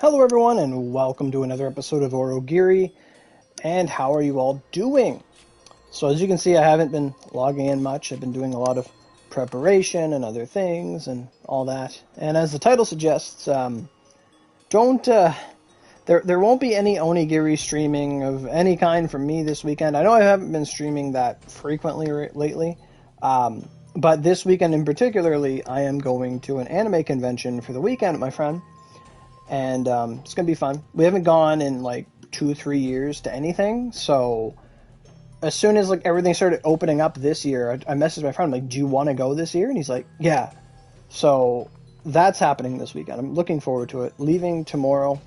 Hello everyone and welcome to another episode of Aurogiri, and how are you all doing? So as you can see, I haven't been logging in much. I've been doing a lot of preparation and other things and all that. And as the title suggests, don't there won't be any onigiri streaming of any kind from me this weekend. I know I haven't been streaming that frequently lately, but this weekend in particularly, I am going to an anime convention for the weekend, my friend. And it's gonna be fun. We haven't gone in like 2-3 years to anything, so as soon as like everything started opening up this year, I messaged my friend, like, do you want to go this year? And he's like, yeah. So that's happening this weekend. I'm looking forward to it. Leaving tomorrow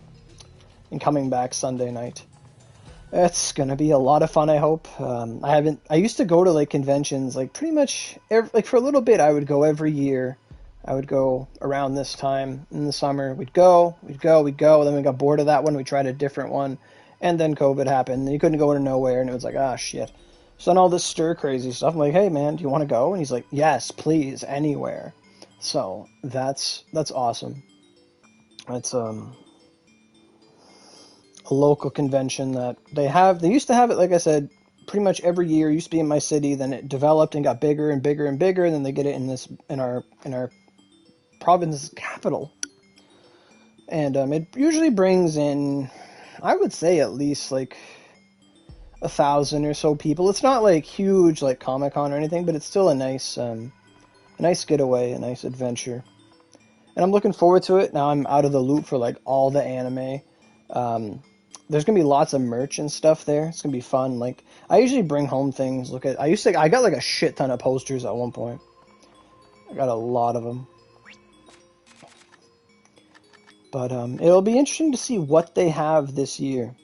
and coming back Sunday night. It's gonna be a lot of fun, I hope. I used to go to like conventions like pretty much like for a little bit. I would go every year. I would go around this time in the summer. We'd go. Then we got bored of that one. We tried a different one. And then COVID happened. And you couldn't go to nowhere. And it was like, ah, shit. So then all this stir crazy stuff. I'm like, hey, man, do you want to go? And he's like, yes, please, anywhere. So that's awesome. It's a local convention that they have. They used to have it, like I said, pretty much every year. It used to be in my city. Then it developed and got bigger and bigger and bigger. And then they get it in our province capital, and it usually brings in, I would say, at least like 1,000 or so people. It's not like huge like Comic-Con or anything, but it's still a nice getaway, a nice adventure, and I'm looking forward to it. Now I'm out of the loop for like all the anime. There's gonna be lots of merch and stuff there. It's gonna be fun. Like, I usually bring home things. I got like a shit ton of posters at one point. I got a lot of them. But it'll be interesting to see what they have this year.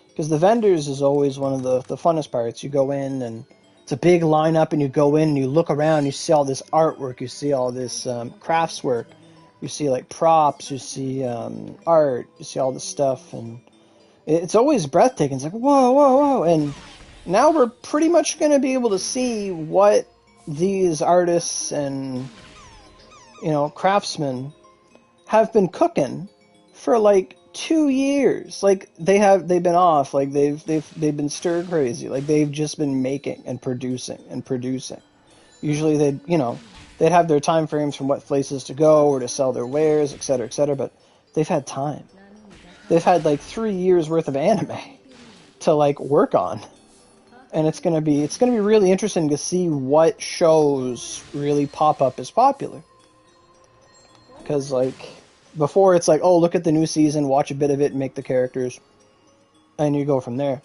Because the vendors is always one of the funnest parts. You go in and it's a big lineup, and you go in and you look around, you see all this artwork, you see all this crafts work, you see like props, you see art, you see all this stuff, and it's always breathtaking. It's like, whoa, whoa, whoa. And now we're pretty much going to be able to see what these artists and, craftsmen have been cooking for like 2 years. Like they've been off. Like they've been stir crazy. Like they've just been making and producing and producing. Usually they'd have their time frames from what places to go or to sell their wares, etc., etc. But they've had time. They've had like 3 years worth of anime to like work on, and it's gonna be really interesting to see what shows really pop up as popular. Because like, before, it's like, oh, look at the new season, watch a bit of it, and make the characters, and you go from there.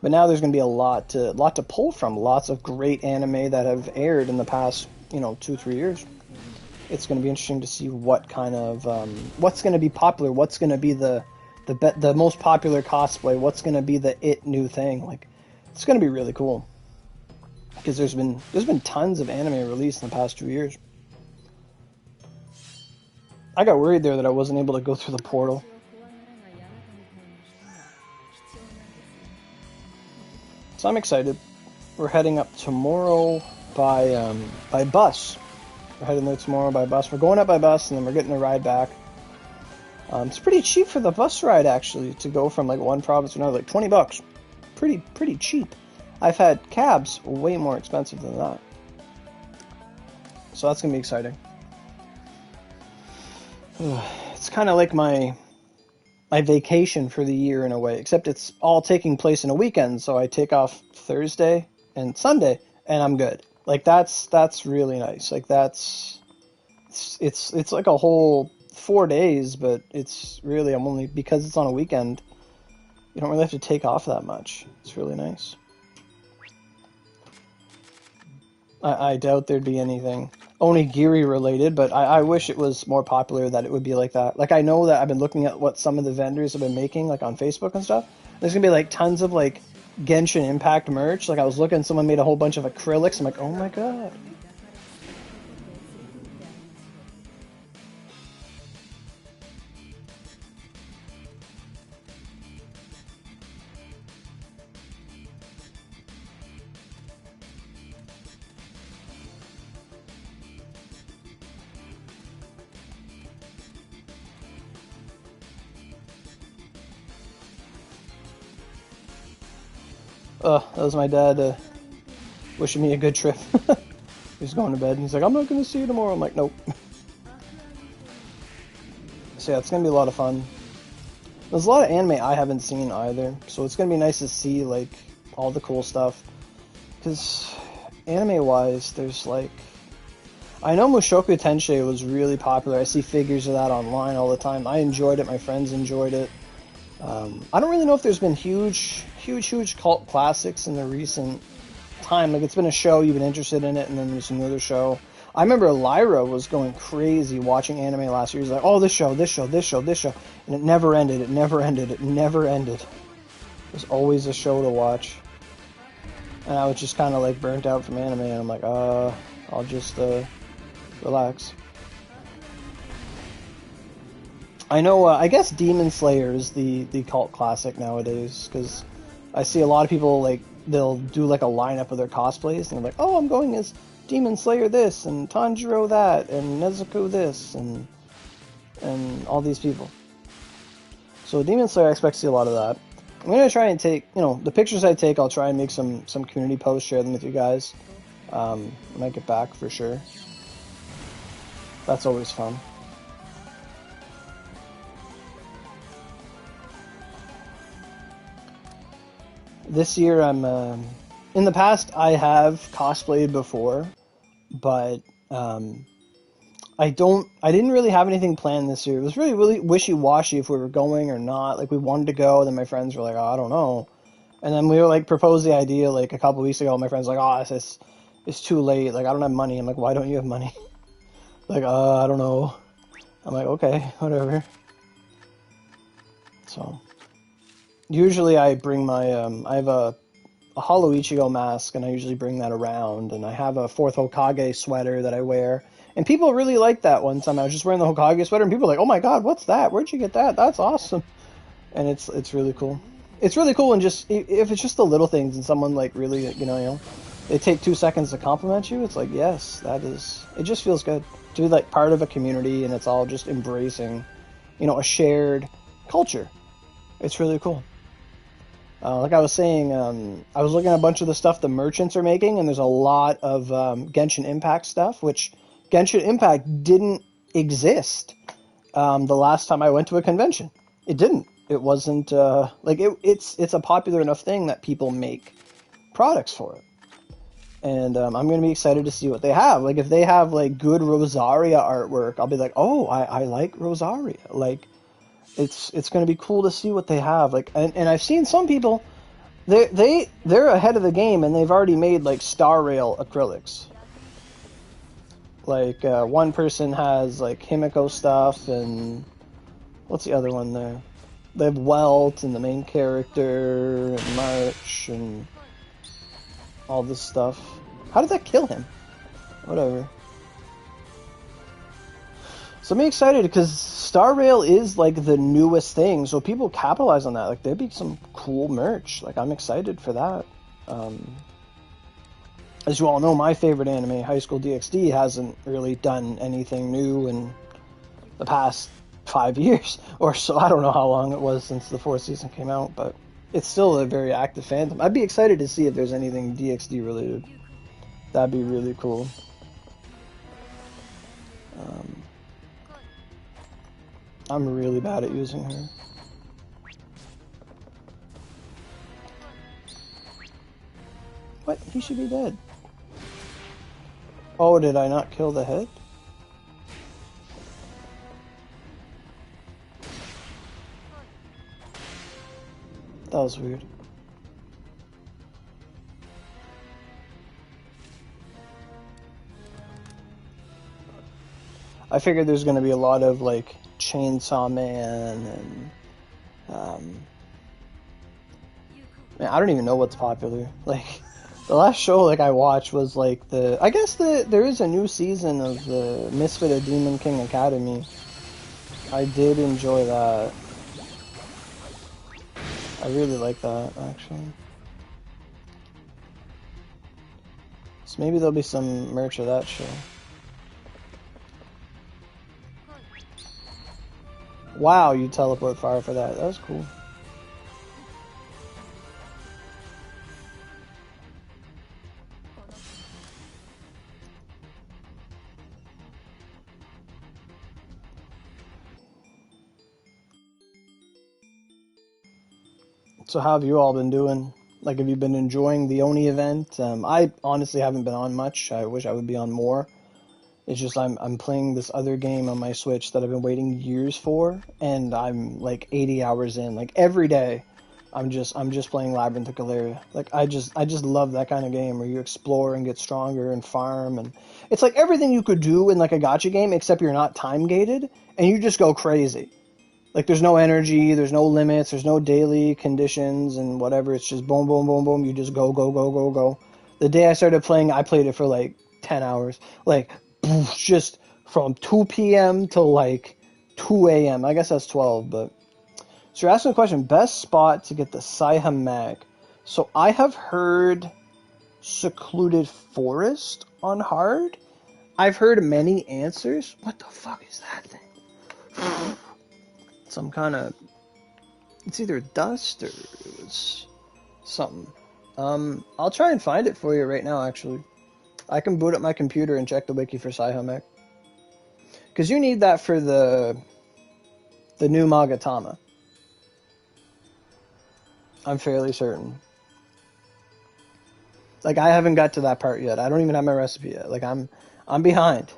But now there's going to be a lot to pull from. Lots of great anime that have aired in the past, 2-3 years. It's going to be interesting to see what kind of what's going to be popular. What's going to be the most popular cosplay? What's going to be the new thing? Like, it's going to be really cool. Because there's been tons of anime released in the past 2 years. I got worried there that I wasn't able to go through the portal. So I'm excited. We're heading up tomorrow by bus. We're heading there tomorrow by bus. We're going up by bus, and then we're getting a ride back. It's pretty cheap for the bus ride, actually, to go from like one province to another. Like $20. Pretty cheap. I've had cabs way more expensive than that. So that's gonna be exciting. It's kind of like my vacation for the year in a way, except it's all taking place in a weekend, so I take off Thursday and Sunday, and I'm good. Like, that's really nice. Like, it's like a whole 4 days, but it's really, because it's on a weekend, you don't really have to take off that much. It's really nice. I doubt there'd be anything onigiri related, but I wish it was more popular, that it would be like that. Like, I know that I've been looking at what some of the vendors have been making, like on Facebook and stuff. There's gonna be like tons of like Genshin Impact merch. Like, I was looking, someone made a whole bunch of acrylics. I'm like, oh my god. That was my dad wishing me a good trip. He's going to bed and he's like, I'm not going to see you tomorrow. I'm like, nope. So yeah, it's going to be a lot of fun. There's a lot of anime I haven't seen either, so it's going to be nice to see, like, all the cool stuff. Because anime-wise, there's, like... I know Mushoku Tensei was really popular. I see figures of that online all the time. I enjoyed it. My friends enjoyed it. I don't really know if there's been huge cult classics in the recent time. Like, it's been a show, you've been interested in it, and then there's another show. I remember Lyra was going crazy watching anime last year. He's like, oh, this show. And it never ended. It never ended. There's always a show to watch. And I was just kind of, like, burnt out from anime, and I'm like, I'll just, relax. I know, I guess Demon Slayer is the cult classic nowadays, because I see a lot of people, like, they'll do, like, a lineup of their cosplays, and they're like, oh, I'm going as Demon Slayer this, and Tanjiro that, and Nezuko this, and all these people. So Demon Slayer, I expect to see a lot of that. I'm going to try and take, the pictures I take, I'll try and make some community posts, share them with you guys when I get back, for sure. That's always fun. This year, I'm, in the past, I have cosplayed before, but, I didn't really have anything planned this year. It was really wishy-washy if we were going or not. Like, we wanted to go, then my friends were like, oh, I don't know. And then we were, like, proposed the idea, like, a couple weeks ago. My friends were like, oh, it's too late. Like, I don't have money. I'm like, why don't you have money? Like, I don't know. I'm like, okay, whatever. So, usually I bring my, I have a Hollow Ichigo mask, and I usually bring that around. And I have a 4th Hokage sweater that I wear. And people really liked that one time. I was just wearing the Hokage sweater, and people were like, oh my god, what's that? Where'd you get that? That's awesome. And it's really cool. It's really cool, and just, if it's just the little things, and someone, like, really, they take 2 seconds to compliment you, it's like, yes, it just feels good to be, like, part of a community, and it's all just embracing, a shared culture. It's really cool. Like I was saying, I was looking at a bunch of the stuff the merchants are making, and there's a lot of Genshin Impact stuff, which Genshin Impact didn't exist the last time I went to a convention. It didn't. It wasn't, it's a popular enough thing that people make products for it. And I'm going to be excited to see what they have. Like, if they have, like, good Rosaria artwork, I'll be like, oh, I like Rosaria. Like, it's going to be cool to see what they have. Like, and I've seen some people, they're ahead of the game, and they've already made, like, Star Rail acrylics. Like, one person has, like, Himiko stuff, and what's the other one there? They have Welt, and the main character, and March, and all this stuff. How did that kill him? Whatever. So I'm excited, because Star Rail is, like, the newest thing, so people capitalize on that. Like, there'd be some cool merch. Like, I'm excited for that. As you all know, my favorite anime, High School DxD, hasn't really done anything new in the past 5 years or so. I don't know how long it was since the 4th season came out, but it's still a very active fandom. I'd be excited to see if there's anything DxD related. That'd be really cool. I'm really bad at using her. What? He should be dead. Oh, did I not kill the head? That was weird. I figured there's going to be a lot of, like, Chainsaw Man and, man, I don't even know what's popular. Like, the last show, like, I watched was, like, I guess there is a new season of the Misfit of Demon King Academy. I did enjoy that. I really like that, actually. So maybe there'll be some merch of that show. Wow, you teleport fire for that. That was cool. So how have you all been doing? Like, have you been enjoying the Oni event? I honestly haven't been on much. I wish I would be on more. It's just I'm playing this other game on my Switch that I've been waiting years for, and I'm like 80 hours in. Like every day, I'm just playing Labyrinth of Galeria. Like I just love that kind of game where you explore and get stronger and farm, and it's like everything you could do in like a gacha game, except you're not time gated and you just go crazy. Like there's no energy, there's no limits, there's no daily conditions and whatever. It's just boom, boom, boom, boom. You just go, go, go, go, go. The day I started playing, I played it for like 10 hours. Like just from 2 p.m. till like 2 a.m. I guess that's 12, but... So you're asking a question, best spot to get the Saiha mag. So I have heard Secluded Forest on hard. I've heard many answers. What the fuck is that thing? Some kind of... It's either dust or it's something. I'll try and find it for you right now, actually. I can boot up my computer and check the wiki for Saiha mech. Because you need that for the new Magatama. I'm fairly certain. Like, I haven't got to that part yet. I don't even have my recipe yet. Like, I'm behind.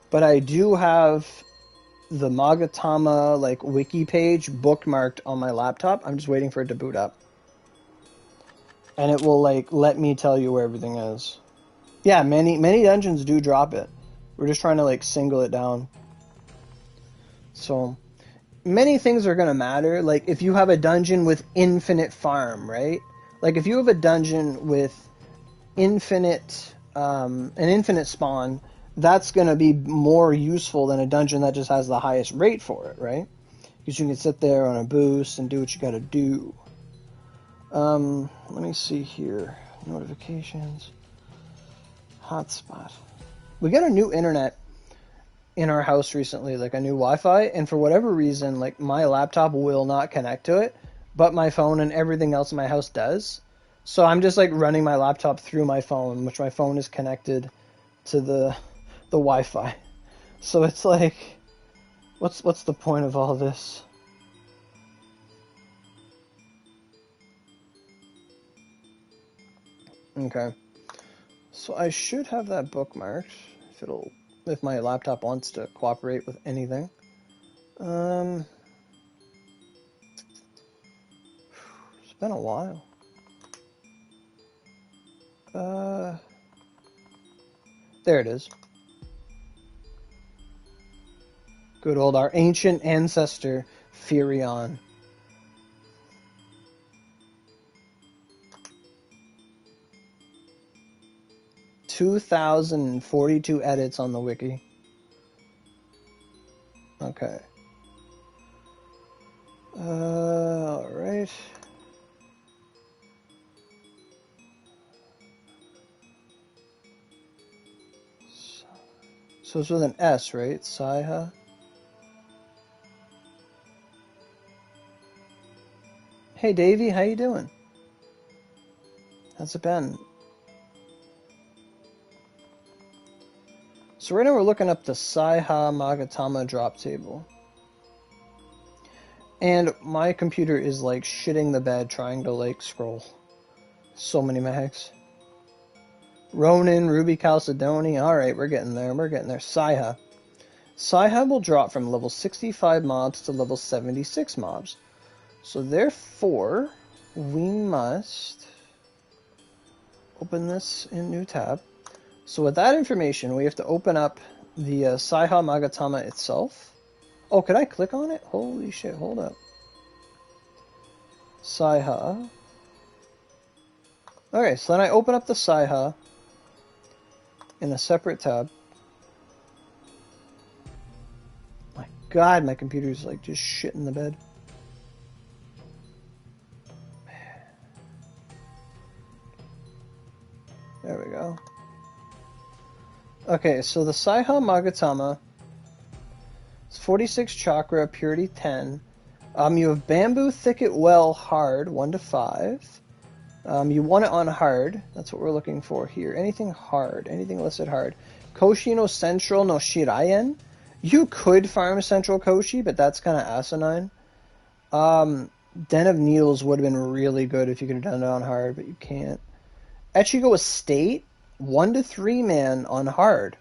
But I do have the Magatama, like, wiki page bookmarked on my laptop. I'm just waiting for it to boot up. And it will, like, let me tell you where everything is. Yeah, many dungeons do drop it. We're just trying to, like, single it down. So, many things are going to matter. Like, if you have a dungeon with infinite farm, right? Like, if you have a dungeon with infinite, an infinite spawn, that's going to be more useful than a dungeon that just has the highest rate for it, right? Because you can sit there on a boost and do what you got to do. Let me see here. Notifications. Hotspot. We got a new internet in our house recently, like a new Wi-Fi, and for whatever reason, like my laptop will not connect to it, but my phone and everything else in my house does. So I'm just like running my laptop through my phone, which my phone is connected to the Wi-Fi. So it's like, what's the point of all this? Okay. So I should have that bookmarked if my laptop wants to cooperate with anything. It's been a while. There it is. Good old our ancient ancestor, Furion. (2,042 edits on the wiki. Okay. Alright. So it's with an S, right? Saiha. Hey Davey, how you doing? How's it been? So right now we're looking up the Saiha Magatama drop table. And my computer is like shitting the bed trying to like scroll. So many mags. Ronin, Ruby Chalcedony. Alright, we're getting there. We're getting there. Saiha. Saiha will drop from level 65 mobs to level 76 mobs. So therefore, we must open this in new tab. So with that information, we have to open up the Saiha Magatama itself. Oh, could I click on it? Holy shit, hold up. Saiha. Okay, so then I open up the Saiha in a separate tab. My god, my computer's like just shit in the bed. There we go. Okay, so the Saiha Magatama is 46 chakra, purity 10. You have Bamboo Thicket Well hard, 1 to 5. You want it on hard. That's what we're looking for here. Anything hard. Anything listed hard. Koshi no Central no Shirayen. You could farm Central Koshi, but that's kind of asinine. Den of Needles would have been really good if you could have done it on hard, but you can't. Echigo Estate, 1 to 3 man on hard.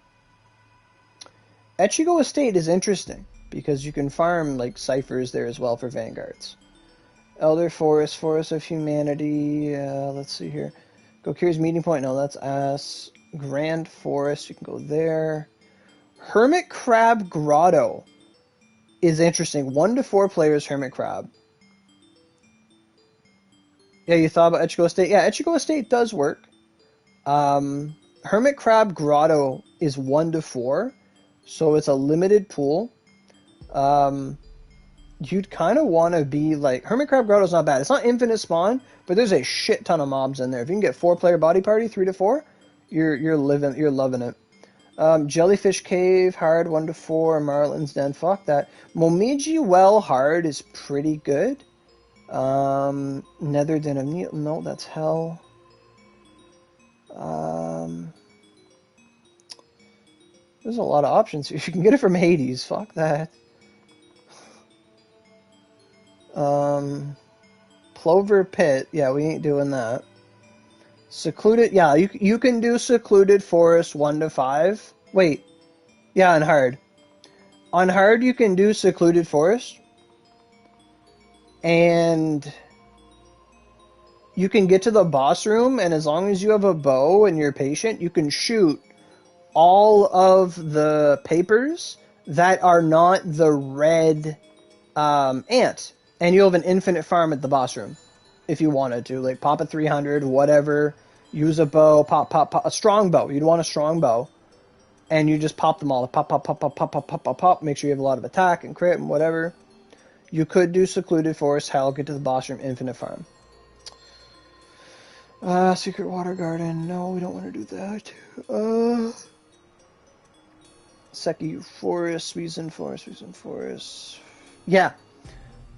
Echigo Estate is interesting because you can farm like ciphers there as well for vanguards. Elder Forest, Forest of Humanity. Let's see here. Gokir's Meeting Point. No, that's ass. Grand Forest. You can go there. Hermit Crab Grotto is interesting. 1 to 4 players, Hermit Crab. Yeah, you thought about Echigo Estate? Yeah, Echigo Estate does work. Hermit Crab Grotto is 1 to 4, so it's a limited pool. You'd kind of want to be like... Hermit Crab Grotto's not bad. It's not infinite spawn, but there's a shit ton of mobs in there. If you can get 4-player body party, 3 to 4, you're loving it. Jellyfish Cave, hard, 1 to 4. Marlin's Den, fuck that. Momiji Well, hard, is pretty good. Nether Den of Neil, no, that's hell. There's a lot of options. If you can get it from Hades, fuck that. Plover Pit, yeah, we ain't doing that. Secluded, yeah, you can do Secluded Forest 1 to 5. Wait, yeah, on hard. On hard, you can do Secluded Forest. And you can get to the boss room, and as long as you have a bow and you're patient, you can shoot all of the papers that are not the red ant. And you'll have an infinite farm at the boss room if you wanted to. Like, pop a 300, whatever. Use a bow, pop, a strong bow. You'd want a strong bow. And you just pop them all. Pop. Make sure you have a lot of attack and crit and whatever. You could do Secluded Forest, hell, get to the boss room, infinite farm. Secret Water Garden. No, we don't want to do that. Seki Forest, Reason Forest. Yeah.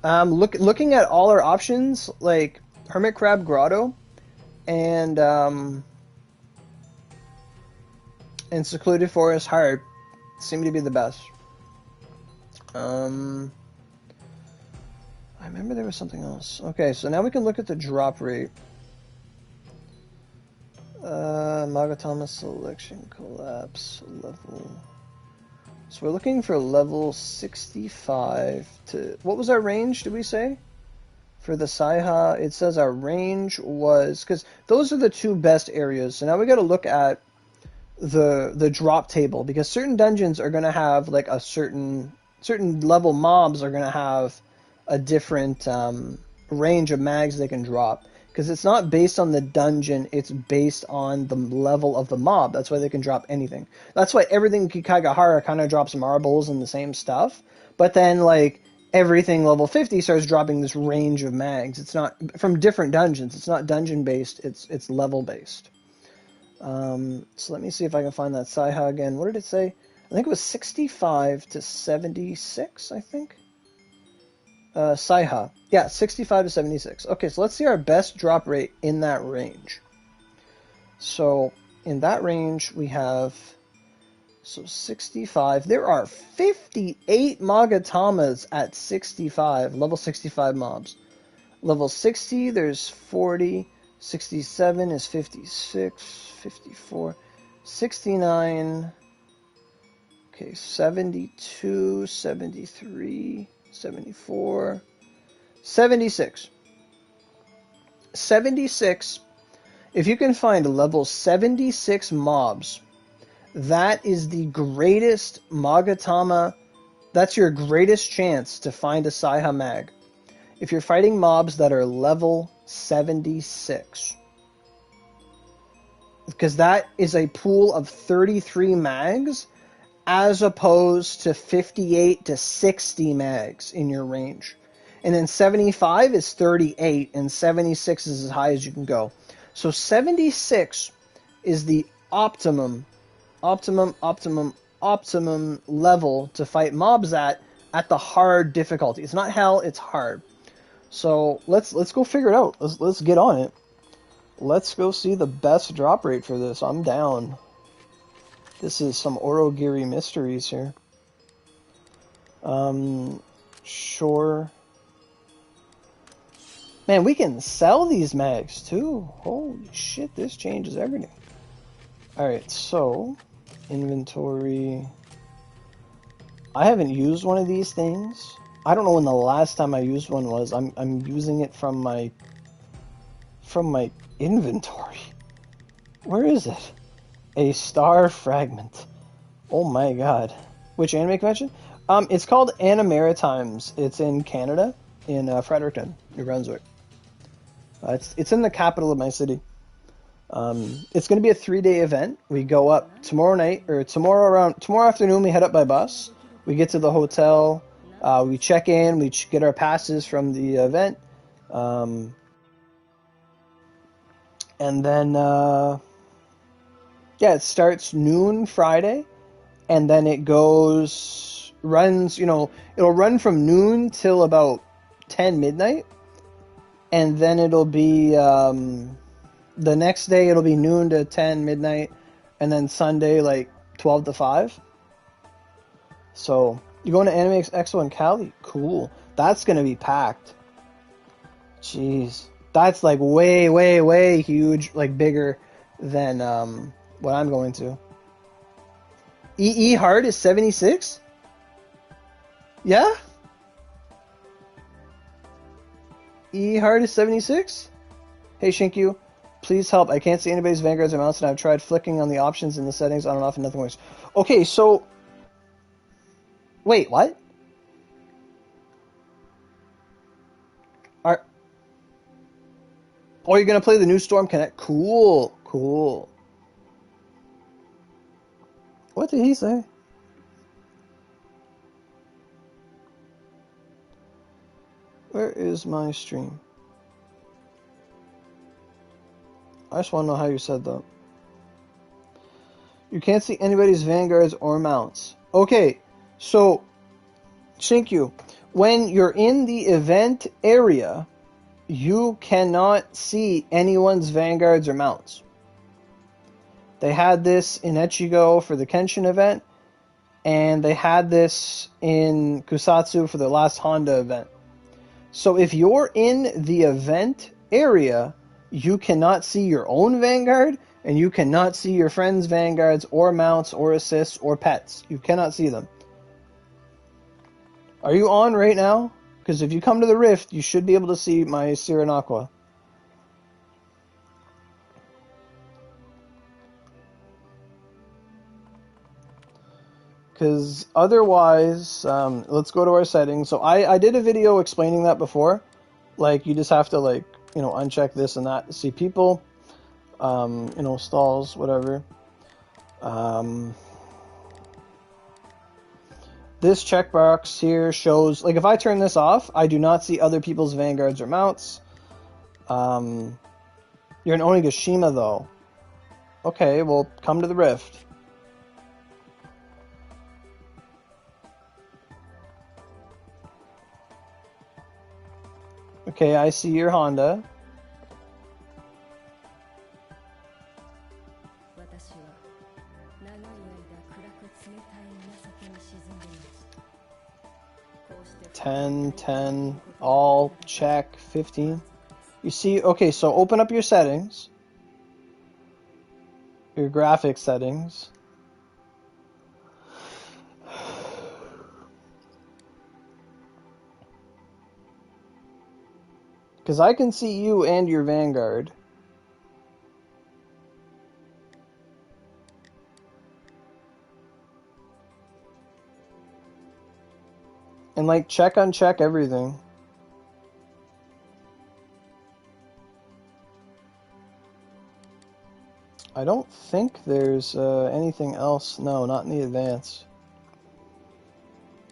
Looking at all our options, like Hermit Crab Grotto and Secluded Forest hard seem to be the best. I remember there was something else. Okay, so now we can look at the drop rate. Magatama Selection Collapse level. So we're looking for level 65 to... What was our range, did we say? For the Saiha, it says our range was... Because those are the 2 best areas. So now we got to look at the drop table. Because certain dungeons are going to have like a certain level mobs are going to have a different range of mags they can drop. Because it's not based on the dungeon, it's based on the level of the mob. That's why they can drop anything. That's why everything Kikagahara kind of drops marbles and the same stuff. But then, like, everything level 50 starts dropping this range of mags. It's not from different dungeons. It's not dungeon-based, it's level-based. So let me see if I can find that Saiha again. What did it say? I think it was 65 to 76, I think. Saiha. Yeah, 65 to 76. Okay, so let's see our best drop rate in that range. So, in that range, we have... So, 65. There are 58 Magatamas at 65. Level 65 mobs. Level 60, there's 40. 67 is 56. 54. 69. Okay, 72. 73. 74, 76. 76. If you can find level 76 mobs, that is the greatest Magatama. That's your greatest chance to find a Saiha mag. If you're fighting mobs that are level 76. Because that is a pool of 33 mags, as opposed to 58 to 60 mags in your range. And then 75 is 38, and 76 is as high as you can go. So 76 is the optimum level to fight mobs at the hard difficulty. It's not hell, it's hard. So let's go figure it out. Let's get on it. let's go see the best drop rate for this. I'm down. This is some Aurogiri mysteries here. Sure. Man, we can sell these mags too. Holy shit, this changes everything. Alright, so inventory. I haven't used one of these things. I don't know when the last time I used one was. I'm using it from my inventory. Where is it? A star fragment. Oh my god. Which anime convention? It's called Animeritimes. It's in Canada, in Fredericton, New Brunswick. It's in the capital of my city. It's going to be a 3-day event. We go up tomorrow night, or tomorrow afternoon. We head up by bus. We get to the hotel. We check in. We get our passes from the event, and then yeah, it starts noon Friday, and then it runs. You know, it'll run from noon till about 10 midnight. And then it'll be, the next day it'll be noon to 10 midnight, and then Sunday like 12 to 5. So, you're going to Anime Expo in Cali? Cool. That's going to be packed. Jeez. That's like way, way, way huge, like bigger than what I'm going to. EE Hard is 76? Yeah? E Hard is 76? Hey Shinku, please help. I can't see anybody's Vanguards or mounts, and I've tried flicking on the options in the settings on and off and nothing works. Okay, so... Wait, what? Oh, you're going to play the new Storm Connect? Cool, cool. What did he say? Where is my stream? I just want to know how you said that. You can't see anybody's Vanguards or mounts. Okay, so, Shinku, when you're in the event area, you cannot see anyone's Vanguards or mounts. They had this in Echigo for the Kenshin event, and they had this in Kusatsu for the last Honda event. So if you're in the event area, you cannot see your own Vanguard, and you cannot see your friends' Vanguards, or mounts, or assists, or pets. You cannot see them. Are you on right now? Because if you come to the Rift, you should be able to see my Sirenaqua. Because otherwise, let's go to our settings. So I did a video explaining that before. Like, you just have to, like, you know, uncheck this and that to see people. You know, stalls, whatever. This checkbox here shows, like, if I turn this off, I do not see other people's Vanguards or mounts. You're in Onigashima, though. Okay, well, come to the Rift. Okay, I see your Honda. $10, all, check, 15. You see, okay, so open up your settings. Your graphics settings. Because I can see you and your Vanguard. And, like, check, uncheck everything. I don't think there's anything else. No, not in the advanced.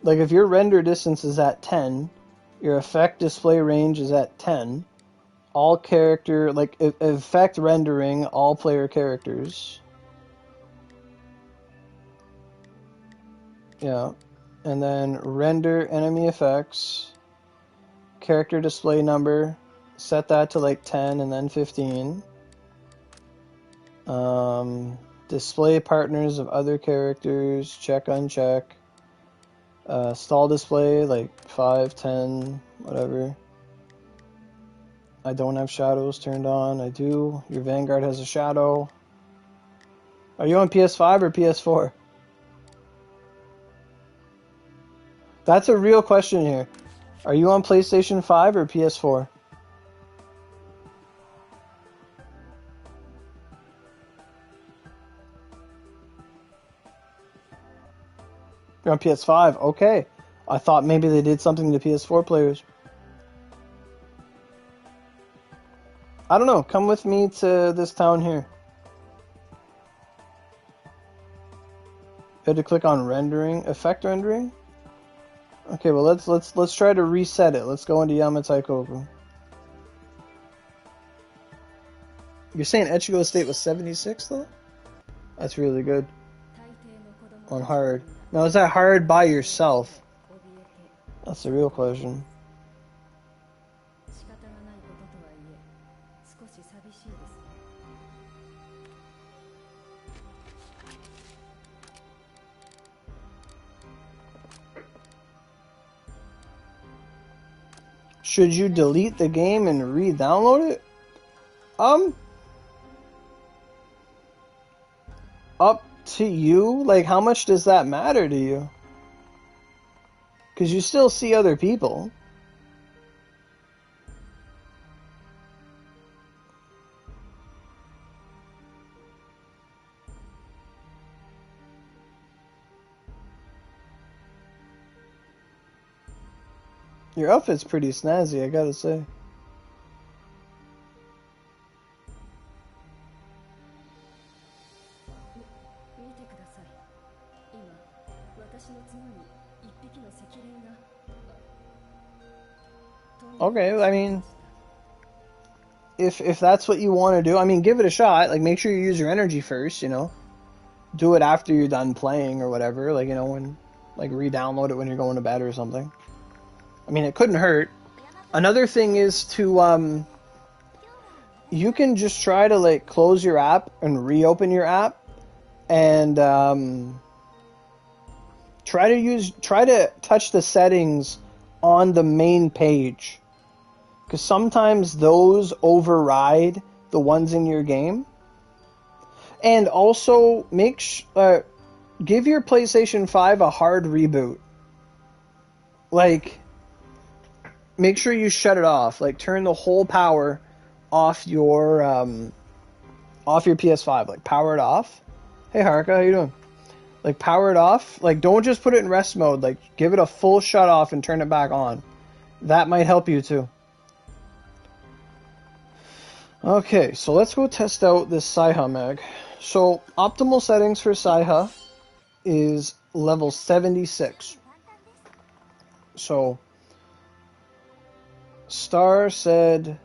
Like, if your render distance is at 10... Your effect display range is at 10. All character, like, effect rendering, all player characters. Yeah. And then render enemy effects. Character display number. Set that to like 10 and then 15. Display partners of other characters. Check, uncheck. Stall display, like 5, 10, whatever. I don't have shadows turned on. I do. Your Vanguard has a shadow. Are you on PS5 or PS4? That's a real question here. Are you on PlayStation 5 or PS4? You're on PS5. Okay. I thought maybe they did something to PS4 players. I don't know. Come with me to this town here. You had to click on rendering, effect rendering. Okay, well let's try to reset it. Let's go into Yamataikoku. You're saying Echigo Estate was 76 though? That's really good. On hard. Now is that hard by yourself? That's the real question. Should you delete the game and re-download it? Up to you. Like, how much does that matter to you? Because you still see other people. Your outfit's pretty snazzy, I gotta say. Okay, I mean, if that's what you want to do, I mean, give it a shot. Like, make sure you use your energy first, you know. Do it after you're done playing or whatever. Like, you know, when, like, re-download it when you're going to bed or something. I mean, it couldn't hurt. Another thing is to, you can just try to, like, close your app and reopen your app. And, try to touch the settings on the main page. Because sometimes those override the ones in your game. And also, give your PlayStation 5 a hard reboot. Like, make sure you shut it off. Like, turn the whole power off your PS5. Like, power it off. Hey, Haruka, how you doing? Like, power it off. Like, don't just put it in rest mode. Like, give it a full shut off and turn it back on. That might help you, too. Okay, so let's go test out this Saiha mag. So, optimal settings for Saiha is level 76. So, Star said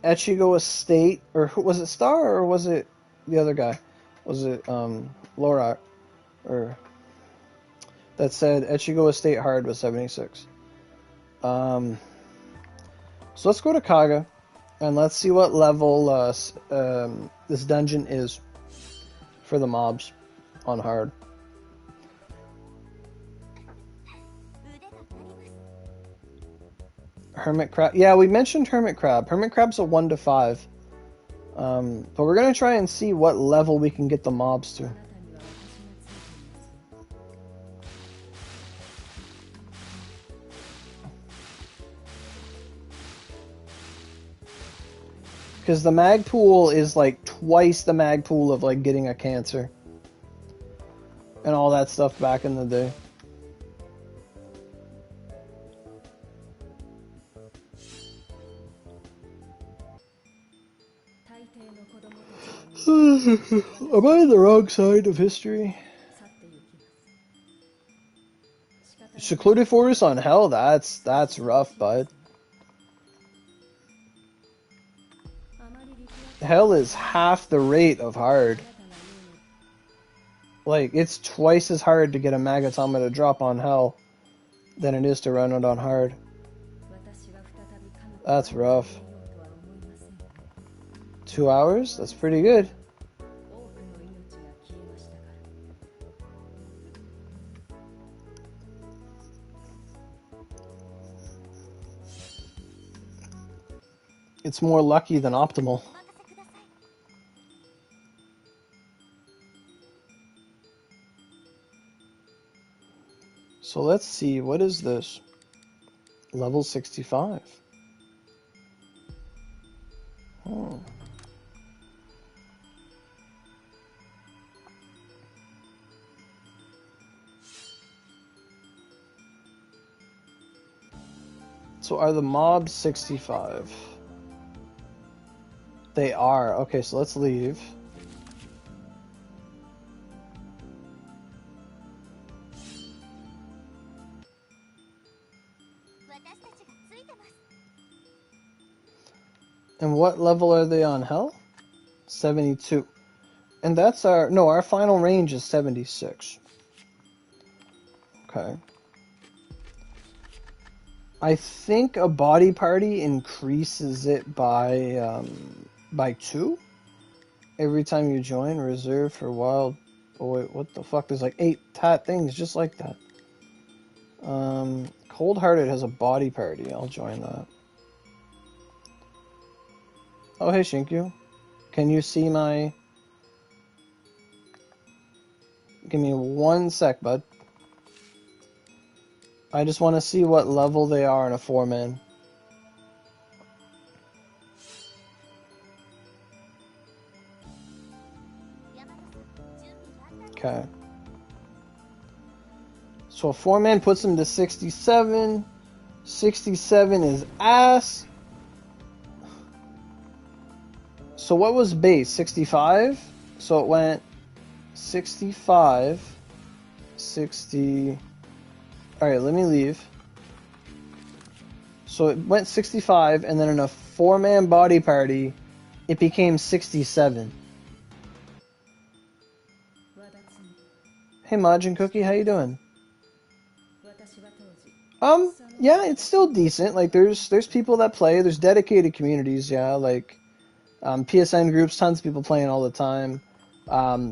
Echigo Estate, or was it Star or was it the other guy? Was it Lorak? Or that said Echigo Estate hard was 76. So let's go to Kaga and let's see what level this dungeon is for the mobs on hard. Hermit Crab. Yeah, we mentioned Hermit Crab. Hermit Crab's a 1 to 5. But we're going to try and see what level we can get the mobs to. Because the mag pool is like twice the mag pool of like getting a cancer. And all that stuff back in the day. Am I on the wrong side of history? Secluded Forest on Hell? That's rough, bud. Hell is half the rate of hard. Like, it's twice as hard to get a Magatama to drop on Hell than it is to run it on hard. That's rough. 2 hours? That's pretty good. It's more lucky than optimal. So let's see, what is this? Level 65. Oh. So are the mobs 65? They are. Okay, so let's leave. And what level are they on? Hell? 72. And that's our... No, our final range is 76. Okay. I think a body party increases it by 2 every time you join. Reserved for wild... Oh wait, what the fuck? There's like 8 things just like that. Cold-Hearted has a body party. I'll join that. Oh, hey, Shinkyu. Can you see my... Give me 1 sec, bud. I just want to see what level they are in a 4-man. Okay. So a 4-man puts him to 67. 67 is ass. So what was base? 65? So it went 65, 60... Alright, let me leave. So it went 65, and then in a 4-man body party, it became 67. Hey Majin Cookie, how you doing? Yeah, it's still decent. Like, there's people that play. There's dedicated communities, yeah. Like, PSN groups, tons of people playing all the time.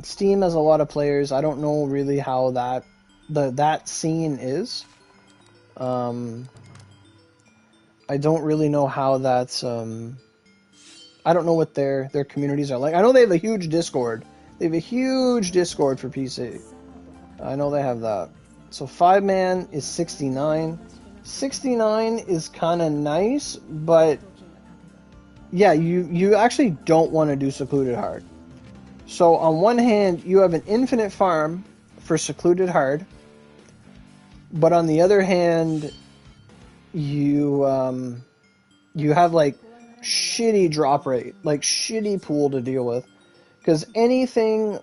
Steam has a lot of players. I don't know really how that scene is. I don't really know how that's... I don't know what their communities are like. I know they have a huge Discord. They have a huge Discord for PC. I know they have that. So 5-man is 69. 69 is kind of nice, but yeah, you actually don't want to do Secluded Hard. So on one hand, you have an infinite farm for Secluded Hard, but on the other hand, you have like shitty drop rate, like shitty pool to deal with, because anything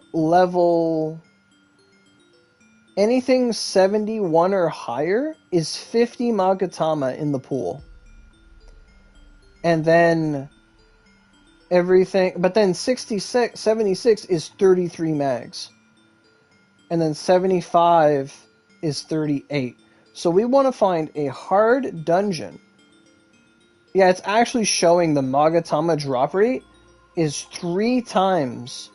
71 or higher is 50 Magatama in the pool. And then everything, but then 76 is 33 mags. And then 75 is 38. So we want to find a hard dungeon. Yeah, it's actually showing the Magatama drop rate is 3 times.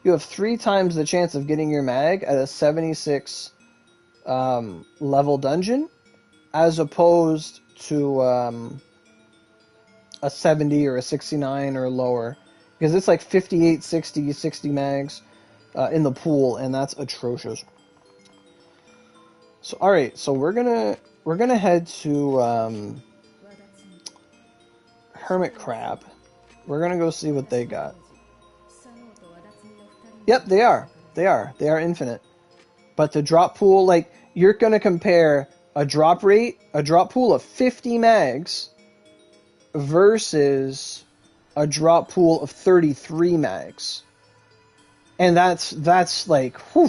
You have 3 times the chance of getting your mag at a 76 level dungeon, as opposed to a 70 or a 69 or lower, because it's like 58, 60 mags in the pool, and that's atrocious. So all right, so we're gonna head to Hermit Crab. We're gonna go see what they got. Yep, they are infinite. But the drop pool, like, you're gonna compare a drop pool of 50 mags versus a drop pool of 33 mags. And that's like, whew,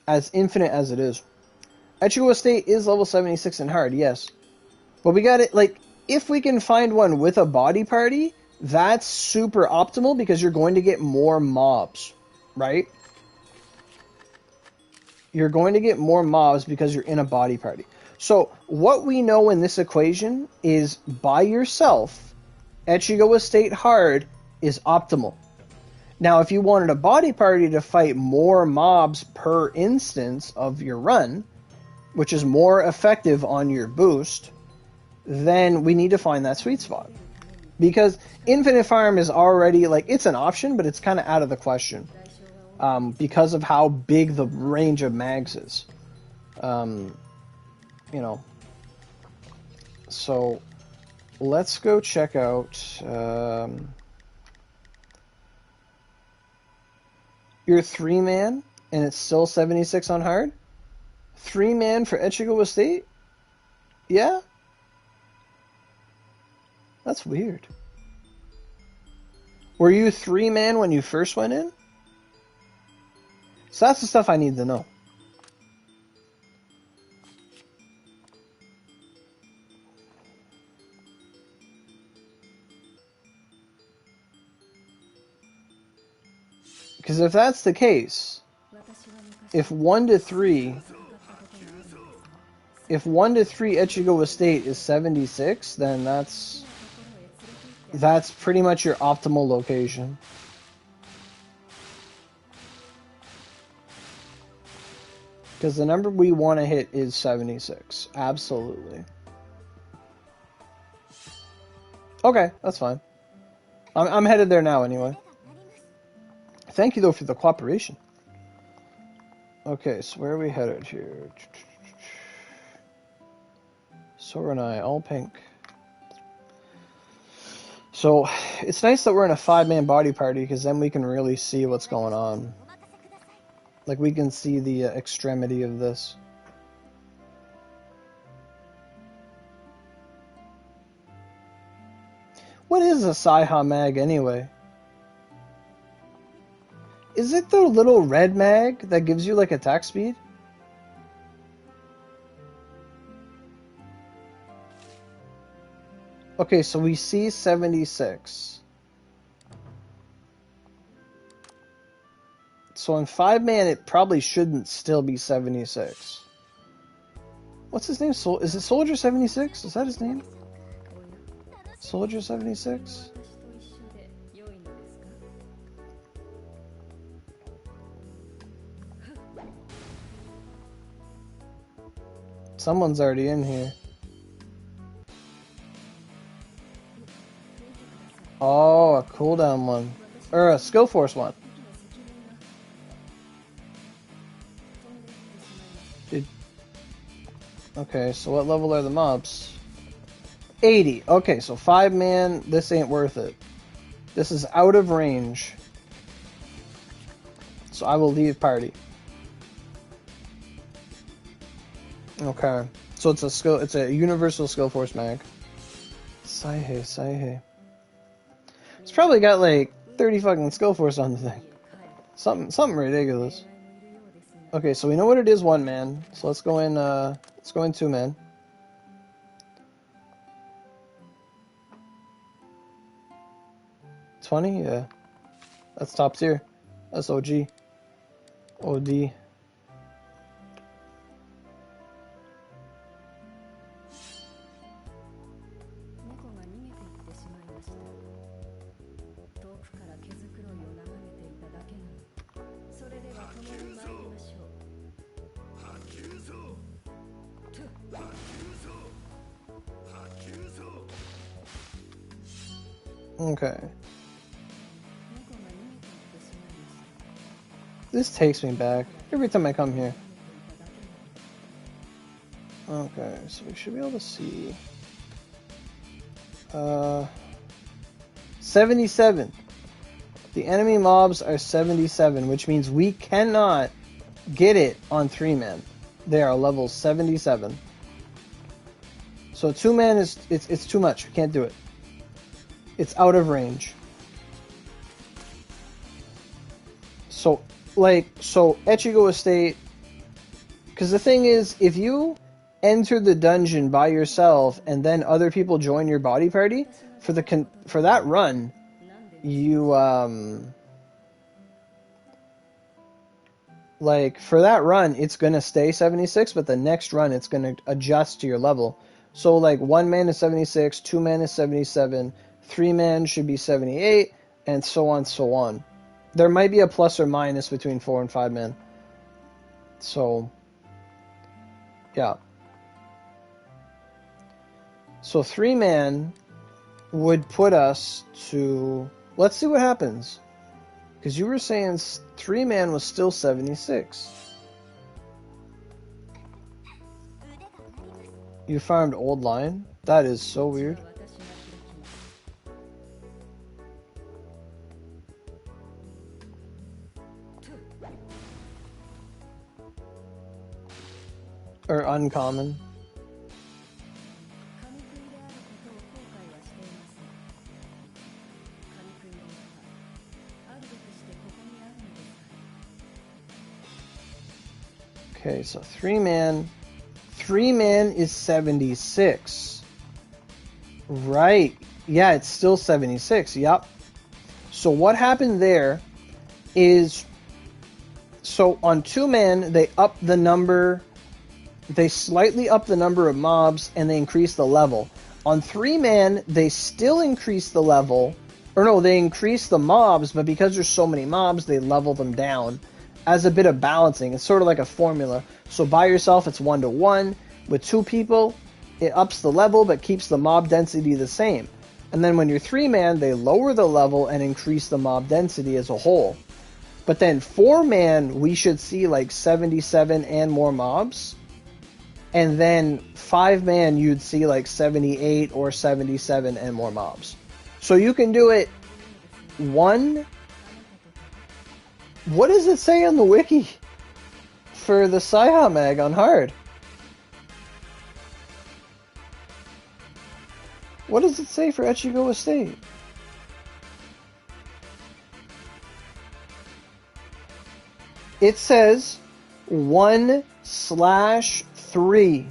as infinite as it is. Echigo Estate is level 76 in hard, yes. But we got it, like, if we can find one with a body party, that's super optimal because you're going to get more mobs, right? You're going to get more mobs because you're in a body party. So what we know in this equation is by yourself, Echigo Estate hard is optimal. Now, if you wanted a body party to fight more mobs per instance of your run, which is more effective on your boost, then we need to find that sweet spot. Because Infinite Farm is already, like, it's an option, but it's kind of out of the question. Because of how big the range of mags is. You know. So, let's go check out... you're 3-man, and it's still 76 on hard? 3-man for Echigo Estate? Yeah? That's weird. Were you 3-man when you first went in? So that's the stuff I need to know. Because if that's the case, if 1 to 3 Echigo Estate is 76, then that's pretty much your optimal location. Because the number we want to hit is 76. Absolutely. Okay, that's fine. I'm headed there now anyway. Thank you, though, for the cooperation. Okay, so where are we headed here? Sora and I, all pink. So, it's nice that we're in a 5-man body party, because then we can really see what's going on. Like, we can see the extremity of this. What is a Saiha mag, anyway? Is it the little red mag that gives you, like, attack speed? Okay, so we see 76. So in 5-man, it probably shouldn't still be 76. What's his name? Is it Soldier 76? Is that his name? Soldier 76? Someone's already in here. Oh, a cooldown one. Or a skill force one. Okay, so what level are the mobs? 80. Okay, so 5-man, this ain't worth it. This is out of range. So I will leave party. Okay. So it's a universal skill force mag. Saihe. It's probably got like 30 fucking skill force on the thing. Something ridiculous. Okay, so we know what it is 1-man. So let's go in 2-man. It's funny, yeah. That's top tier. That's OG. OD. Okay. This takes me back every time I come here. Okay, so we should be able to see. 77. The enemy mobs are 77, which means we cannot get it on 3-man. They are level 77. So 2-man it's too much. We can't do it. It's out of range. So Echigo Estate, because the thing is, if you enter the dungeon by yourself and then other people join your body party, for that run, you for that run it's gonna stay 76, but the next run it's gonna adjust to your level. So 1-man is 76, 2-man is 77, 3-man should be 78, and so on. There might be a plus or minus between 4 and 5-man. So, yeah. So 3-man would put us to... Let's see what happens. Because you were saying 3-man was still 76. You farmed old line? That is so weird. Or uncommon. Okay, so 3-man. 3-man is 76. Right. Yeah, it's still 76. Yep. So what happened there is... So on 2-man, they up the number... They slightly up the number of mobs, and they increase the level. On 3-man, they still increase the level. Or no, they increase the mobs, but because there's so many mobs, they level them down. As a bit of balancing. It's sort of like a formula. So by yourself, it's 1-to-1. With 2 people, it ups the level but keeps the mob density the same. And then when you're 3-man, they lower the level and increase the mob density as a whole. But then 4-man, we should see like 77 and more mobs. And then 5-man, you'd see like 78 or 77 and more mobs. So you can do it 1... What does it say on the wiki for the Saiha mag on hard? What does it say for Echigo Estate? It says 1/3.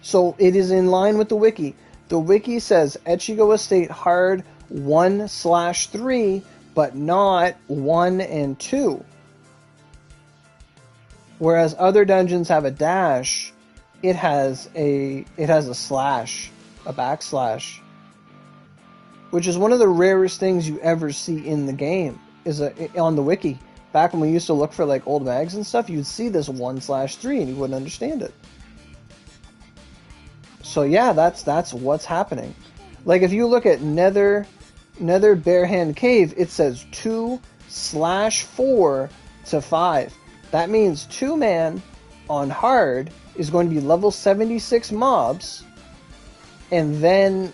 So it is in line with the wiki. The wiki says Echigo Estate hard 1/3. But not 1 and 2. Whereas other dungeons have a dash, it has a slash, a backslash, which is one of the rarest things you ever see in the game. On the wiki, back when we used to look for like old mags and stuff, you'd see this 1/3 and you wouldn't understand it. So yeah, that's what's happening. Like if you look at Nether Barehand Cave, it says 2/4 to 5. That means 2-man on hard is going to be level 76 mobs, and then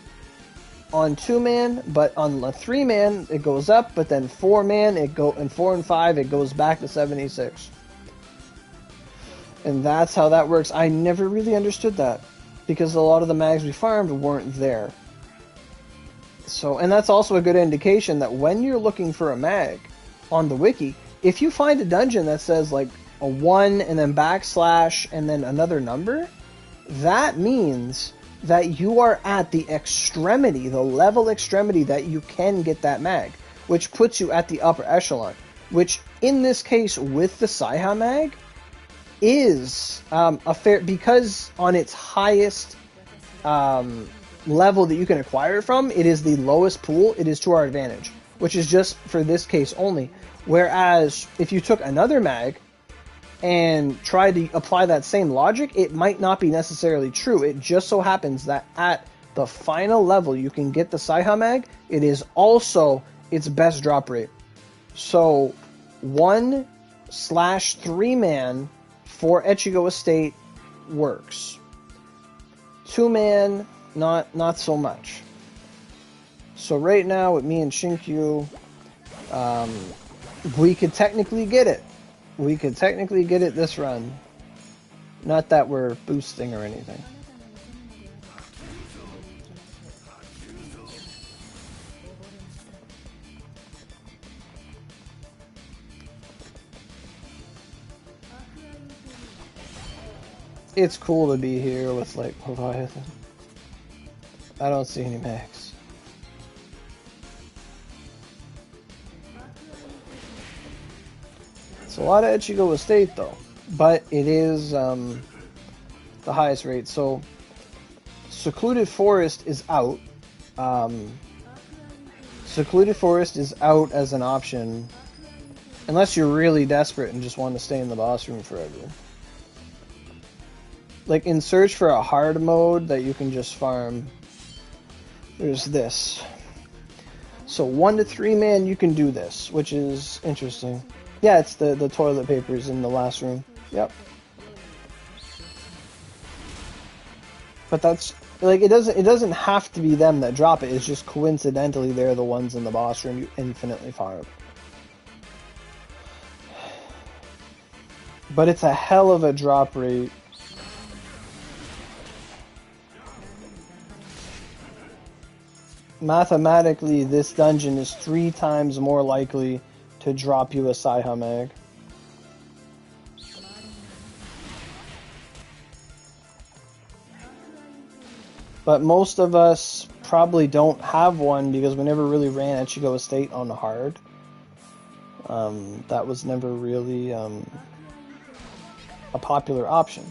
on 2-man, but on a 3-man it goes up, but then 4-man and 4 and 5 it goes back to 76. And that's how that works. I never really understood that because a lot of the mags we farmed weren't there. So, and that's also a good indication that when you're looking for a mag on the wiki, if you find a dungeon that says like a 1 and then backslash and then another number, that means that you are at the extremity, the level extremity that you can get that mag, which puts you at the upper echelon, which in this case with the Saiha mag is a fair, because on its highest level that you can acquire it from, it is the lowest pool, it is to our advantage, which is just for this case only. Whereas if you took another mag and tried to apply that same logic, it might not be necessarily true. It just so happens that at the final level you can get the Saiha mag, it is also its best drop rate. So 1/3-man for Echigo Estate works. 2-man, not so much. So right now with me and Shinkyu, we could technically get it. We could technically get it this run. Not that we're boosting or anything. It's cool to be here with like Leviathan. I don't see any max. It's a lot of Echigo Estate though, but it is the highest rate. So Secluded Forest is out. Secluded Forest is out as an option unless you're really desperate and just want to stay in the boss room forever. Like in search for a hard mode that you can just farm there's this. So 1 to 3 man, you can do this, which is interesting. Yeah, it's the toilet papers in the last room. Yep. But that's like it doesn't have to be them that drop it. It's just coincidentally they're the ones in the boss room you infinitely farm. But it's a hell of a drop rate. Mathematically, this dungeon is 3 times more likely to drop you a Saiha Mag. But most of us probably don't have one because we never really ran Echigo Estate on hard. That was never really a popular option.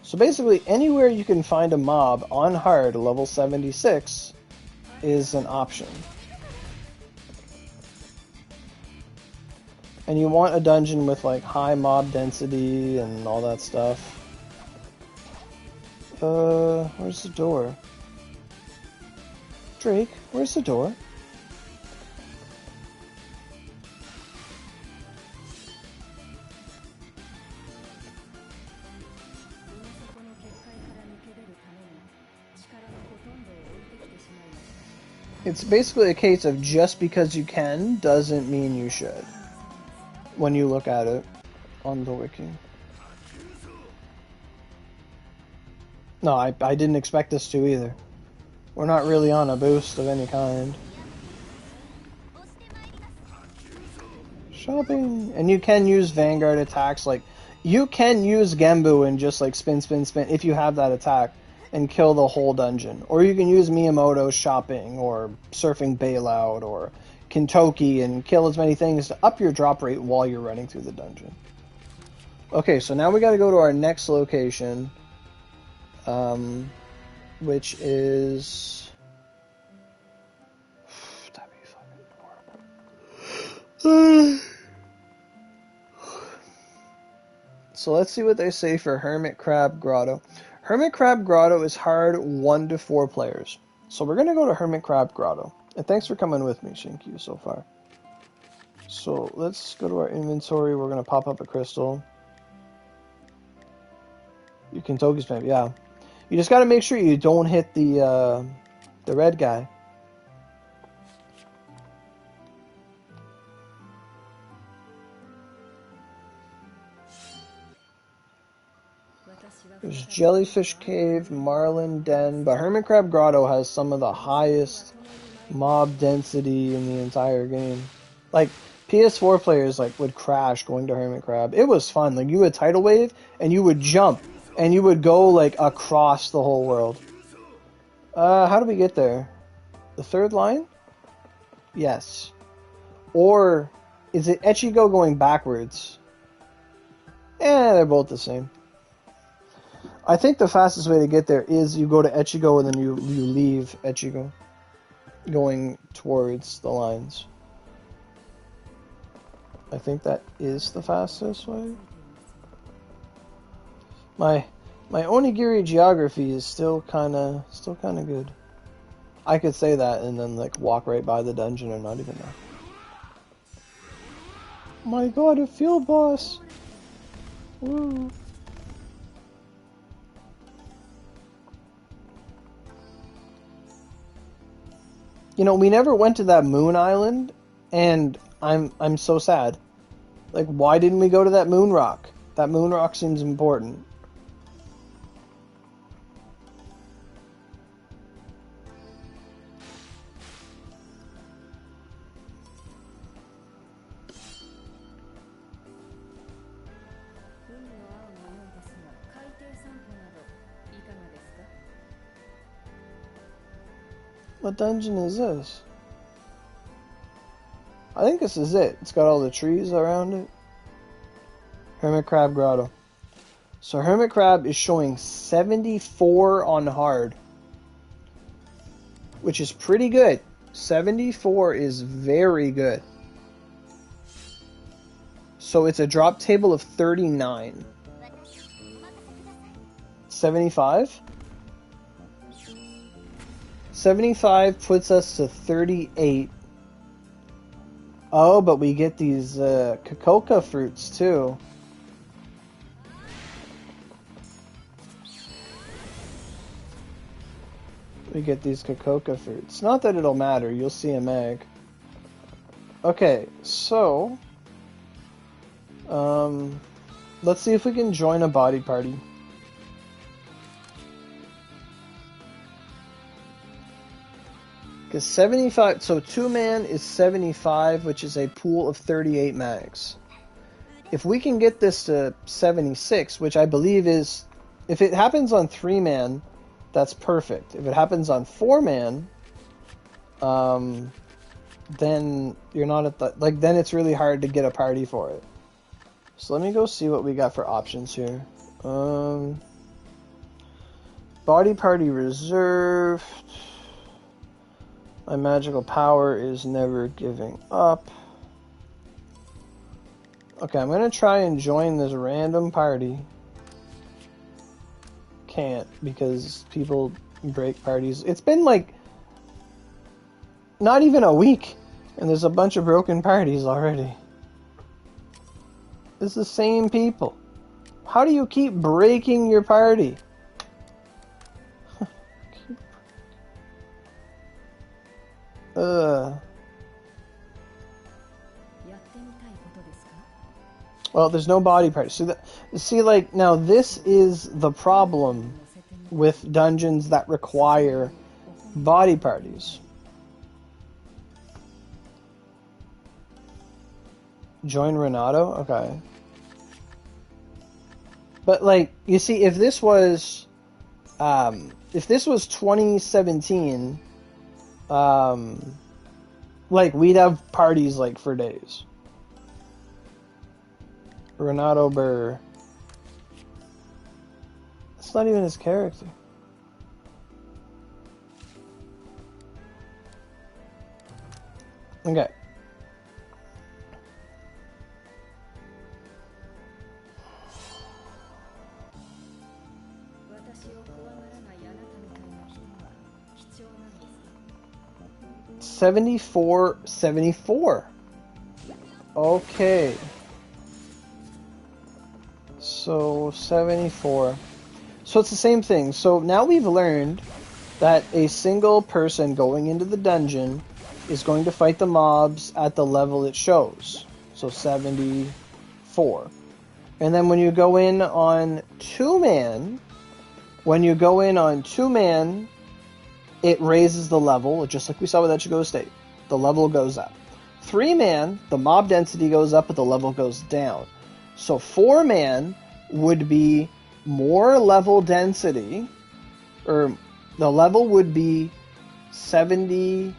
So basically, anywhere you can find a mob on hard level 76 is an option. And you want a dungeon with like high mob density and all that stuff. Where's the door? Drake, where's the door? It's basically a case of just because you can doesn't mean you should. When you look at it on the wiki. No, I didn't expect us to either. We're not really on a boost of any kind. Shopping! And you can use Vanguard attacks, like, you can use Genbu and just like spin, spin, spin if you have that attack and kill the whole dungeon. Or you can use Miyamoto's shopping or surfing bailout or Kintoki and kill as many things to up your drop rate while you're running through the dungeon. Okay, so now we gotta go to our next location. Which is... That'd be fucking horrible. So let's see what they say for Hermit Crab Grotto. Hermit Crab Grotto is hard 1 to 4 players. So we're gonna go to Hermit Crab Grotto. And thanks for coming with me, Shinkyu, so far. So let's go to our inventory. We're gonna pop up a crystal. You can Toki spam, yeah. You just gotta make sure you don't hit the red guy. There's Jellyfish Cave, Marlin Den, but Hermit Crab Grotto has some of the highest mob density in the entire game. Like, PS4 players like would crash going to Hermit Crab. It was fun. Like, you would tidal wave and you would jump and you would go like across the whole world. How do we get there? The third line? Yes. Or is it Echigo going backwards? They're both the same. I think the fastest way to get there is you go to Echigo and then you leave Echigo, going towards the lines. I think that is the fastest way. My Onigiri geography is still kind of good. I could say that and then like walk right by the dungeon and not even know. My God, a field boss! Woo! You know, we never went to that moon island, and I'm so sad. Like, why didn't we go to that moon rock? That moon rock seems important. What dungeon is this? I think this is it. It's got all the trees around it. Hermit Crab Grotto. So Hermit Crab is showing 74 on hard, which is pretty good. 74 is very good. So it's a drop table of 39. 75? 75 puts us to 38. Oh, but we get these cocoa fruits too. We get these cocoa fruits. Not that it'll matter. You'll see a meg. Okay, so let's see if we can join a body party. Because 75, so 2-man is 75, which is a pool of 38 mags. If we can get this to 76, which I believe is, if it happens on 3-man, that's perfect. If it happens on 4-man, then you're not at the, like, then it's really hard to get a party for it. So let me go see what we got for options here. Body party reserved. My magical power is never giving up. Okay, I'm gonna try and join this random party. Can't, because people break parties. It's been like not even a week, and there's a bunch of broken parties already. It's the same people. How do you keep breaking your party? Well, there's no body party. So see, like, now this is the problem with dungeons that require body parties. Join Renato? Okay. But, like, you see, if this was 2017, like, we'd have parties, like, for days. Renato Burr. It's not even his character. Okay. $74. Okay. So 74. So it's the same thing. So now we've learned that a single person going into the dungeon is going to fight the mobs at the level it shows. So 74. And then when you go in on 2-man, it raises the level, just like we saw with Echigo State. The level goes up. 3-man, the mob density goes up, but the level goes down. So 4-man would be more level density, or the level would be 70.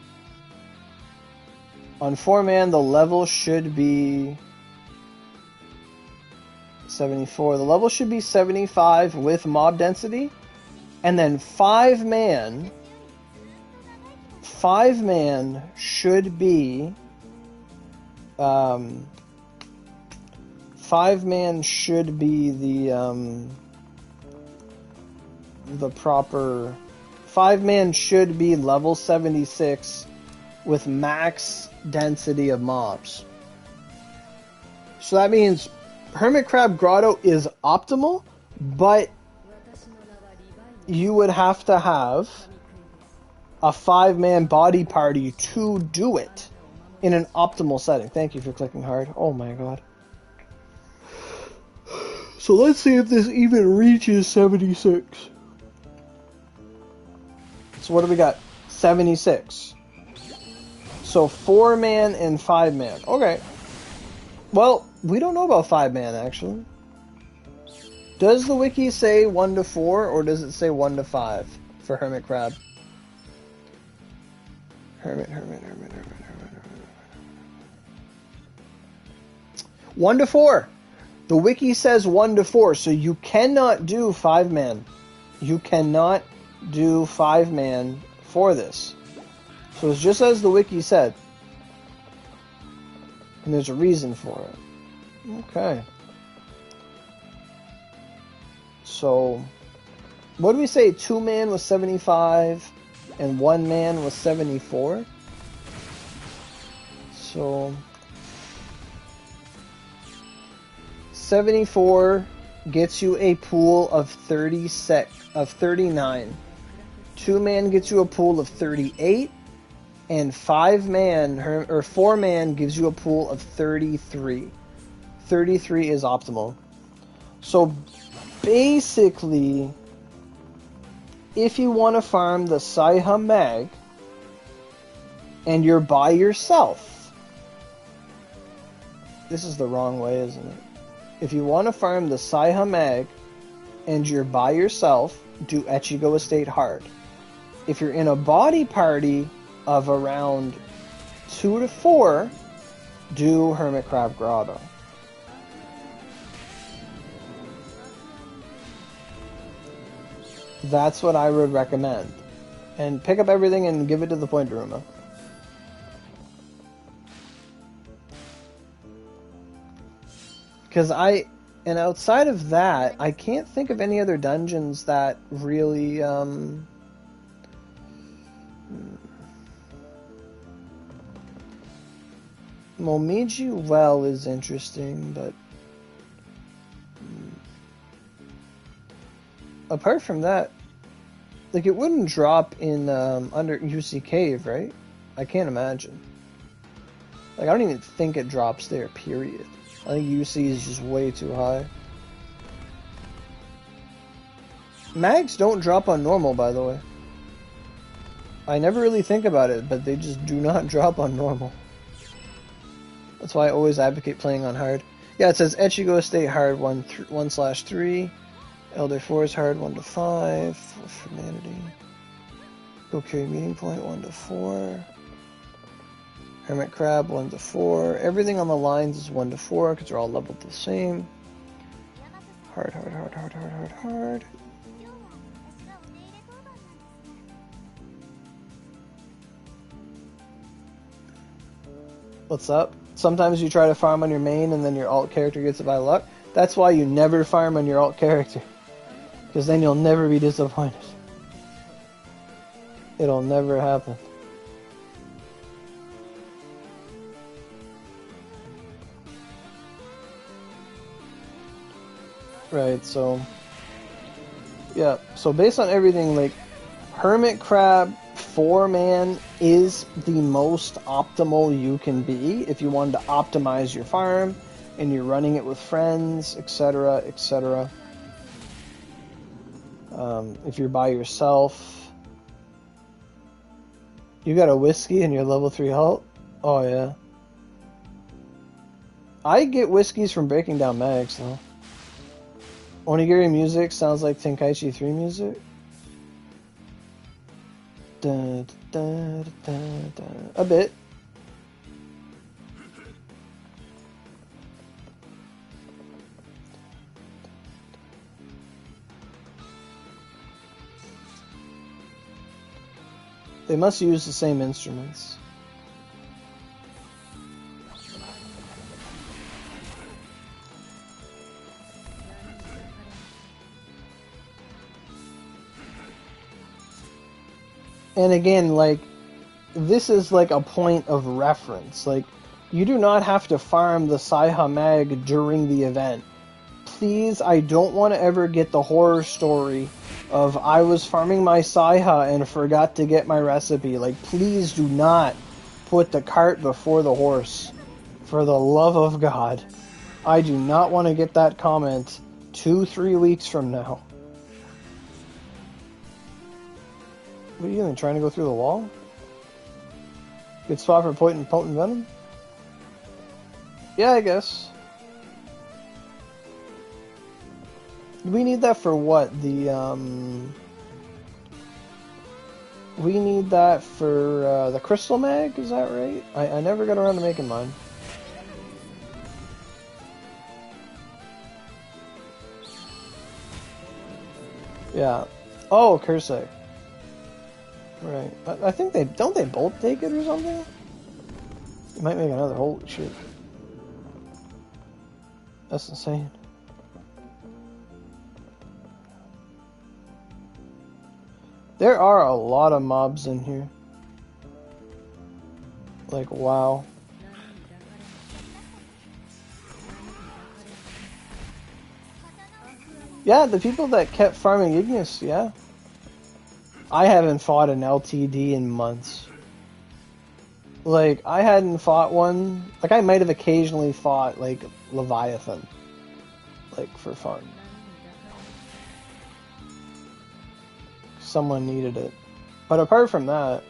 On 4-man, the level should be 74. The level should be 75 with mob density. And then 5-man should be 5-man should be the proper 5-man should be level 76 with max density of mobs. So that means Hermit Crab Grotto is optimal, but you would have to have a 5-man body party to do it in an optimal setting. Thank you for clicking hard. Oh my god. So let's see if this even reaches 76. So what do we got? 76. So 4-man and 5-man. Okay. Well, we don't know about 5-man actually. Does the wiki say 1 to 4 or does it say 1 to 5 for Hermit Crab? Hermit. 1 to 4. The wiki says 1 to 4, so you cannot do 5-man. You cannot do 5-man for this. So it's just as the wiki said. And there's a reason for it. Okay. So, what do we say? 2-man was 75. and 1 man was 74. So 74 gets you a pool of 39. 2 man gets you a pool of 38, and 5 man or 4 man gives you a pool of 33. 33 is optimal. So basically, if you want to farm the Saiha Mag and you're by yourself, this is the wrong way, isn't it? If you want to farm the Saiha Mag and you're by yourself, do Echigo Estate hard. If you're in a body party of around 2 to 4, do Hermit Crab Grotto. That's what I would recommend. And pick up everything and give it to the Pointer Room. Because and outside of that, I can't think of any other dungeons that really, Momiji Well is interesting, but apart from that, like, it wouldn't drop in, under UC Cave, right? I can't imagine. Like, I don't even think it drops there, period. I think UC is just way too high. Mags don't drop on normal, by the way. I never really think about it, but they just do not drop on normal. That's why I always advocate playing on hard. Yeah, it says Echigo Estate hard 1/3. Elder Forest hard 1 to 5. For Humanity. Go carry meeting point 1 to 4. Hermit Crab 1 to 4. Everything on the lines is 1 to 4 because they're all leveled the same. Hard. What's up? Sometimes you try to farm on your main and then your alt character gets it by luck. That's why you never farm on your alt character. Because then you'll never be disappointed. It'll never happen. Right, so... yeah, so based on everything, like, Hermit Crab 4-man is the most optimal you can be if you wanted to optimize your farm and you're running it with friends, etc., etc. If you're by yourself, you got a whiskey and you're level 3 halt? Oh yeah. I get whiskeys from breaking down mags though. Onigiri music sounds like Tenkaichi 3 music. Da, da, da, da. A bit. They must use the same instruments. And again, like, this is like a point of reference. Like, you do not have to farm the Saiha Mag during the event. Please, I don't want to ever get the horror story of I was farming my Saiha and forgot to get my recipe. Like, please do not put the cart before the horse. For the love of God. I do not want to get that comment 2-3 weeks from now. What are you doing? Trying to go through the wall? Good spot for potent venom? Yeah, I guess. We need that for what? We need that for the crystal mag, is that right? I never got around to making mine. Yeah. Oh, Kursek. Right. I think they... don't they both take it or something? You might make another... holy shit. That's insane. There are a lot of mobs in here. Like, wow. Yeah, the people that kept farming Ignis, yeah. I haven't fought an LTD in months. Like, I hadn't fought one. Like, I might have occasionally fought, like, Leviathan. Like, for fun. Someone needed it. But apart from that,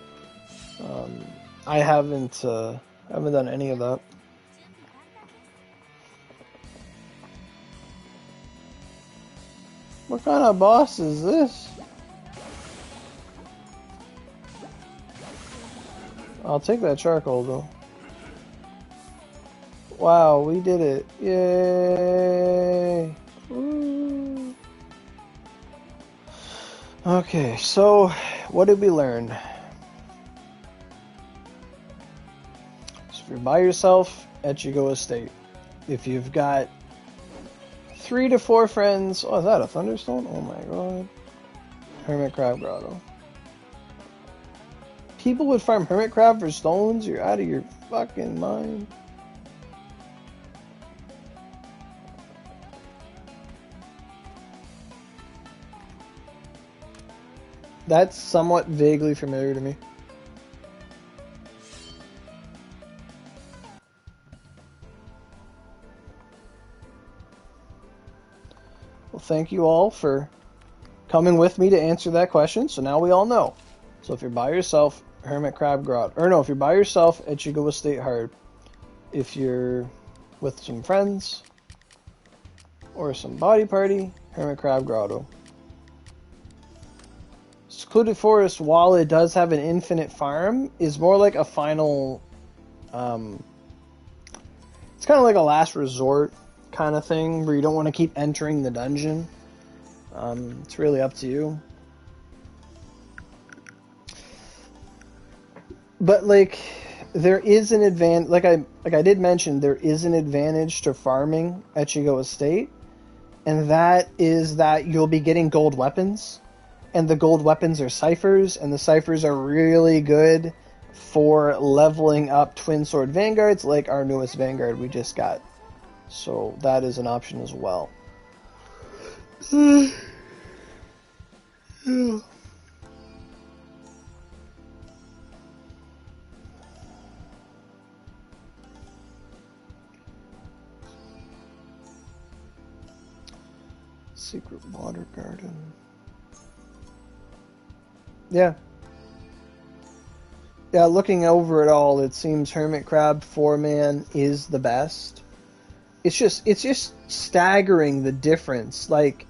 I haven't done any of that. What kind of boss is this? I'll take that charcoal though. Wow, we did it. Yay! Woo. Okay, so what did we learn? So if you're by yourself, Echigo Estate. If you've got 3 to 4 friends, oh, is that a thunderstone? Oh my god. Hermit Crab Grotto. People would farm hermit crab for stones? You're out of your fucking mind. That's somewhat vaguely familiar to me. Well, thank you all for coming with me to answer that question. So now we all know. So if you're by yourself, Hermit Crab Grotto. Or no, if you're by yourself, Echigo Estate Hard. If you're with some friends or some body party, Hermit Crab Grotto. Secluded Forest, while it does have an infinite farm, is more like a final... it's kind of like a last resort kind of thing, where you don't want to keep entering the dungeon. It's really up to you. But like, there is an advantage. Like I did mention, there is an advantage to farming Echigo Estate, and that is that you'll be getting gold weapons, and the gold weapons are ciphers, and the ciphers are really good for leveling up Twin Sword Vanguards, like our newest Vanguard we just got. So that is an option as well. Yeah. Secret Water Garden. Yeah. Yeah, looking over it all, it seems Hermit Crab 4-man is the best. It's just staggering the difference. Like,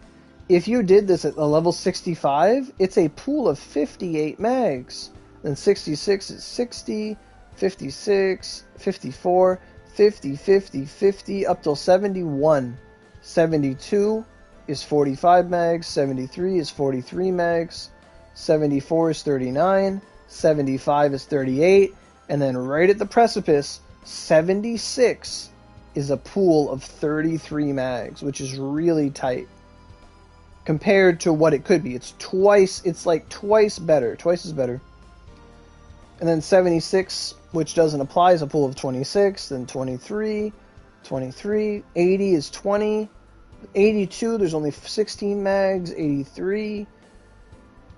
if you did this at a level 65, it's a pool of 58 mags. Then 66 is 60, 56, 54, 50, 50, 50, up till 71. 72 is 45 mags, 73 is 43 mags, 74 is 39, 75 is 38, and then right at the precipice, 76 is a pool of 33 mags, which is really tight compared to what it could be. It's like twice better, twice as better. And then 76, which doesn't apply, is a pool of 26, then 23, 23, 80 is 20, 82, there's only 16 mags, 83.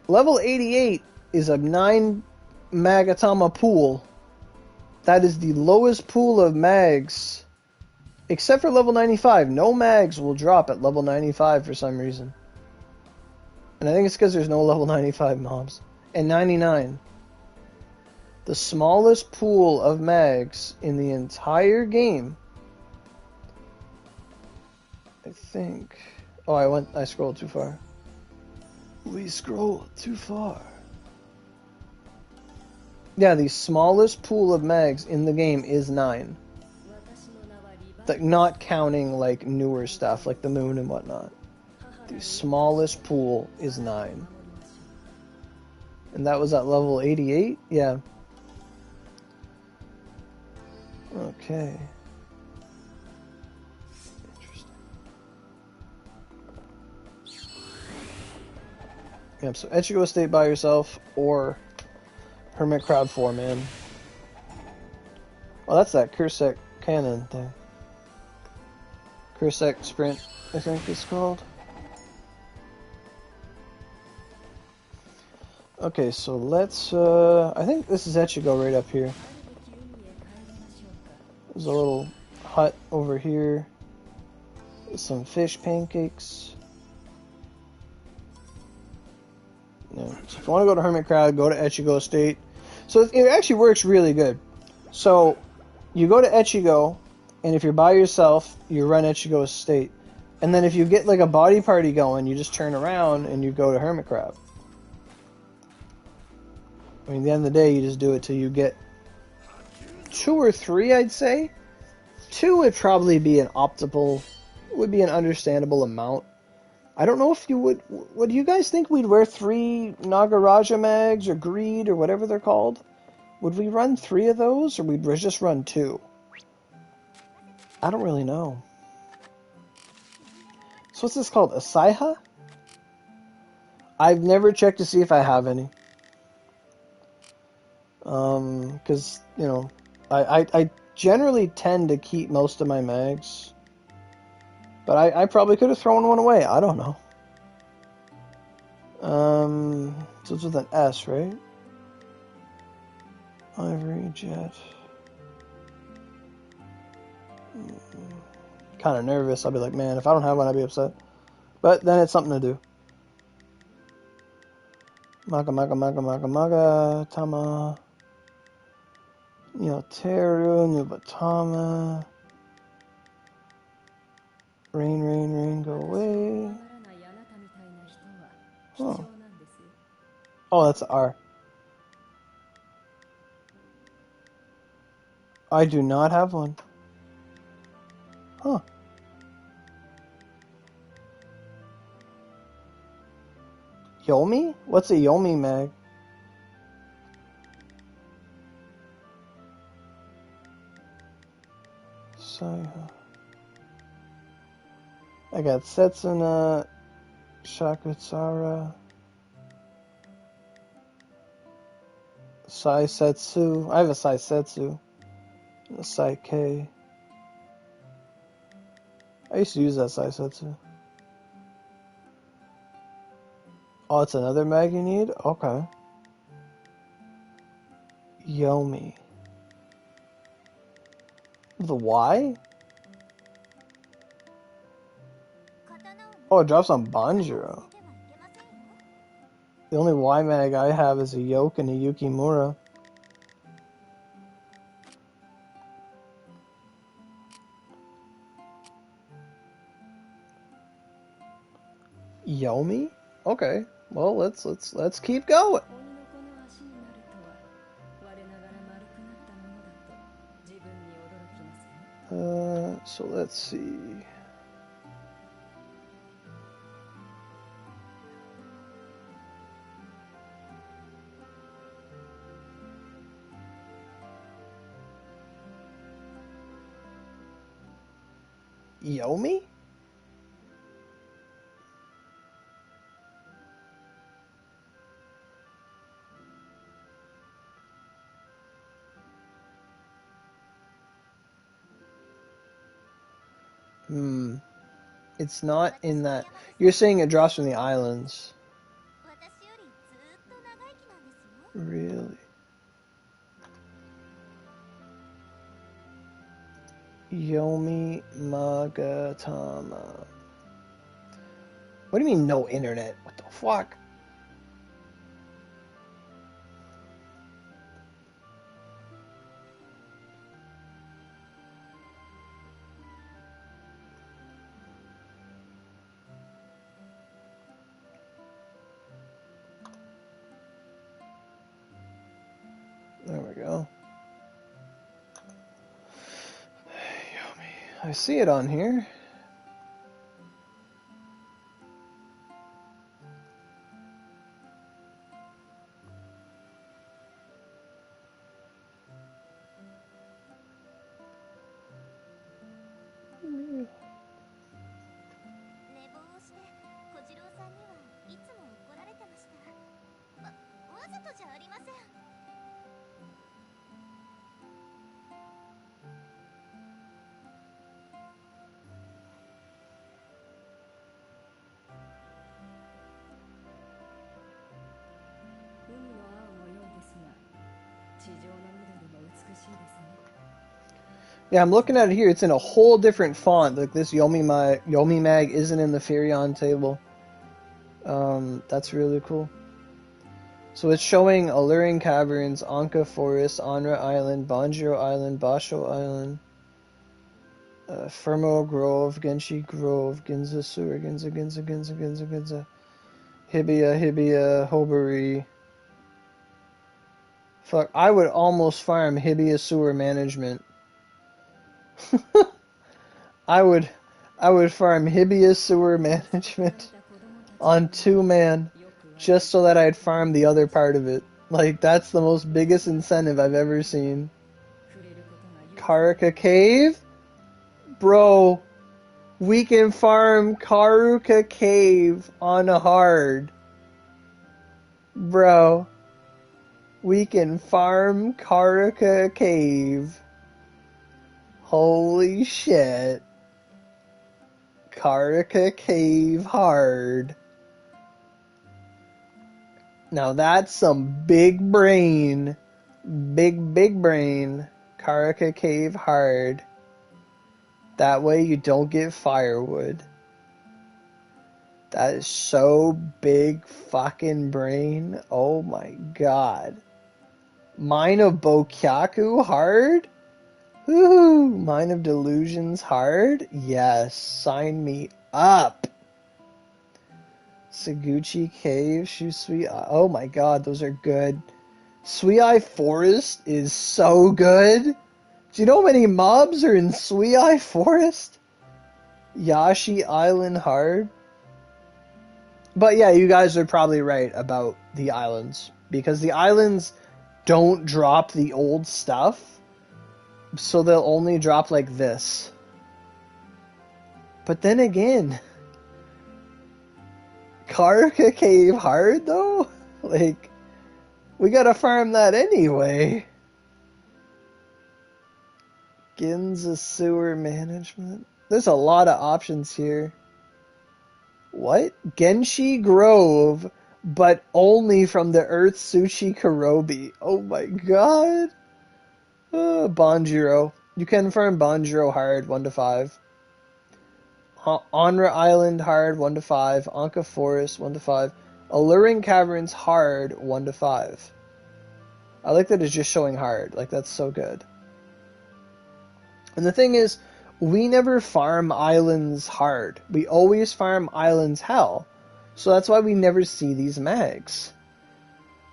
Level 88 is a 9 Magatama pool. That is the lowest pool of mags, except for level 95. No mags will drop at level 95 for some reason. And I think it's because there's no level 95 mobs. And 99. The smallest pool of mags in the entire game. I think... Oh, I scrolled too far. We scrolled too far. Yeah, the smallest pool of mags in the game is 9. Like, not counting, like, newer stuff, like the moon and whatnot. The smallest pool is 9. And that was at level 88? Yeah. Okay. Interesting. Yep, so Echigo Estate by yourself or Hermit Crab 4-man. Oh, that's that Kursek cannon thing. Kursek Sprint, I think it's called. Okay, so let's, I think this is Echigo right up here. There's a little hut over here with some fish pancakes. Yeah. So if you want to go to Hermit Crab, go to Echigo Estate. So it actually works really good. So you go to Echigo, and if you're by yourself, you run Echigo Estate. And then if you get like a body party going, you just turn around and you go to Hermit Crab. I mean, at the end of the day, you just do it till you get 2 or 3, I'd say. 2 would probably be an optimal, would be an understandable amount. I don't know if you would do you guys think we'd wear 3 Nagaraja mags or Greed or whatever they're called? Would we run 3 of those or we'd just run 2? I don't really know. So what's this called? Asaiha? I've never checked to see if I have any. Because, you know, I generally tend to keep most of my mags. But I probably could have thrown one away. I don't know. So it's with an S, right? Ivory Jet. Kind of nervous. I'll be like, man, if I don't have one, I'd be upset. But then it's something to do. Maga, maga, maga, maga, maga, tama. Teru, Nubatama. Rain, rain, rain, go away. Oh. Oh, that's R. I do not have one. Huh. Yomi? What's a Yomi mag? Saiha. I got Setsuna, Shakutsara, Saisetsu. I have a Saisetsu. And a Saike. I used to use that Saisetsu. Oh, it's another mag you need? Okay. Yomi. The Y? Oh, it drops on Banjiro. The only Y mag I have is a Yoke and a Yukimura. Yomi? Okay. Well, let's keep going. So let's see. Yomi? It's not in that. You're saying it drops from the islands. Really? Yomi Magatama. What do you mean no internet? What the fuck? There we go. Yomi. I see it on here. Yeah, I'm looking at it here. It's in a whole different font. Like this Yomi mag isn't in the Furion table. That's really cool. So it's showing Alluring Caverns, Anka Forest, Anra Island, Banjiro Island, Basho Island, Fermo Grove, Genshi Grove, Ginza Sewer, Ginza, Hibiya, Hobari. Fuck, I would almost farm Hibiya Sewer Management. I would farm Hibiya Sewer Management on 2-man just so that I'd farm the other part of it. Like, that's the most biggest incentive I've ever seen. Karuka Cave? Bro, we can farm Karuka Cave on hard. Bro, we can farm Karuka Cave. Holy shit. Karuka Cave hard. Now that's some big brain. Big brain. Karuka Cave hard. That way you don't get firewood. That is so big fucking brain. Oh my god. Mine of Bokyaku hard? Woohoo! Mine of Delusions hard? Yes. Sign me up. Saguchi Cave, Shusui. Oh my god, those are good. Suiai Forest is so good. Do you know how many mobs are in Suiai Forest? Yashi Island hard. But yeah, you guys are probably right about the islands. Because the islands don't drop the old stuff. So they'll only drop like this. But then again, Karuka Cave hard though? Like, we gotta farm that anyway. Ginza Sewer Management. There's a lot of options here. What? Genshi Grove, but only from the Earth Sushi Karobi. Oh my god. Banjiro. You can farm Banjiro hard, 1 to 5. Onra Island hard, 1 to 5. Anka Forest, 1 to 5. Alluring Caverns hard, 1 to 5. I like that it's just showing hard. Like, that's so good. And the thing is, we never farm islands hard. We always farm islands hell. So that's why we never see these mags.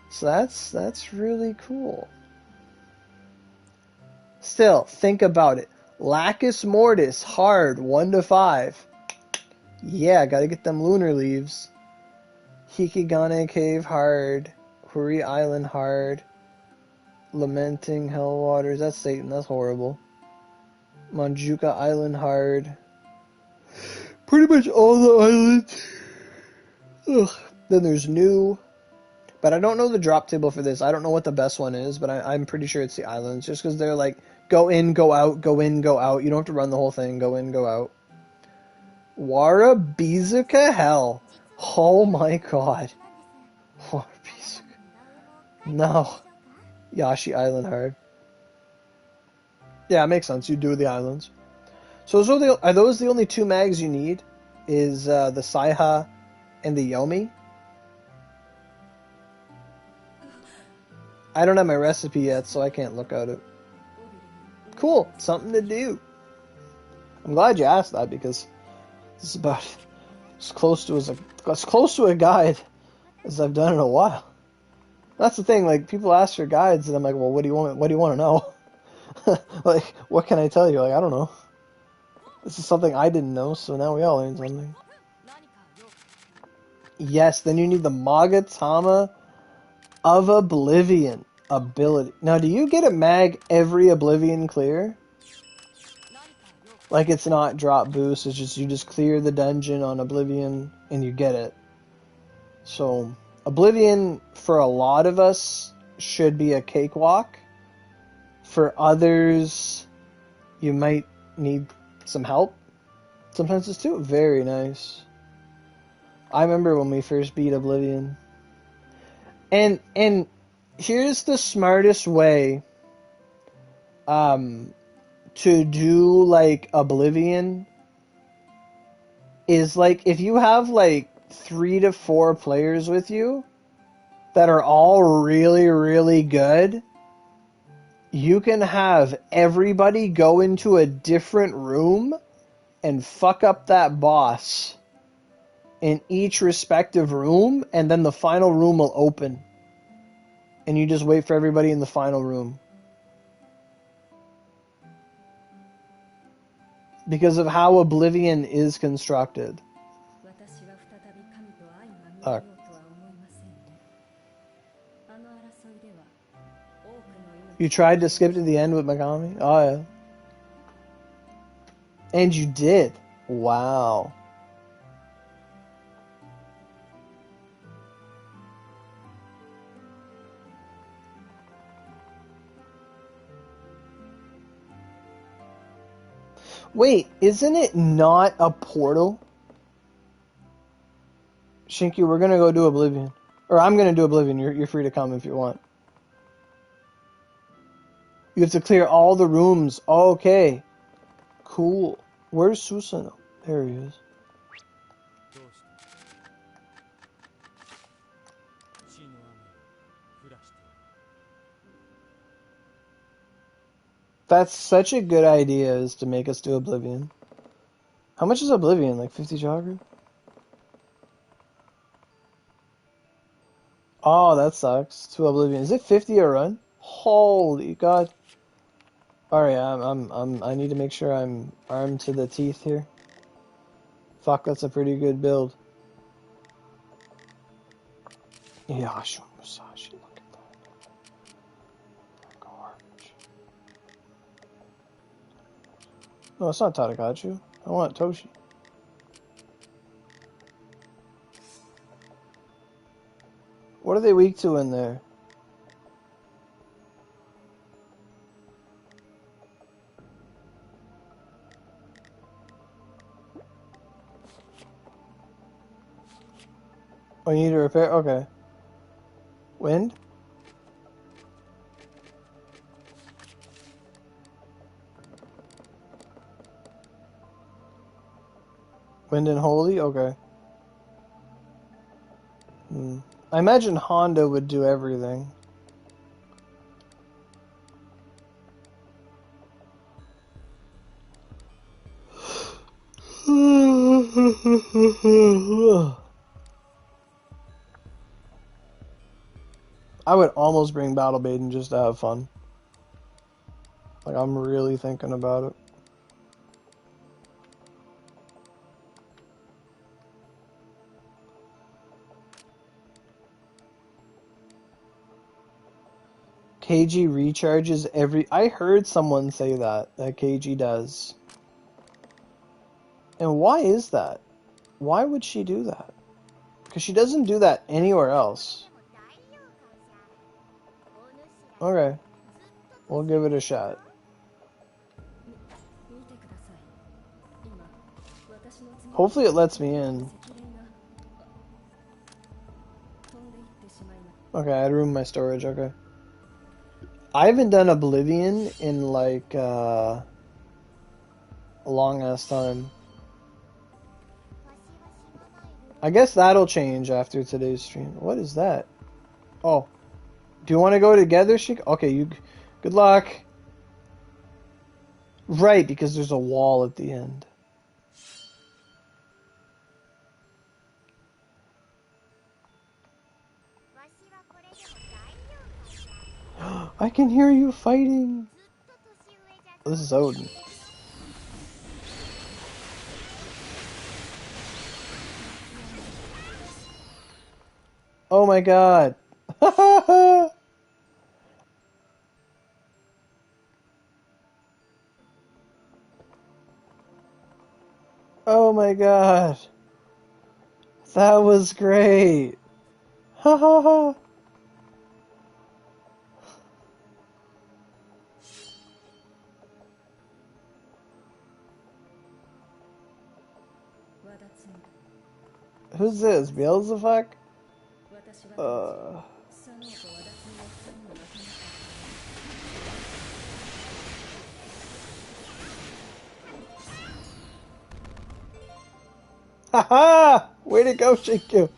So that's really cool. Still, think about it. Lacus Mortis, hard, 1 to 5. Yeah, gotta get them lunar leaves. Hikigane Cave, hard. Huri Island, hard. Lamenting Hell Waters, that's Satan, that's horrible. Manjuka Island, hard. Pretty much all the islands. Ugh. Then there's new. But I don't know the drop table for this. I don't know what the best one is, but I'm pretty sure it's the islands. Just because they're like, go in, go out, go in, go out. You don't have to run the whole thing. Go in, go out. Wara Bizuka Hell. Oh my god. Wara Bizuka. No. Yashi Island hard. Yeah, it makes sense. You do the islands. So are those the only 2 mags you need? Is the Saiha and the Yomi? I don't have my recipe yet, so I can't look at it. Cool. Something to do. I'm glad you asked that, because this is about as close to a guide as I've done in a while. That's the thing, like, people ask for guides, and I'm like, well, what do you want to know? Like, what can I tell you? Like, I don't know. This is something I didn't know, so now we all learned something. Yes, then you need the Magatama of Oblivion ability. Now, do you get a mag every Oblivion clear? Like, it's not drop boost, it's just you just clear the dungeon on Oblivion and you get it. So, Oblivion, for a lot of us, should be a cakewalk. For others, you might need some help. Sometimes it's too. Very nice. I remember when we first beat Oblivion. And here's the smartest way to do like Oblivion is like if you have like 3 to 4 players with you that are all really, really good, you can have everybody go into a different room and fuck up that boss in each respective room, and then the final room will open. And you just wait for everybody in the final room. Because of how Oblivion is constructed. You tried to skip to the end with Megami? Oh, yeah. And you did. Wow. Wait, isn't it not a portal? Shinky, we're gonna go do Oblivion. Or I'm gonna do Oblivion. You're free to come if you want. You have to clear all the rooms. Okay. Cool. Where's Susano? There he is. That's such a good idea, is to make us do Oblivion. How much is Oblivion? Like 50 Jogger? Oh, that sucks. To Oblivion. Is it 50 a run? Holy God. Alright, I need to make sure I'm armed to the teeth here. Fuck, that's a pretty good build. Yashu Musashi, look at that. Garbage. No, it's not Tadakachu. I want Toshi. What are they weak to in there? Oh, you need to repair? Okay. Wind? Wind and Holy? Okay. I imagine Honda would do everything. I would almost bring Battle Maiden just to have fun. Like, I'm really thinking about it. KG recharges every... I heard someone say that KG does. And why is that? Why would she do that? Because she doesn't do that anywhere else. Okay. We'll give it a shot. Hopefully it lets me in. Okay, I ruined my storage, okay. I haven't done Oblivion in like a long ass time. I guess that'll change after today's stream. What is that? Oh. Do you want to go together, Shik? Okay, you... Good luck. Right, because there's a wall at the end. I can hear you fighting. This is Odin. Oh my God. Oh my God. That was great. Ha ha ha. Who's this? Beelzebub? Haha! Way to go, Shinku!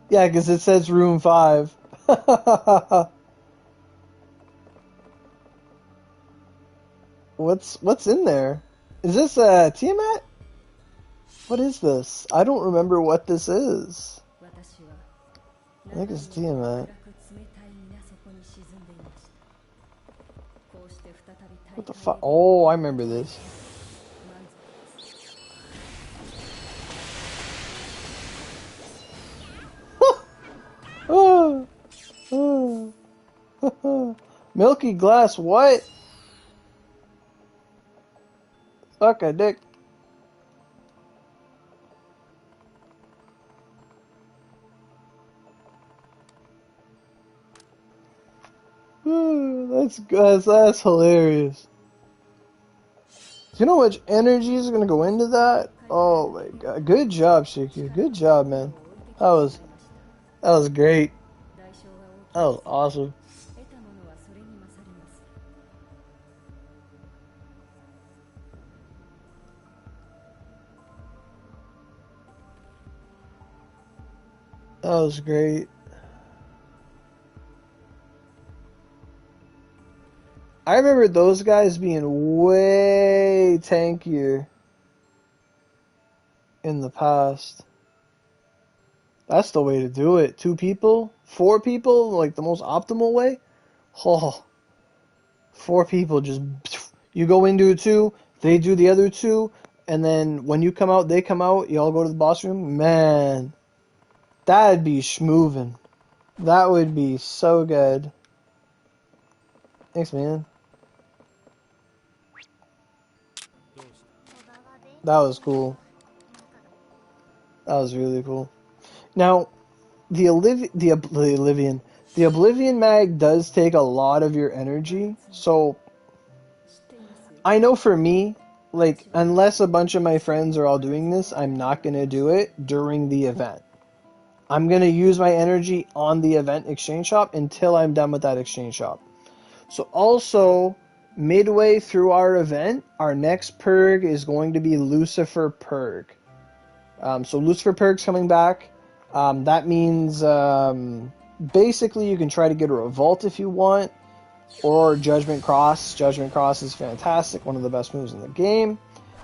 Yeah, because it says room 5. What's in there? Is this Tiamat? What is this? I don't remember what this is. I think it's Tiamat. What the fuck? Oh, I remember this. Oh, oh. Milky glass, what? Fuck a dick. That's hilarious. Do you know how much energy is gonna go into that? Oh my god. Good job, Shiki. Good job, man. That was great. That was awesome. That was great. I remember those guys being way tankier in the past. That's the way to do it. 2 people? 4 people? Like the most optimal way? Oh, 4 people just... You go into 2, they do the other 2, and then when you come out, they come out, you all go to the boss room. Man, that'd be schmoovin'. That would be so good. Thanks, man. That was cool. That was really cool. Now, the Oblivion mag does take a lot of your energy, so I know for me, like, unless a bunch of my friends are all doing this, I'm not going to do it during the event. I'm going to use my energy on the event exchange shop until I'm done with that exchange shop. So also, midway through our event, our next perg is going to be Lucifer perg. So Lucifer perg's coming back. That means basically you can try to get a Revolt if you want, or Judgment Cross. Judgment Cross is fantastic, one of the best moves in the game.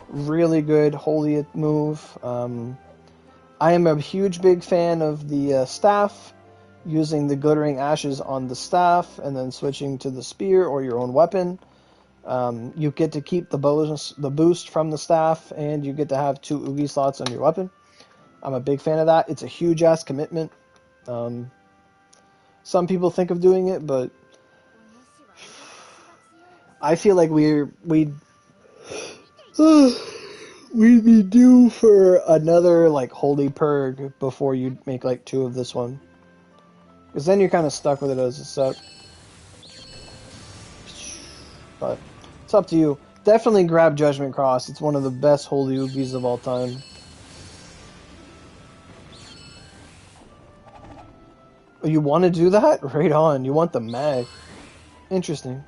Really good holy move. I am a huge big fan of the staff, using the Glittering Ashes on the staff and then switching to the spear or your own weapon. You get to keep the boost from the staff, and you get to have 2 Oogie slots on your weapon. I'm a big fan of that. It's a huge ass commitment. Some people think of doing it, but I feel like we'd be due for another like holy perg before you make like 2 of this one, because then you're kind of stuck with it as a set. But it's up to you. Definitely grab Judgment Cross. It's one of the best holy oogies of all time. You want to do that? Right on. You want the mag. Interesting.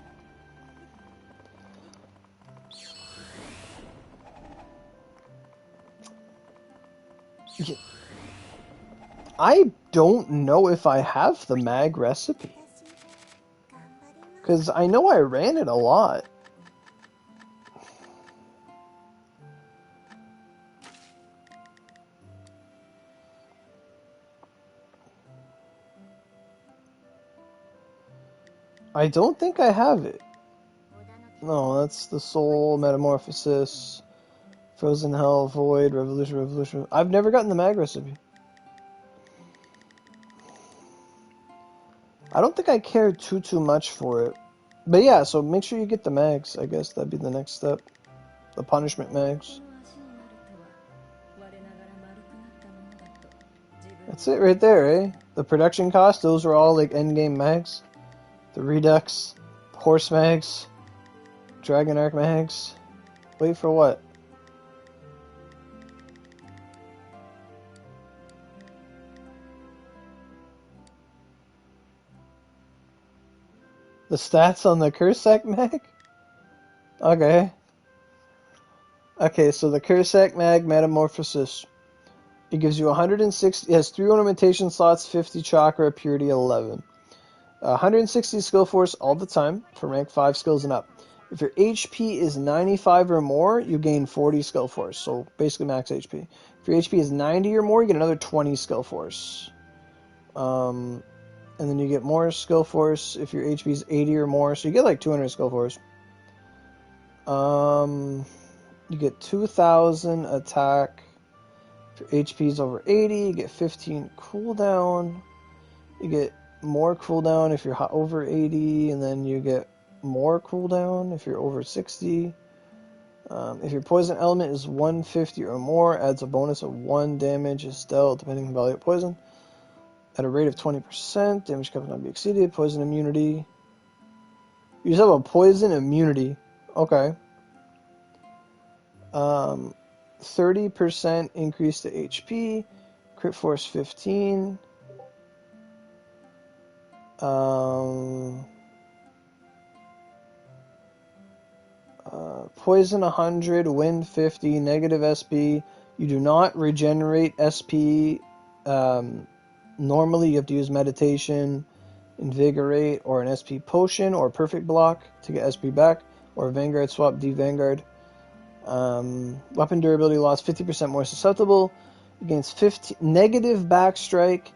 I don't know if I have the mag recipe, because I know I ran it a lot. I don't think I have it. No, that's the Soul, Metamorphosis, Frozen Hell, Void, Revolution. I've never gotten the mag recipe. I don't think I care too much for it. But yeah, so make sure you get the mags. I guess that'd be the next step. The punishment mags. That's it right there, eh? The production cost, those are all like endgame mags. The Redux, Horse mags, Dragon Arc mags. Wait for what? The stats on the Cursec mag? Okay. Okay, so the Cursec mag Metamorphosis. It gives you 160, it has 3 ornamentation slots, 50 chakra, purity 11. 160 skill force all the time for rank 5 skills and up. If your HP is 95 or more, you gain 40 skill force, so basically max HP. If your HP is 90 or more, you get another 20 skill force. And then you get more skill force if your HP is 80 or more, so you get like 200 skill force. You get 2,000 attack. If your HP is over 80, you get 15 cooldown. You get more cooldown if you're over 80, and then you get more cooldown if you're over 60. If your poison element is 150 or more, adds a bonus of 1 damage is dealt depending on the value of poison. At a rate of 20%, damage cannot be exceeded. Poison immunity. You just have a poison immunity. Okay. 30% increase to HP. Crit force 15. Poison 100, wind 50, negative SP. You do not regenerate SP. Normally you have to use meditation, invigorate, or an SP potion, or perfect block to get SP back, or Vanguard swap, de-Vanguard. Weapon durability loss 50% more susceptible. Against negative backstrike,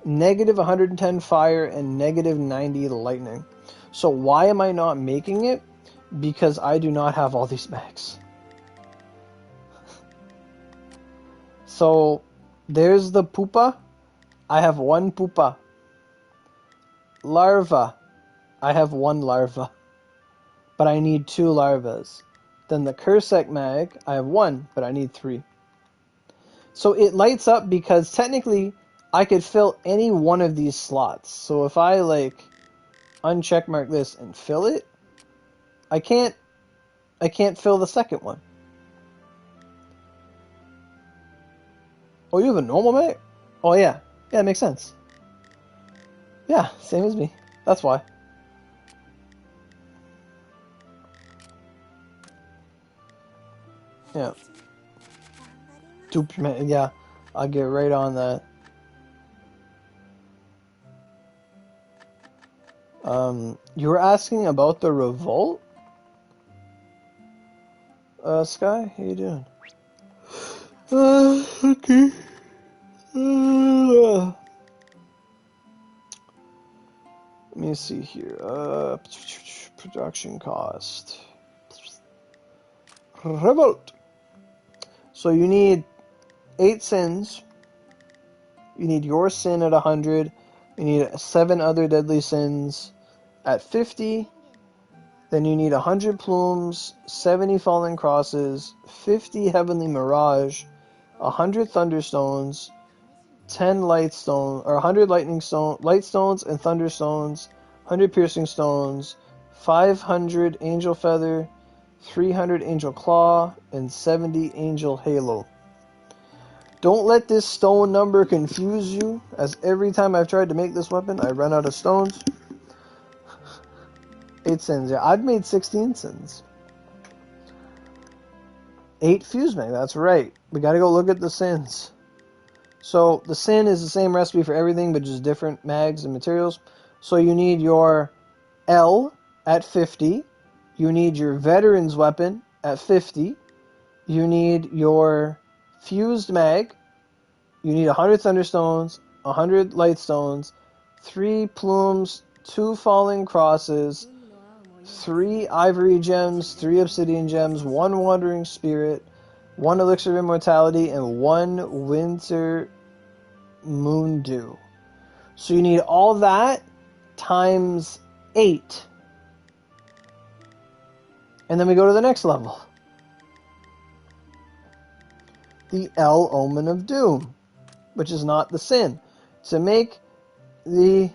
negative 110 fire, and negative 90 lightning. So why am I not making it? Because I do not have all these mags. So there's the pupa. I have 1 pupa. Larva. I have 1 larva. But I need 2 larvas. Then the Cursec mag, I have 1, but I need 3. So it lights up because technically I could fill any one of these slots. So if I like uncheckmark this and fill it, I can't fill the second one. Oh, you have a normal mag? Oh yeah. Yeah, it makes sense. Yeah, same as me. That's why. Yeah. Yeah, I'll get right on that. You were asking about the revolt? Sky, how you doing? Okay. Let me see here. Production cost. Revolt. So you need 8 sins. You need your sin at 100. You need 7 other deadly sins at 50. Then you need 100 plumes, 70 fallen crosses, 50 heavenly mirage, 100 thunderstones, 10 light stone, or 100 light stones and thunderstones, 100 piercing stones, 500 angel feather, 300 angel claw, and 70 angel halo. Don't let this stone number confuse you, as every time I've tried to make this weapon, I run out of stones. 8 sins, yeah. I've made 16 sins. 8 fuse mag, that's right. We gotta go look at the sins. So, the sin is the same recipe for everything, but just different mags and materials. So you need your L at 50. You need your veteran's weapon at 50. You need your fused mag. You need 100 thunderstones, 100 light stones, 3 plumes, 2 falling crosses, 3 ivory gems, 3 obsidian gems, 1 wandering spirit, 1 elixir of immortality, and 1 winter moon dew. So you need all that times 8. And then we go to the next level. The El Omen of Doom, which is not the sin. To make the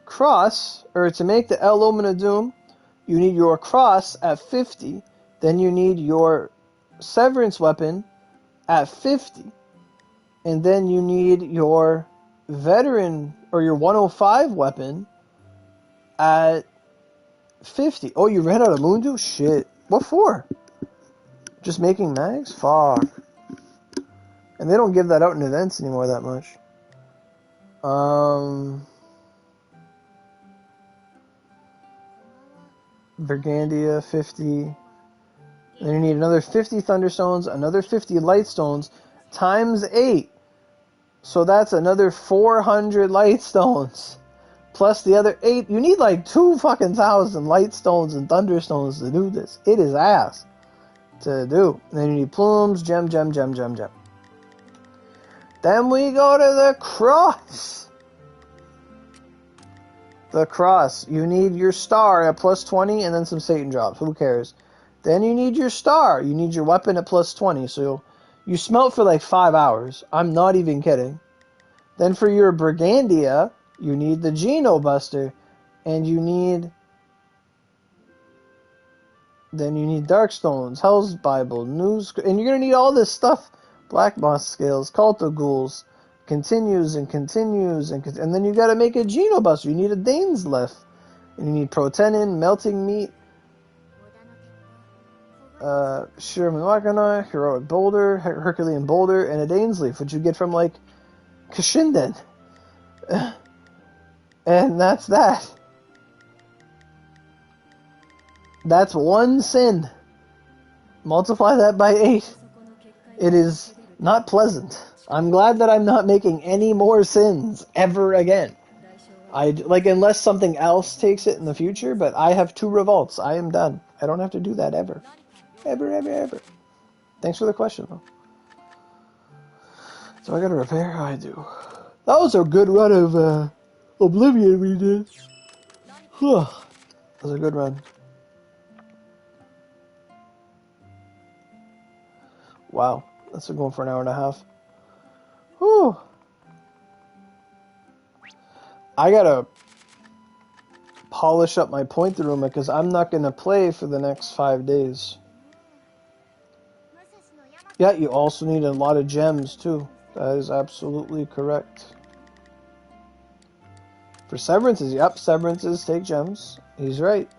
cross, or to make the El Omen of Doom, you need your cross at 50. Then you need your severance weapon at 50. And then you need your veteran, or your 105 weapon at 50. Oh, you ran out of Moondew? Shit. What for? Just making mags? Fuck. And they don't give that out in events anymore that much. Brigandia, 50. Then you need another 50 Thunderstones, another 50 Lightstones, times 8. So that's another 400 Lightstones. Plus the other 8. You need like 2,000 Lightstones and Thunderstones to do this. It is ass to do. And then you need Plumes, Gem. Then we go to the Cross. The Cross. You need your star at plus 20 and then some Satan drops. Who cares? Then you need your star. You need your weapon at plus 20. So you smelt for like 5 hours. I'm not even kidding. Then for your Brigandia, you need the Geno Buster. And you need... Then you need Darkstones, Hell's Bible, News... And you're going to need all this stuff. Black Moss Scales, Culto Ghouls, continues. And then you got to make a Geno Buster. You need a Dane's Left. And you need Protenin, Melting Meat, Sherman Wakana, Heroic Boulder, Herculean Boulder, and a Dane's Leaf, which you get from, like, Kashinden. And that's that. That's one sin. Multiply that by 8. It is not pleasant. I'm glad that I'm not making any more sins ever again. Unless something else takes it in the future, but I have 2 revolts. I am done. I don't have to do that ever. Ever. Thanks for the question, though. So I gotta repair? I do. That was a good run of Oblivion we did. That was a good run. Wow, that's going for an hour and a half. Whew. I gotta polish up my pointer room because I'm not gonna play for the next 5 days. Yeah, you also need a lot of gems too. That is absolutely correct. For severances, yep, severances take gems. He's right.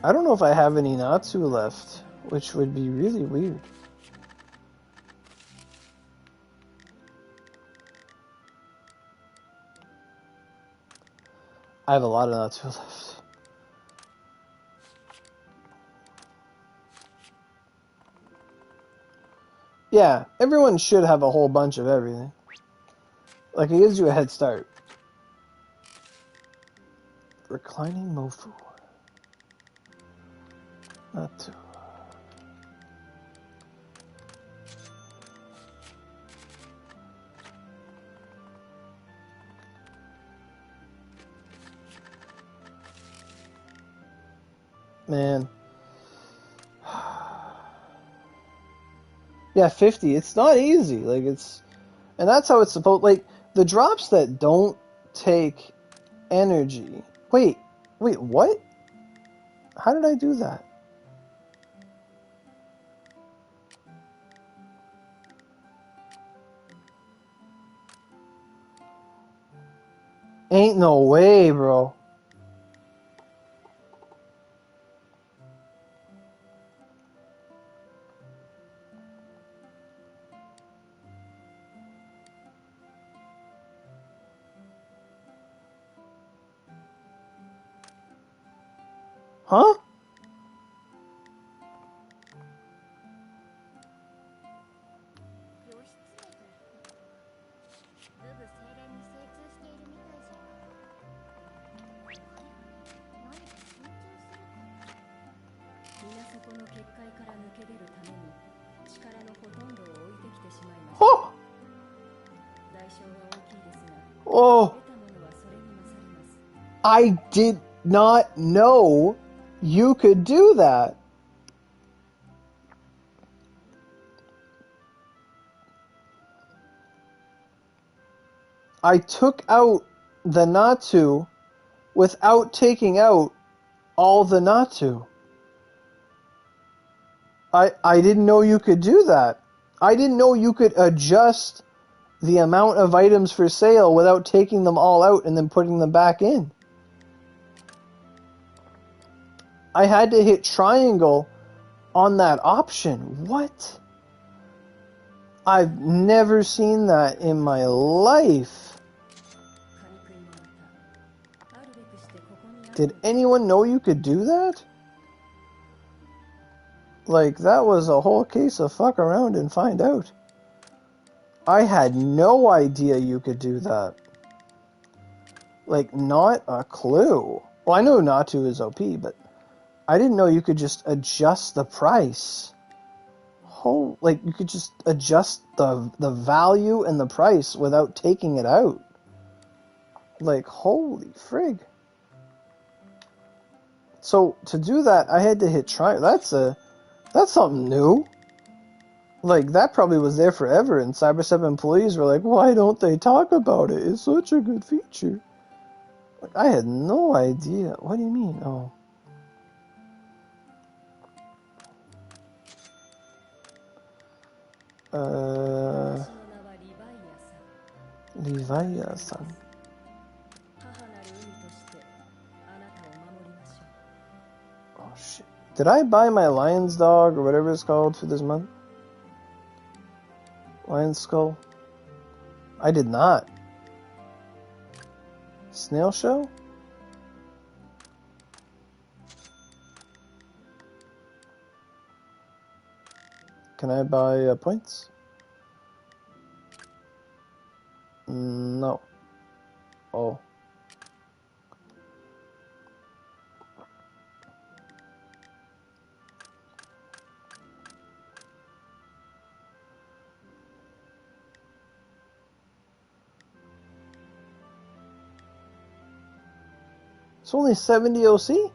I don't know if I have any Natsu left, which would be really weird. I have a lot of Natsu left. Yeah, everyone should have a whole bunch of everything. Like, it gives you a head start. Reclining Mofu. Natsu. Man. Yeah, 50. It's not easy. Like, it's... And that's how it's supposed... Like, the drops that don't take energy... Wait, what? How did I do that? Ain't no way, bro. Huh? Oh! Oh! I did not know you could do that. I took out the Natsu without taking out all the Natsu. I didn't know you could do that. I didn't know you could adjust the amount of items for sale without taking them all out and then putting them back in. I had to hit triangle on that option. What? I've never seen that in my life. Did anyone know you could do that? Like, that was a whole case of fuck around and find out. I had no idea you could do that. Like, not a clue. Well, I know Natu is OP, but I didn't know you could just adjust the price. Like, you could just adjust the value and the price without taking it out. Like, holy frig. So, to do that, I had to hit try. That's something new. Like, that probably was there forever, and Cyber 7 employees were like, why don't they talk about it? It's such a good feature. Like, I had no idea. What do you mean? Oh. Leviathan. Oh, shit. Did I buy my lion's dog, or whatever it's called, for this month? Lion's skull? I did not. Snail shell? Can I buy points? No. Oh. It's only 70 OC?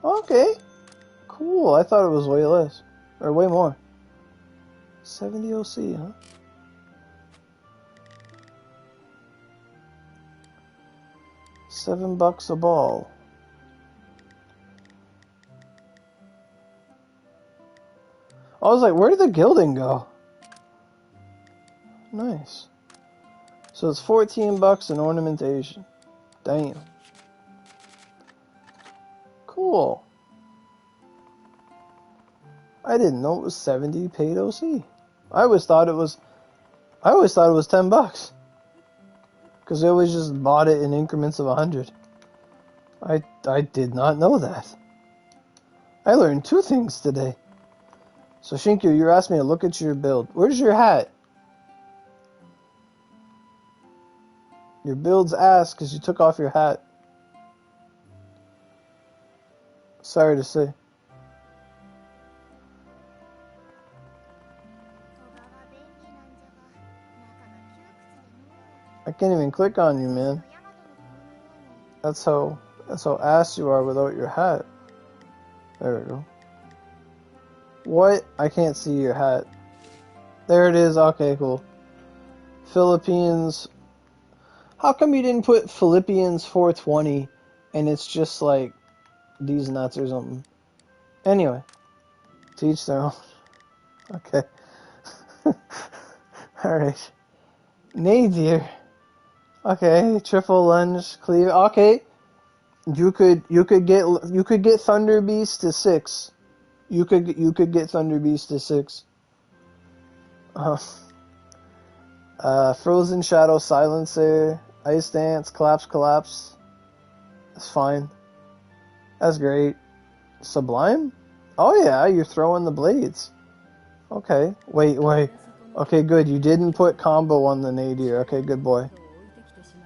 Okay. Cool. I thought it was way less. Or way more. 70 OC, huh? $7 a ball. I was like, where did the gilding go? Nice. So it's $14 in ornamentation. Damn. Cool. I didn't know it was 70 paid OC. I always thought it was $10. Because they always just bought it in increments of 100. I did not know that. I learned 2 things today. So Shinkyu, you're asking me to look at your build. Where's your hat? Your build's ass because you took off your hat. Sorry to say. I can't even click on you, man. That's how ass you are without your hat. There we go. What? I can't see your hat. There it is. Okay, cool. Philippines. How come you didn't put Philippians 420 and it's just like these nuts or something? Anyway, to each their own. Okay. Alright. Nadir. Okay, triple lunge cleave. Okay. You could get Thunder Beast to 6. You could get Thunder Beast to 6. Frozen Shadow Silencer, Ice Dance, Collapse. That's fine. That's great. Sublime? Oh yeah, you're throwing the blades. Okay. Wait. Okay, good. You didn't put combo on the Nadir. Okay, good boy.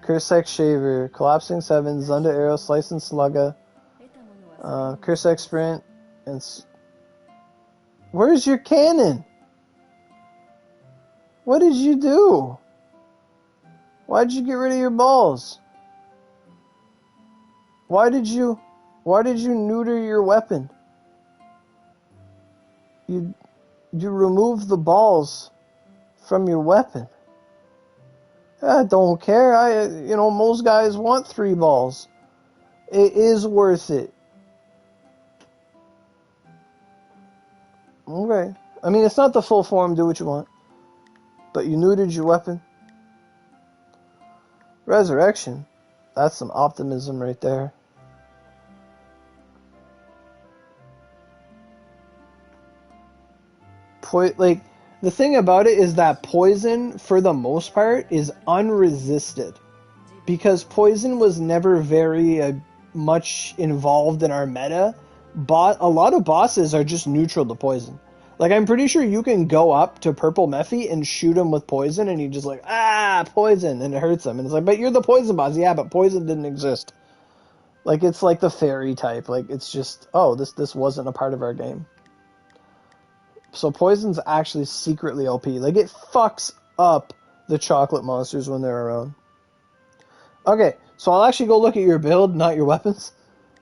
Cursex Shaver, Collapsing 7, Zunda Arrow, Slice and Slugga, Cursex Sprint, and... Where's your cannon? What did you do? Why'd you get rid of your balls? Why did you neuter your weapon? You removed the balls from your weapon. I don't care. Most guys want 3 balls. It is worth it. Okay. I mean, it's not the full form, do what you want. But you neutered your weapon. Resurrection. That's some optimism right there. Like, the thing about it is that poison, for the most part, is unresisted. Because poison was never very much involved in our meta. A lot of bosses are just neutral to poison. Like, I'm pretty sure you can go up to Purple Mephi and shoot him with poison, and he just like, poison, and it hurts him. And it's like, but you're the poison boss. Yeah, but poison didn't exist. Like, it's like the fairy type. Like, it's just, oh, this wasn't a part of our game. So poison's actually secretly OP. Like, it fucks up the chocolate monsters when they're around. Okay, so I'll actually go look at your build, not your weapons.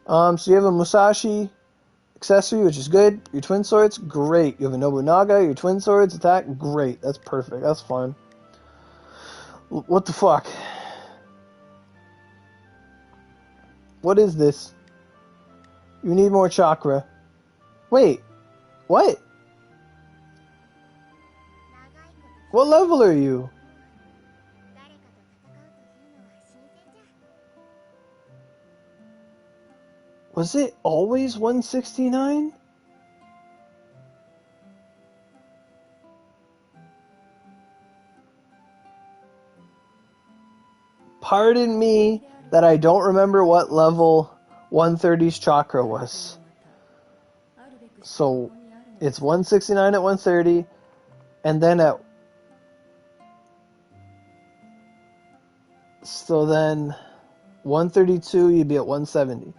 So you have a Musashi accessory, which is good. Your twin swords, great. You have a Nobunaga, your twin swords, attack, great. That's perfect. That's fine. What the fuck? What is this? You need more chakra. Wait, what? What level are you? Was it always 169? Pardon me that I don't remember what level 130's chakra was. So, it's 169 at 130, and then at... So then, 132, you'd be at 170.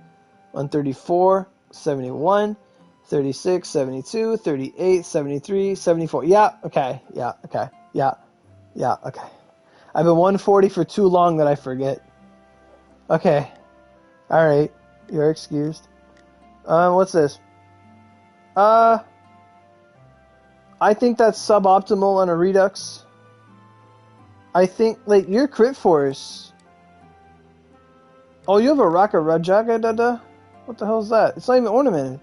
134, 71, 36, 72, 38, 73, 74. Yeah, okay, yeah, okay, yeah, okay. I've been 140 for too long that I forget. Okay, alright, you're excused. What's this? I think that's suboptimal on a Redux. I think, like, your crit force... Oh, you have a Raka Rajaga Dada? What the hell is that? It's not even ornamented.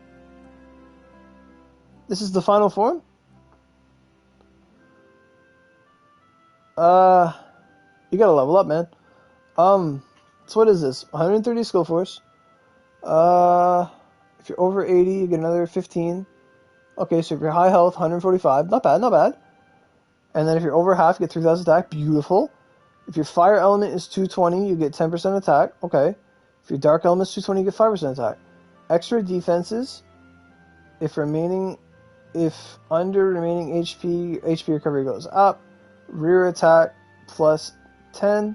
This is the final form? You gotta level up, man. So what is this? 130 skill force. If you're over 80, you get another 15. Okay, so if you're high health, 145. Not bad, not bad. And then if you're over half, you get 3,000 attack. Beautiful. If your fire element is 220, you get 10% attack. Okay. If your dark element is 220, you get 5% attack. Extra defenses. If under remaining HP recovery goes up. Rear attack plus 10.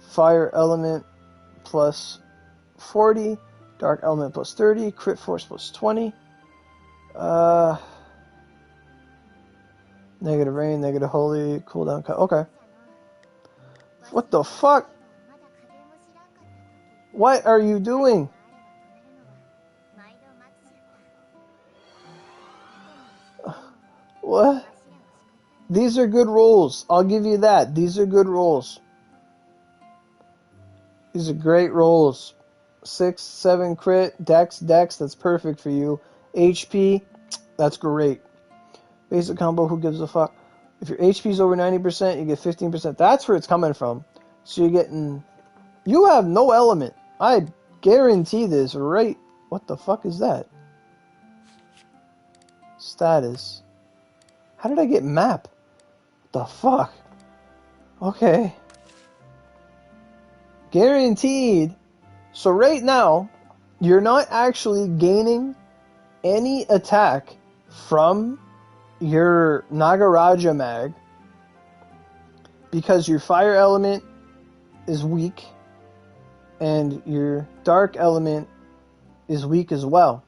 Fire element plus 40. Dark element plus 30. Crit force plus 20. Negative rain, negative holy, cooldown cut. Okay. What the fuck? What are you doing? What? These are good rolls. I'll give you that. These are good rolls. These are great rolls. 6, 7 crit, dex, that's perfect for you. HP, that's great. Basic combo, who gives a fuck? If your HP is over 90%, you get 15%. That's where it's coming from. So you're getting... You have no element. I guarantee this, right? What the fuck is that? Status. How did I get map? What the fuck? Okay. Guaranteed. So right now, you're not actually gaining any attack from your Nagaraja mag because your fire element is weak and your dark element is weak as well.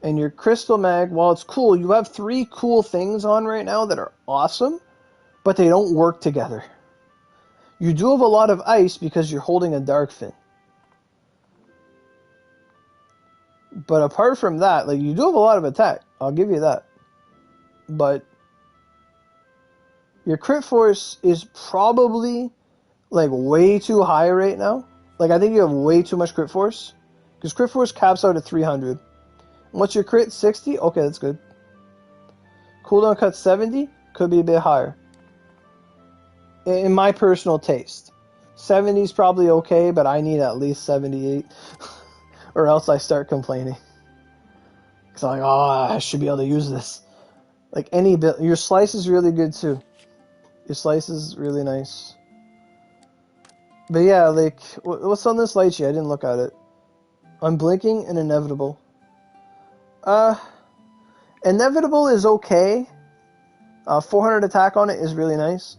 And your crystal mag, while it's cool, you have 3 cool things on right now that are awesome, but they don't work together. You do have a lot of ice because you're holding a dark fin. But apart from that, like, you do have a lot of attack. I'll give you that. But your crit force is probably, like, way too high right now. Like, I think you have way too much crit force. Because crit force caps out at 300. And what's your crit? 60? Okay, that's good. Cooldown cut 70 could be a bit higher. In my personal taste. 70 is probably okay, but I need at least 78. Or else I start complaining. Because I'm like, oh, I should be able to use this. Like any build. Your slice is really good too. Your slice is really nice. But yeah, like, what's on this light sheet? I didn't look at it. Unblinking and Inevitable. Inevitable is okay. 400 attack on it is really nice.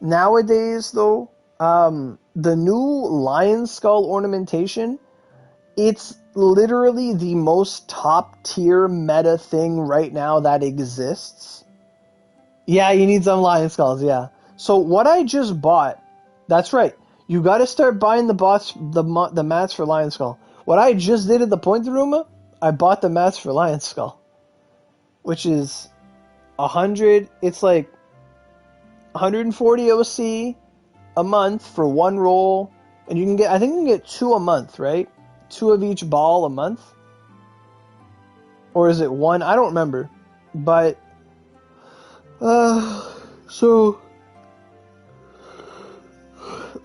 Nowadays, though, the new lion skull ornamentation, it's literally the most top tier meta thing right now that exists. Yeah, you need some lion skulls, yeah. So what I just bought, that's right. You got to start buying the mats for lion skull. What I just did at the point room, I bought the mats for lion skull, which is 100. It's like 140 OC a month for one roll, and you can get. I think you can get 2 a month, right? 2 of each ball a month, or is it 1? I don't remember, but so.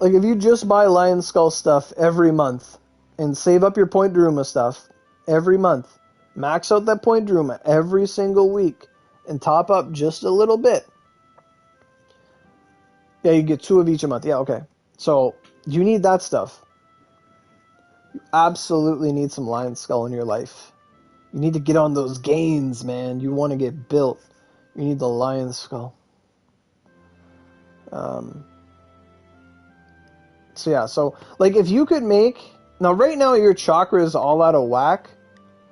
Like, if you just buy Lion Skull stuff every month and save up your Point Daruma stuff every month, max out that Point Daruma every single week, and top up just a little bit. Yeah, you get 2 of each a month. Yeah, okay. So, you need that stuff. You absolutely need some Lion Skull in your life. You need to get on those gains, man. You want to get built. You need the Lion Skull. So yeah, so like if you could make now right now your chakra is all out of whack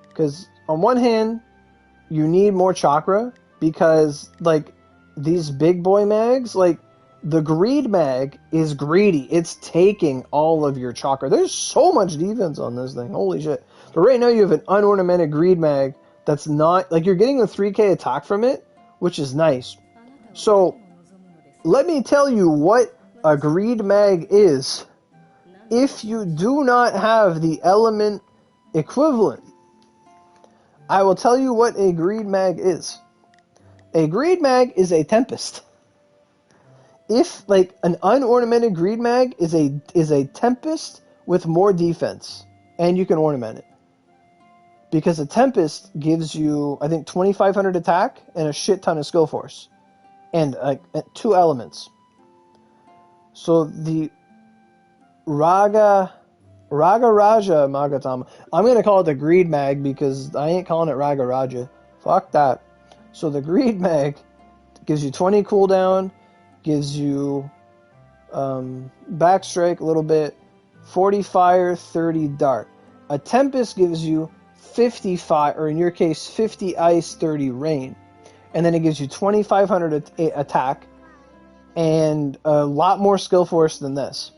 because on one hand you need more chakra because like these big boy mags, like the greed mag is greedy. It's taking all of your chakra. There's so much defense on this thing. Holy shit. But right now you have an unornamented greed mag that's not like you're getting a 3k attack from it, which is nice. So let me tell you what a greed mag is. If you do not have the element equivalent, I will tell you what a greed mag is. A greed mag is a tempest. If like an unornamented greed mag is a tempest with more defense, and you can ornament it. Because a tempest gives you I think 2500 attack and a shit ton of skill force. And 2 elements. So the Raja Magatama. I'm going to call it the Greed Mag because I ain't calling it Raga Raja. Fuck that. So the Greed Mag gives you 20 cooldown, gives you backstrike a little bit, 40 fire, 30 dart. A Tempest gives you 50 fire, or in your case 50 ice, 30 rain. And then it gives you 2500 attack and a lot more skill force than this.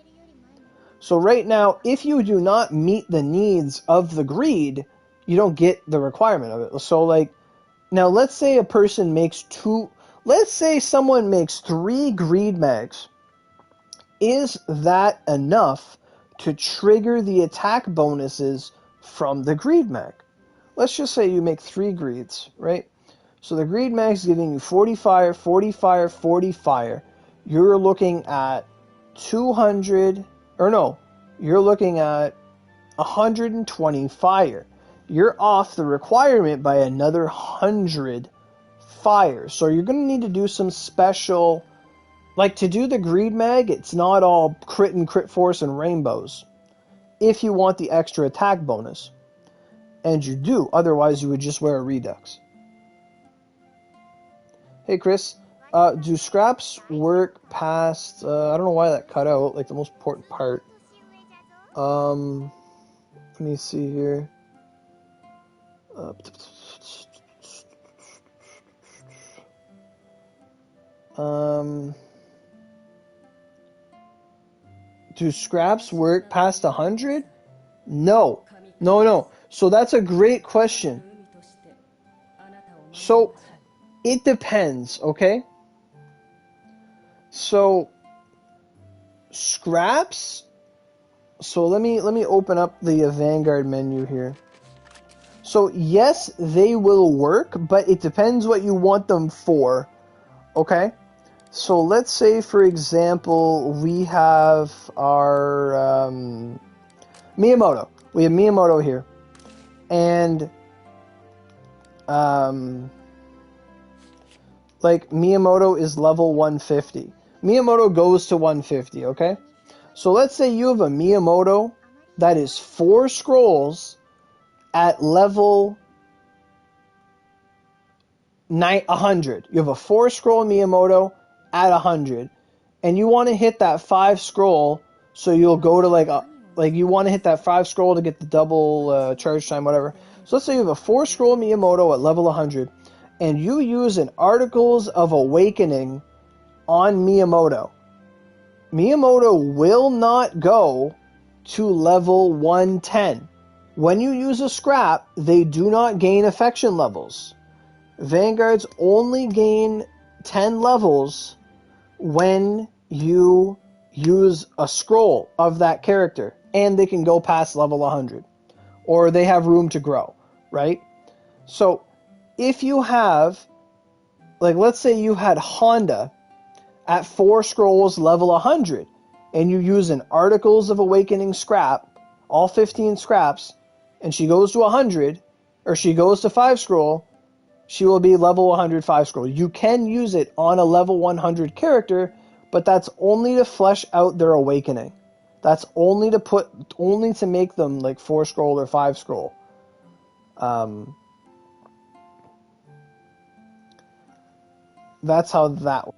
So right now, if you do not meet the needs of the greed, you don't get the requirement of it. So like, now let's say a person makes let's say someone makes 3 greed mags. Is that enough to trigger the attack bonuses from the greed mag? Let's just say you make 3 greeds, right? So the greed mag is giving you 40 fire, 40 fire, 40 fire. You're looking at 200, or no, you're looking at 120 fire. You're off the requirement by another 100 fire. So you're going to need to do some special, like to do the greed mag, it's not all crit and crit force and rainbows. If you want the extra attack bonus. And you do, otherwise you would just wear a redux. Hey Chris, do scraps work past, I don't know why that cut out, like the most important part. Let me see here. Do scraps work past 100? No. No. So that's a great question. So it depends, okay? So scraps. So let me open up the Vanguard menu here. So yes, they will work, but it depends what you want them for. Okay? So let's say, for example, we have our Miyamoto. We have Miyamoto here. And like Miyamoto is level 150. Miyamoto goes to 150, okay? So let's say you have a Miyamoto that is 4 scrolls at level 100. You have a 4 scroll Miyamoto at 100. And you want to hit that 5 scroll, so you'll go to like you want to hit that 5 scroll to get the double charge time, whatever. So let's say you have a 4 scroll Miyamoto at level 100, and you use an Articles of Awakening on Miyamoto. Miyamoto will not go to level 110. When you use a scrap, they do not gain affection levels. Vanguards only gain 10 levels when you use a scroll of that character, and they can go past level 100, or they have room to grow, right? So if you have, like, let's say you had Honda at 4 scrolls level 100, and you use an Articles of Awakening scrap, all 15 scraps, and she goes to 100, or she goes to 5 scroll, she will be level 105 scroll. You can use it on a level 100 character, but that's only to flesh out their awakening. That's only to make them like 4 scroll or 5 scroll. That's how that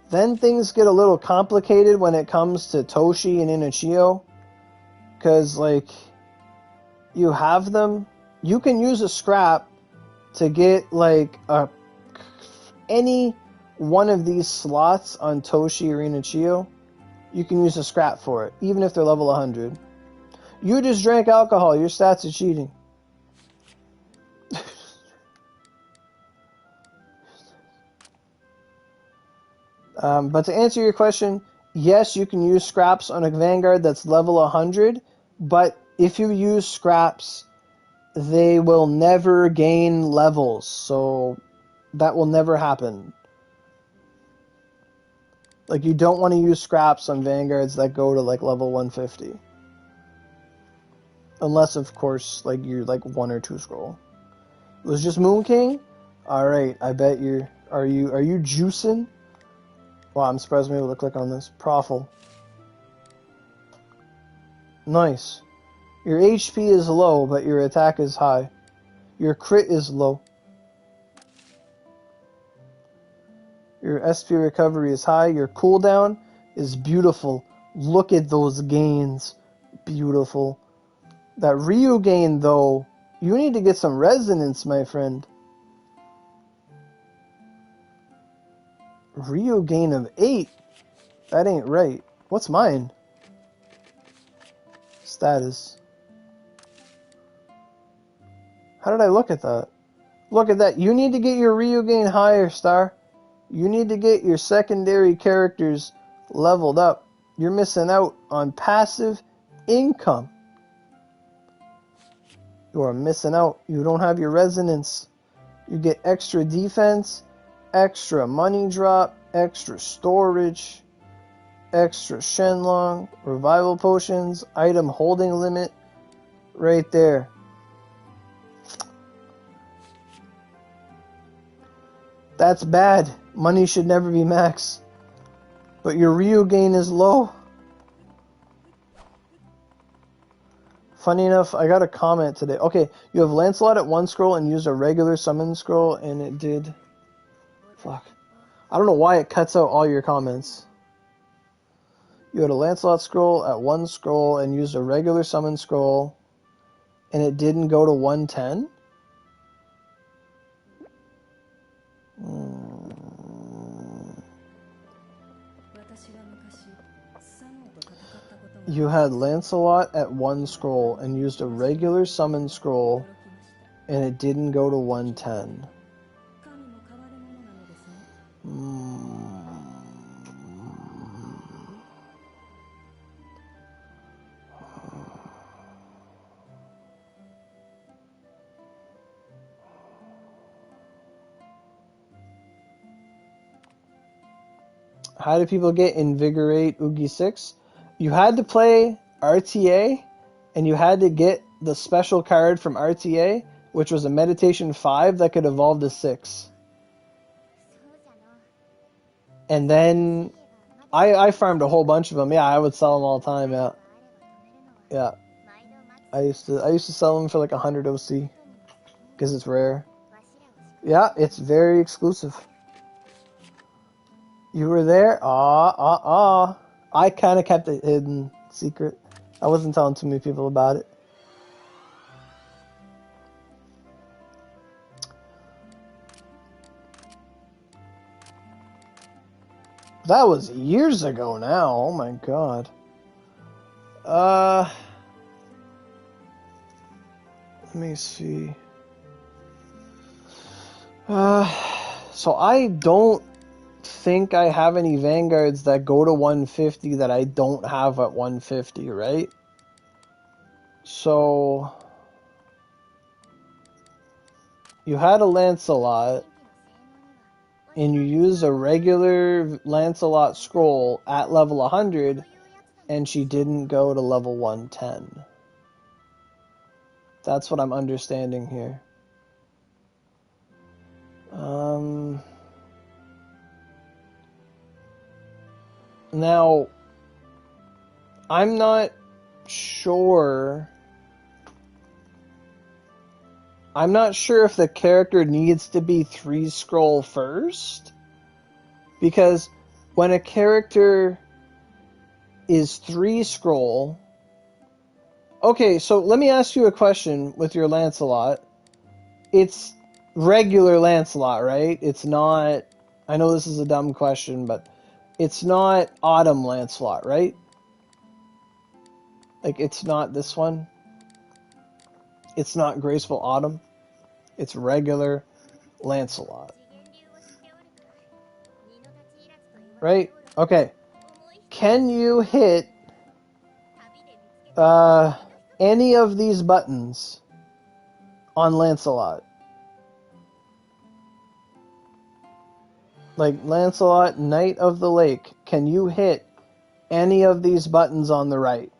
Then things get a little complicated when it comes to Toshi and Inichio, because like you have them, you can use a scrap to get like any one of these slots on Toshi or Inichio. You can use a scrap for it, even if they're level 100. You just drank alcohol, your stats are cheating. But to answer your question, yes, you can use scraps on a Vanguard that's level 100, but if you use scraps, they will never gain levels, so that will never happen. Like, you don't want to use scraps on Vanguards that go to, like, level 150. Unless, of course, like, you're, like, 1 or 2 scroll. It was just Moon King? Alright, I bet you're... Are you juicing? Wow, I'm surprised I'm able to click on this. Profile. Nice. Your HP is low, but your attack is high. Your crit is low. Your SP recovery is high. Your cooldown is beautiful. Look at those gains. Beautiful. That Ryu gain, though, you need to get some resonance, my friend. Ryu gain of 8? That ain't right. What's mine? Status. How did I look at that? Look at that. You need to get your Ryu gain higher, Star. You need to get your secondary characters leveled up. You're missing out on passive income. You are missing out. You don't have your resonance. You get extra defense, extra money drop, extra storage, extra Shenlong, revival potions, item holding limit, right there. That's bad. Money should never be max. But your Ryu gain is low. Funny enough, I got a comment today. Okay, you have Lancelot at 1 scroll and used a regular summon scroll, and it did... Fuck. I don't know why it cuts out all your comments. You had a Lancelot scroll at 1 scroll and used a regular summon scroll, and it didn't go to 110? You had Lancelot at 1 scroll and used a regular summon scroll, and it didn't go to 110. How do people get Invigorate Oogie 6? You had to play RTA, and you had to get the special card from RTA, which was a Meditation 5 that could evolve to 6. And then I farmed a whole bunch of them. Yeah, I would sell them all the time. Yeah, yeah. I used to sell them for like 100 OC because it's rare. Yeah, it's very exclusive. You were there? I kind of kept it hidden, secret. I wasn't telling too many people about it. That was years ago now. Oh my god. Let me see. So I don't think I have any Vanguards that go to 150 that I don't have at 150, right? So you had a Lancelot, and you used a regular Lancelot scroll at level 100, and she didn't go to level 110. That's what I'm understanding here. Now, I'm not sure. I'm not sure if the character needs to be 3 scroll first, because when a character is 3 scroll... Okay, so let me ask you a question with your Lancelot. It's regular Lancelot, right? It's not... I know this is a dumb question, but it's not Autumn Lancelot, right? Like, it's not this one. It's not Graceful Autumn. It's regular Lancelot. Right? Okay. Can you hit any of these buttons on Lancelot? Like Lancelot, Knight of the Lake. Can you hit any of these buttons on the right?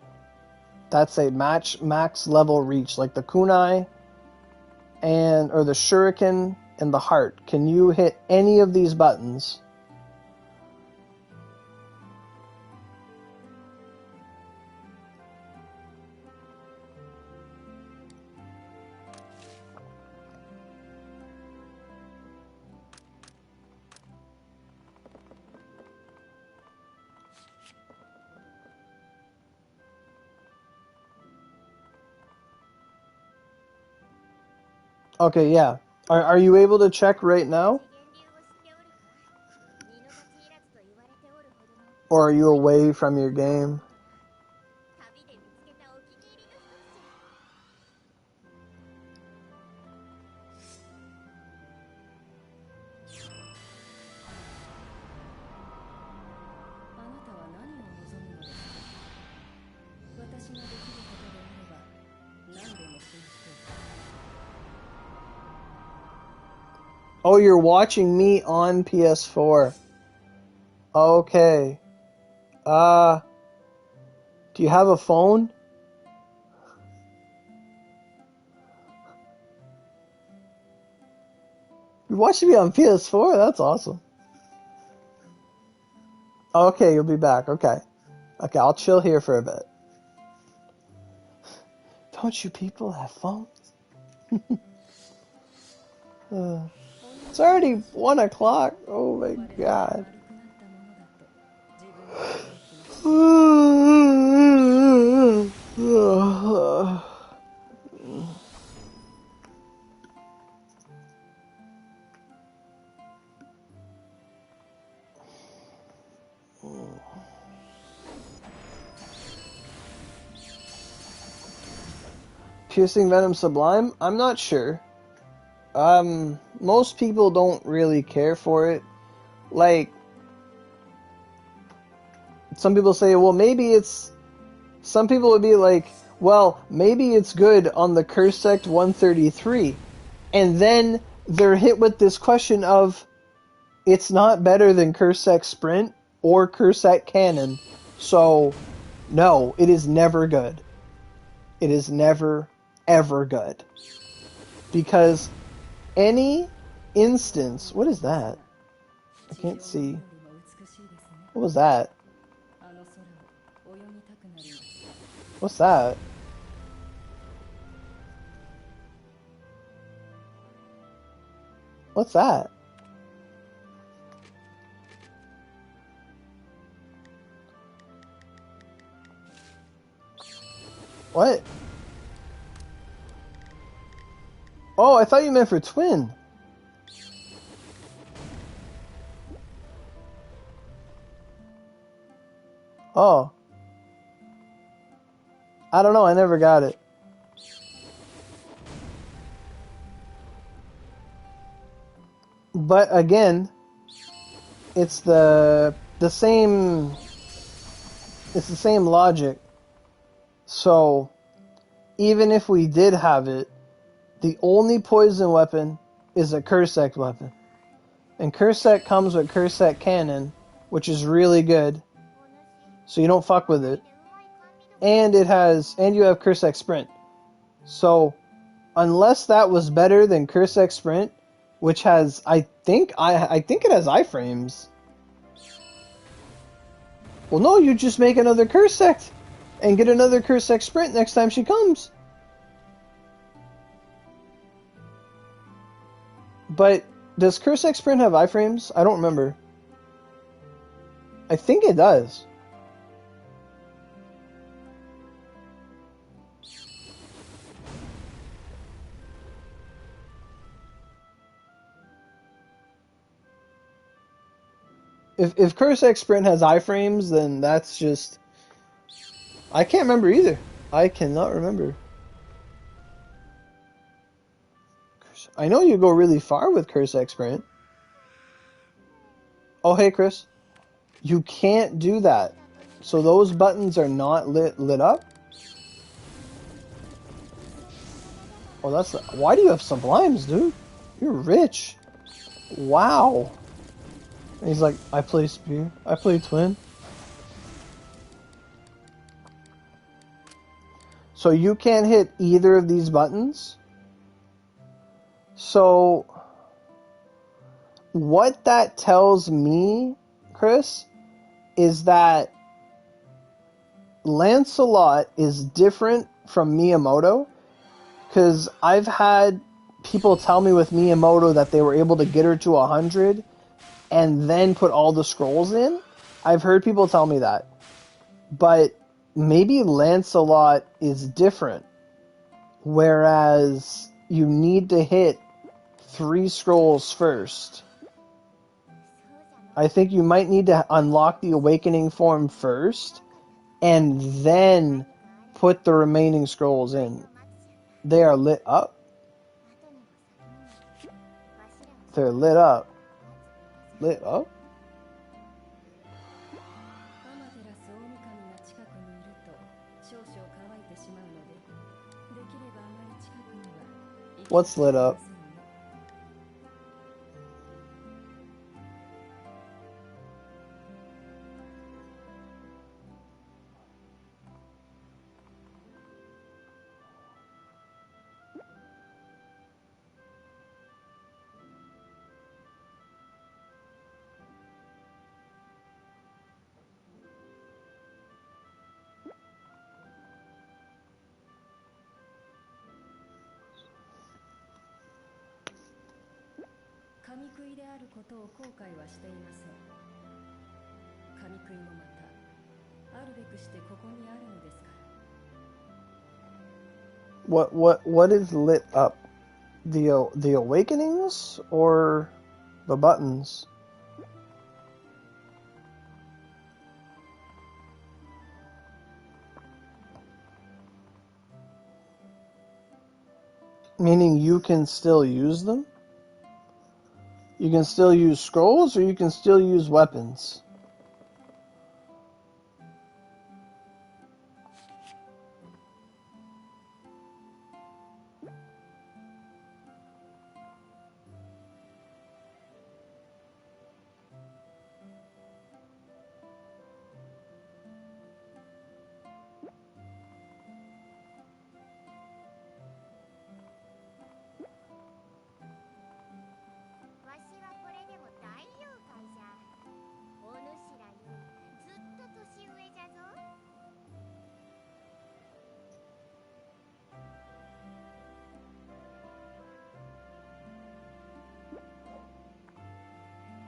That's a max level reach, like the kunai or the shuriken and the heart. Can you hit any of these buttons? Okay, yeah. Are you able to check right now? Or are you away from your game? Oh, you're watching me on PS4. Okay. Do you have a phone? You're watching me on PS4? That's awesome. Okay, you'll be back. Okay. Okay, I'll chill here for a bit. Don't you people have phones? It's already 1 o'clock. Oh my god. Piercing Venom Sublime? I'm not sure. Most people don't really care for it. Like, some people say, well, maybe it's... Some people would be like, well, maybe it's good on the Curse Sect 133. And then they're hit with this question of, it's not better than Curse Sect Sprint? or Curset Cannon. So, no, it is never good. It is never, ever good. Because any instance... What is that? I can't see. What was that? What's that? What's that? What? Oh, I thought you meant for twin. Oh. I don't know, I never got it. But again, it's the same logic. So even if we did have it, the only poison weapon is a Cursect weapon. And Cursect comes with Cursect Cannon, which is really good. So you don't fuck with it. And you have Cursect Sprint. So unless that was better than Cursect Sprint, which has I think it has iframes. Well, no, you just make another Cursect and get another Cursect Sprint next time she comes. But does Cursect Sprint have iframes? I don't remember. I think it does. If Cursect Sprint has iframes, then that's just... I can't remember either. I cannot remember. I know you go really far with Cursect Sprint. Oh, hey, Chris. You can't do that. So those buttons are not lit up? Oh, that's... Why do you have Sublimes, dude? You're rich. Wow. And he's like, I play Spear. I play Twin. So you can't hit either of these buttons? So what that tells me, Chris, is that Lancelot is different from Miyamoto, because I've had people tell me with Miyamoto that they were able to get her to 100 and then put all the scrolls in. I've heard people tell me that. But maybe Lancelot is different, whereas you need to hit 3 scrolls first. I think you might need to unlock the Awakening form first, and then put the remaining scrolls in. They are lit up. They're lit up. Lit up? What's lit up? What is lit up? The awakenings or the buttons? Meaning you can still use them? You can still use scrolls, or you can still use weapons?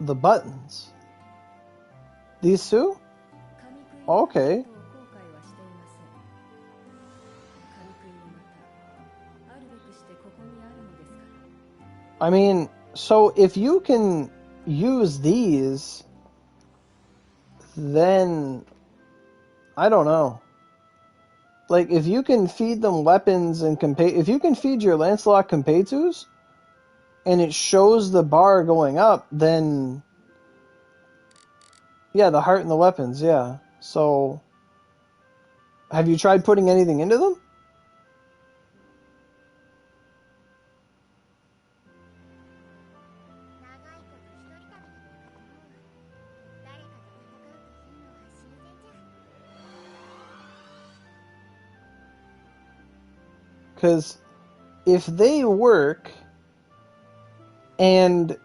The buttons. These two? Okay. I mean, so if you can use these, then I don't know. Like, if you can feed them weapons and if you can feed your Lancelot Competus, and it shows the bar going up, then yeah, the heart and the weapons, yeah. So, have you tried putting anything into them? Because if they work and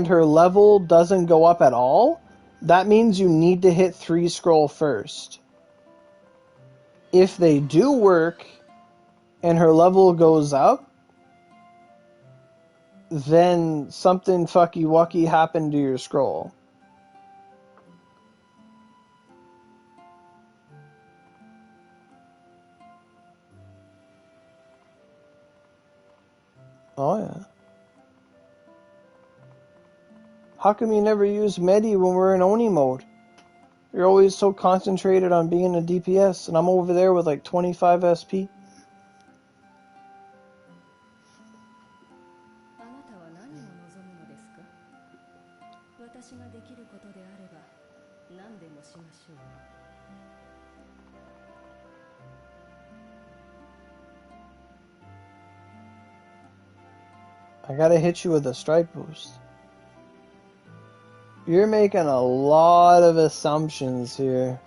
her level doesn't go up at all, that means you need to hit 3 scroll first. If they do work and her level goes up, then something fucky wucky happened to your scroll. Oh yeah. How come you never use Medi when we're in Oni mode? You're always so concentrated on being a DPS, and I'm over there with like 25 SP. I gotta hit you with a strike boost. You're making a lot of assumptions here.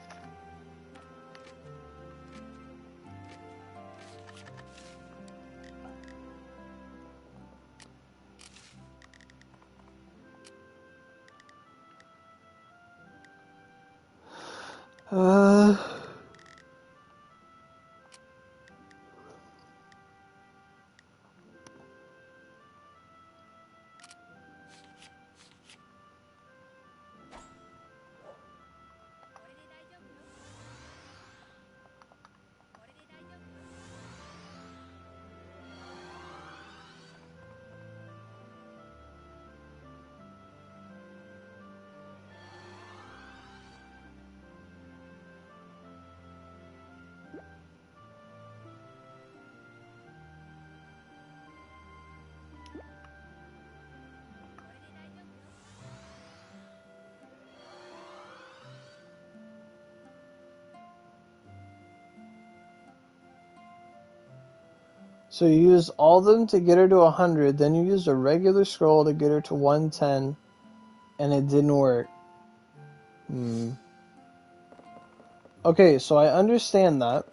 So you use all of them to get her to 100, then you used a regular scroll to get her to 110, and it didn't work. Okay, so I understand that.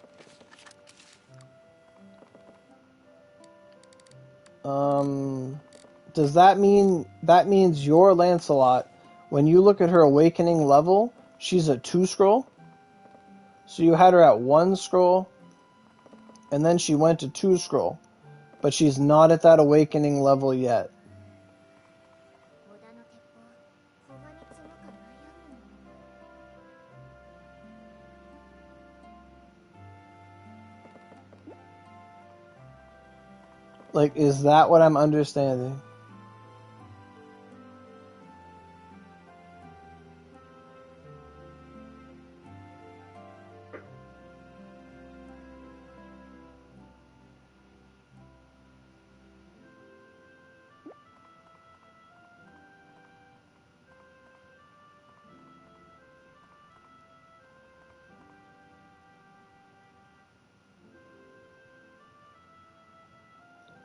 Does that mean, that means your Lancelot, when you look at her awakening level, she's a 2 scroll? So you had her at 1 scroll, and then she went to 2 scroll, but she's not at that awakening level yet. Like, is that what I'm understanding?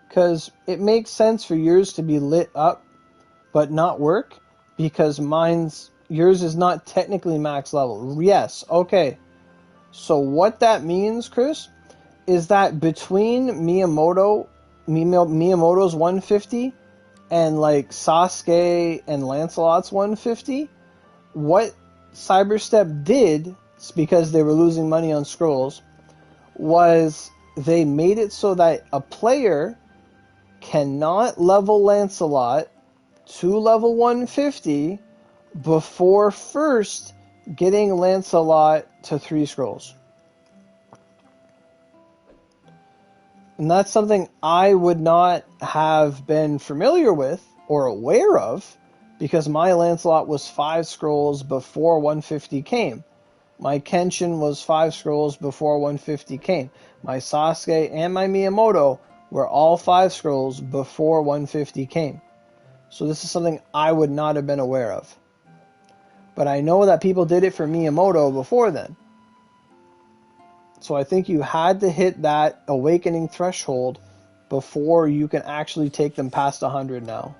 Because it makes sense for yours to be lit up but not work, because yours is not technically max level. Yes, okay. So what that means, Chris, is that between Miyamoto's 150 and like Sasuke and Lancelot's 150, what Cyberstep did, because they were losing money on scrolls, was they made it so that a player cannot level Lancelot to level 150 before first getting Lancelot to 3 scrolls. And that's something I would not have been familiar with or aware of, because my Lancelot was 5 scrolls before 150 came. My Kenshin was 5 scrolls before 150 came. My Sasuke and my Miyamoto were all 5 scrolls before 150 came. So this is something I would not have been aware of. But I know that people did it for Miyamoto before then. So I think you had to hit that awakening threshold before you can actually take them past 100 now.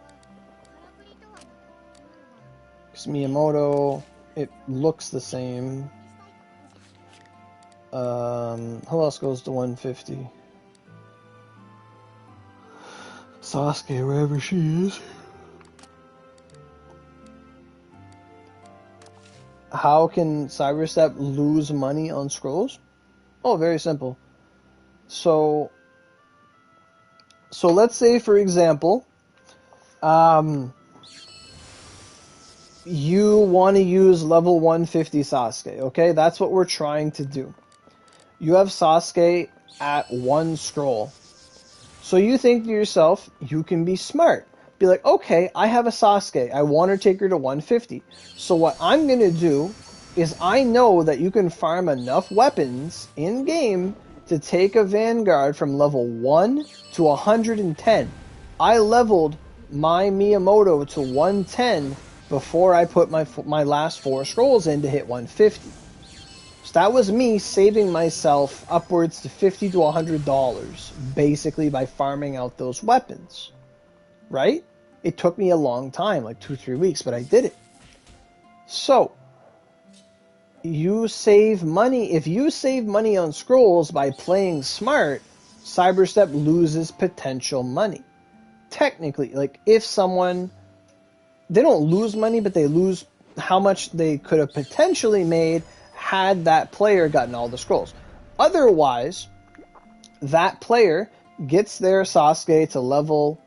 Because Miyamoto, it looks the same. Who else goes to 150? Sasuke, wherever she is. How can Cyberstep lose money on scrolls? Oh, very simple. So let's say, for example, you want to use level 150 Sasuke, okay? That's what we're trying to do. You have Sasuke at 1 scroll. So you think to yourself, you can be smart. Be like, okay, I have a Sasuke. I want to take her to 150. So what I'm going to do is I know that you can farm enough weapons in-game to take a Vanguard from level 1 to 110. I leveled my Miyamoto to 110 before I put my last 4 scrolls in to hit 150. So that was me saving myself upwards to $50 to $100, basically, by farming out those weapons. Right? It took me a long time, like 2-3 weeks, but I did it. So, you save money. If you save money on scrolls by playing smart, Cyberstep loses potential money. Technically, like, if someone, they don't lose money, but they lose how much they could have potentially made had that player gotten all the scrolls. Otherwise, that player gets their Sasuke to level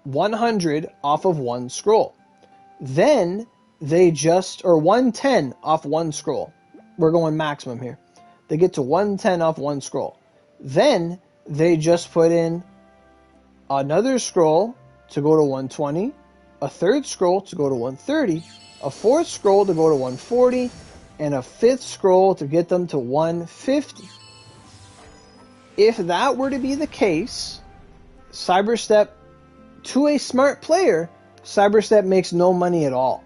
100 off of 1 scroll. Then they just, or 110 off 1 scroll. We're going maximum here. They get to 110 off 1 scroll. Then they just put in another scroll to go to 120, a third scroll to go to 130, a fourth scroll to go to 140, and a fifth scroll to get them to 150. If that were to be the case, Cyberstep, to a smart player, Cyberstep makes no money at all.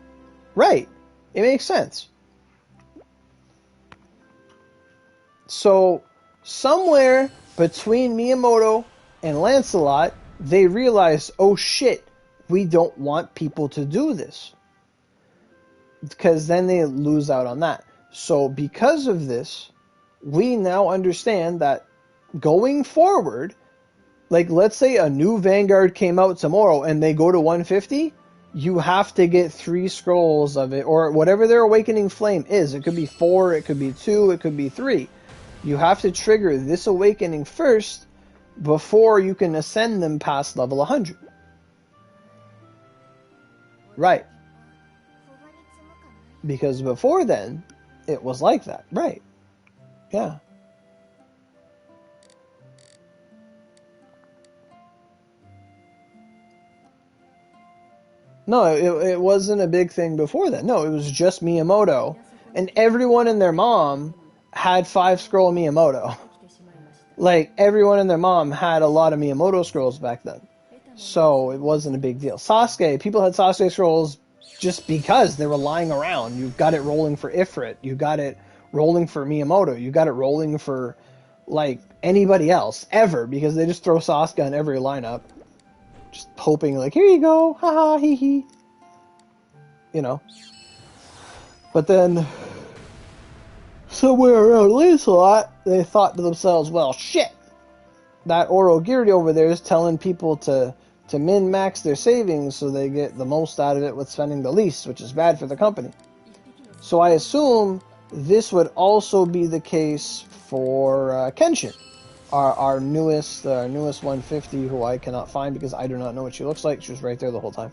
Right. It makes sense. So, somewhere between Miyamoto and Lancelot, they realized, oh shit, we don't want people to do this. Because then they lose out on that. So, because of this, we now understand that going forward, like, let's say a new Vanguard came out tomorrow and they go to 150, you have to get 3 scrolls of it, or whatever their Awakening Flame is. It could be 4, it could be 2, it could be 3. You have to trigger this Awakening first before you can ascend them past level 100. Right. Because before then, it was like that. Right. Yeah. No, it wasn't a big thing before that. No, it was just Miyamoto. And everyone and their mom had 5 scroll Miyamoto. Like, everyone and their mom had a lot of Miyamoto scrolls back then. So, it wasn't a big deal. Sasuke, people had Sasuke scrolls just because they were lying around. You got it rolling for Ifrit. You got it rolling for Miyamoto. You got it rolling for, like, anybody else, ever. Because they just throw Sasuke in every lineup. Just hoping, like, here you go, haha, hee hee. You know. But then, somewhere around Lancelot, they thought to themselves, well, shit, that Aurogiri over there is telling people to min-max their savings so they get the most out of it with spending the least, which is bad for the company. So I assume this would also be the case for Kenshin. Our newest 150, who I cannot find because I do not know what she looks like. She was right there the whole time.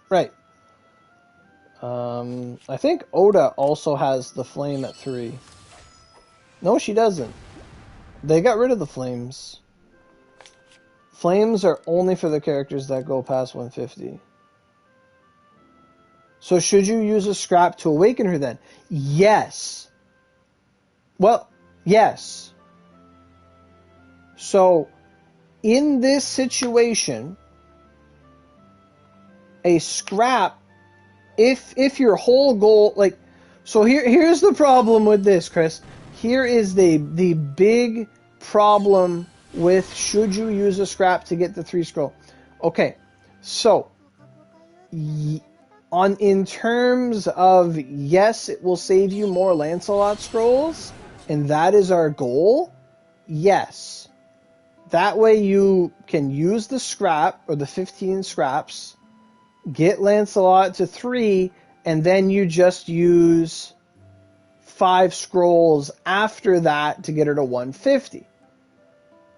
Right. I think Oda also has the flame at 3. No, she doesn't. They got rid of the flames. Flames are only for the characters that go past 150. So should you use a scrap to awaken her then? Yes. Well, yes. So, in this situation, a scrap, if your whole goal, like, so here's the problem with this, Chris. Here is the big problem with should you use a scrap to get the 3 scroll. Okay, so in terms of yes, it will save you more Lancelot scrolls, and that is our goal. Yes. That way you can use the scrap or the 15 scraps, get Lancelot to 3, and then you just use 5 scrolls after that to get her to 150.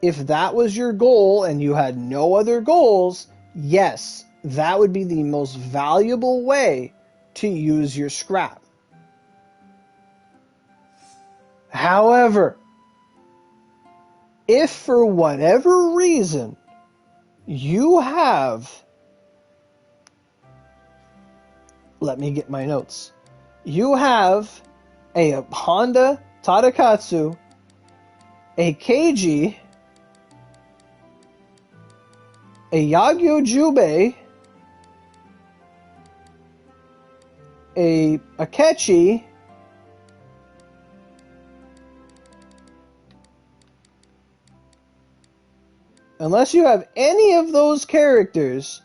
If that was your goal and you had no other goals, yes, that would be the most valuable way to use your scrap. However, if for whatever reason you have, let me get my notes, you have a Honda Tadakatsu, a Keiji, a Yagyu Jubei, a Akechi, unless you have any of those characters,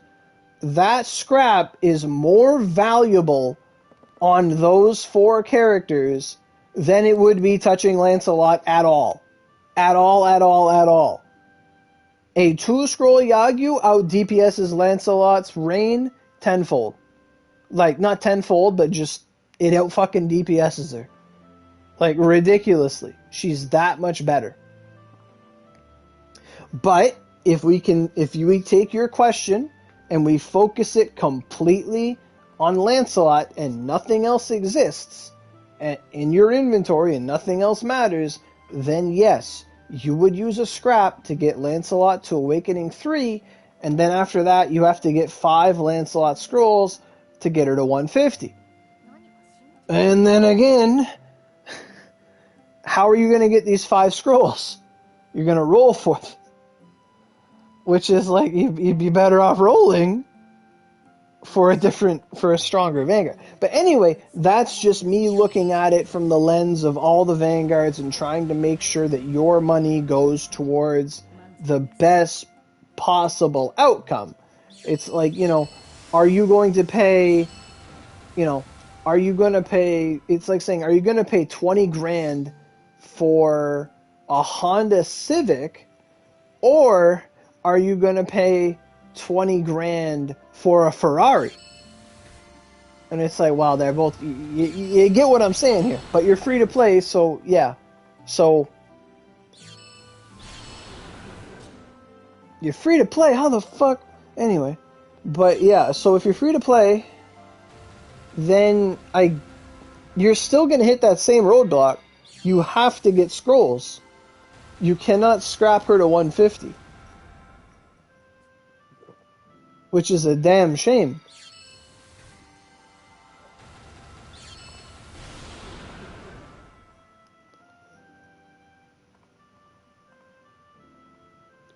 that scrap is more valuable on those 4 characters than it would be touching Lancelot at all. At all, at all, at all. A 2-scroll Yagyu out DPS's Lancelot's reign tenfold. Like, not tenfold, but just, it out fucking DPS's her. Like, ridiculously. She's that much better. But, if we take your question, and we focus it completely on Lancelot, and nothing else exists in your inventory, and nothing else matters, then yes, you would use a scrap to get Lancelot to Awakening 3, and then after that you have to get 5 Lancelot scrolls to get her to 150. And then again, how are you going to get these 5 scrolls? You're going to roll for them. Which is like, you'd be better off rolling for a stronger Vanguard. But anyway, that's just me looking at it from the lens of all the Vanguards and trying to make sure that your money goes towards the best possible outcome. It's like, are you going to pay, it's like saying, are you going to pay 20 grand for a Honda Civic, or are you going to pay 20 grand for a Ferrari? And it's like, wow, they're both, you get what I'm saying here, but you're free to play, so yeah. So, you're free to play, how the fuck? Anyway, but yeah, so if you're free to play, then you're still going to hit that same roadblock. You have to get scrolls. You cannot scrap her to 150. Which is a damn shame.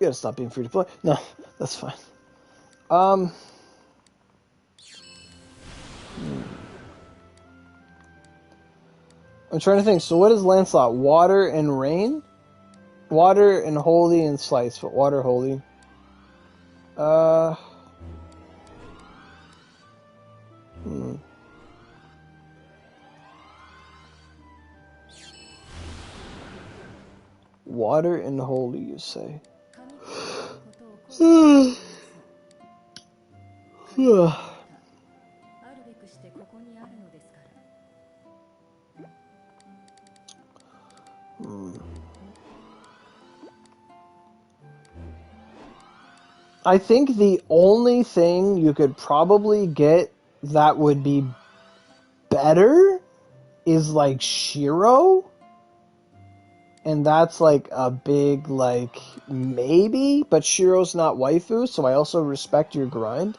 You gotta stop being free to play. No, that's fine. I'm trying to think. So what is Lancelot? Water and rain? Water and holy and slice, but water holy. Water and holy, you say? I think the only thing you could probably get that would be better is like Shiro. And that's like a big like maybe, but Shiro's not waifu, so I also respect your grind.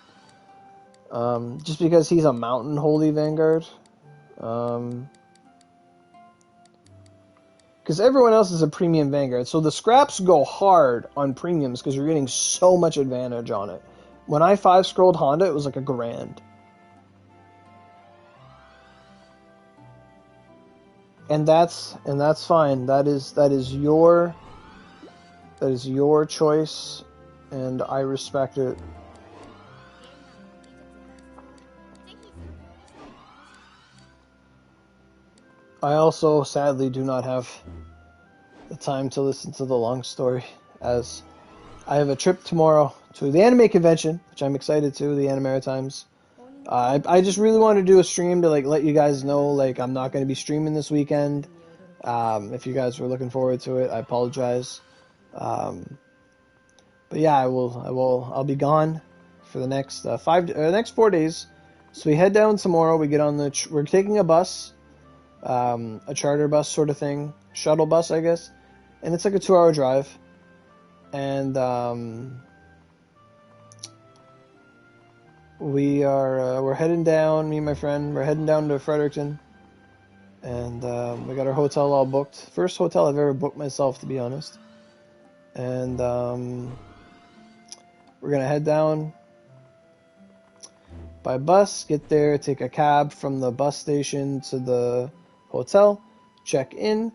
Just because he's a mountain holy vanguard. Because everyone else is a premium vanguard. So the scraps go hard on premiums because you're getting so much advantage on it. When I 5-scrolled Honda, it was like $1,000. And that's fine. That is your choice, and I respect it. I also sadly do not have the time to listen to the long story, as I have a trip tomorrow to the anime convention, which I'm excited to, the Animeritimes. I just really want to do a stream to like let you guys know like I'm not going to be streaming this weekend. If you guys were looking forward to it, I apologize. But yeah, I'll be gone for the next next 4 days. So we head down tomorrow. We get on we're taking a bus, a charter bus sort of thing, shuttle bus, I guess, and it's like a 2-hour drive. And we're heading down. Me and my friend, we're heading down to Fredericton, and we got our hotel all booked. First hotel I've ever booked myself, to be honest. And we're gonna head down by bus, get there, take a cab from the bus station to the hotel, check in,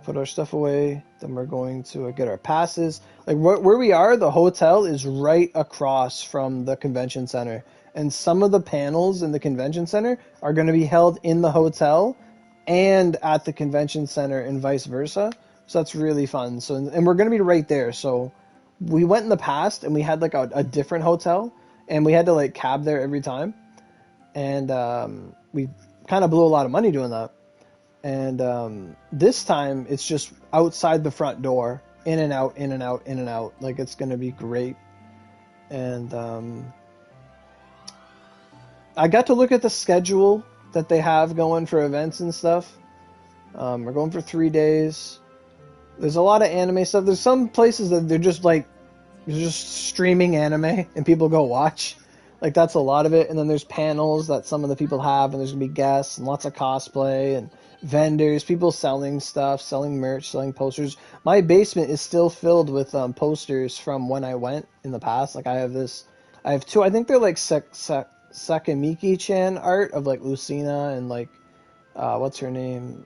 put our stuff away. Then we're going to get our passes. Like where we are, the hotel is right across from the convention center, and some of the panels in the convention center are going to be held in the hotel and at the convention center, and vice versa. So that's really fun. So and we're going to be right there. So we went in the past and we had like a different hotel, and we had to like cab there every time, and we kind of blew a lot of money doing that. And this time it's just outside the front door, in and out, in and out, in and out. Like it's gonna be great. And I got to look at the schedule that they have going for events and stuff. We're going for 3 days. There's a lot of anime stuff. There's some places that they're just streaming anime and people go watch. Like that's a lot of it. And then there's panels that some of the people have, and there's gonna be guests and lots of cosplay and vendors, people selling stuff, selling merch, selling posters. My basement is still filled with posters from when I went in the past. Like I have 2. I think they're like Sakamiki-chan art of like Lucina and like what's her name,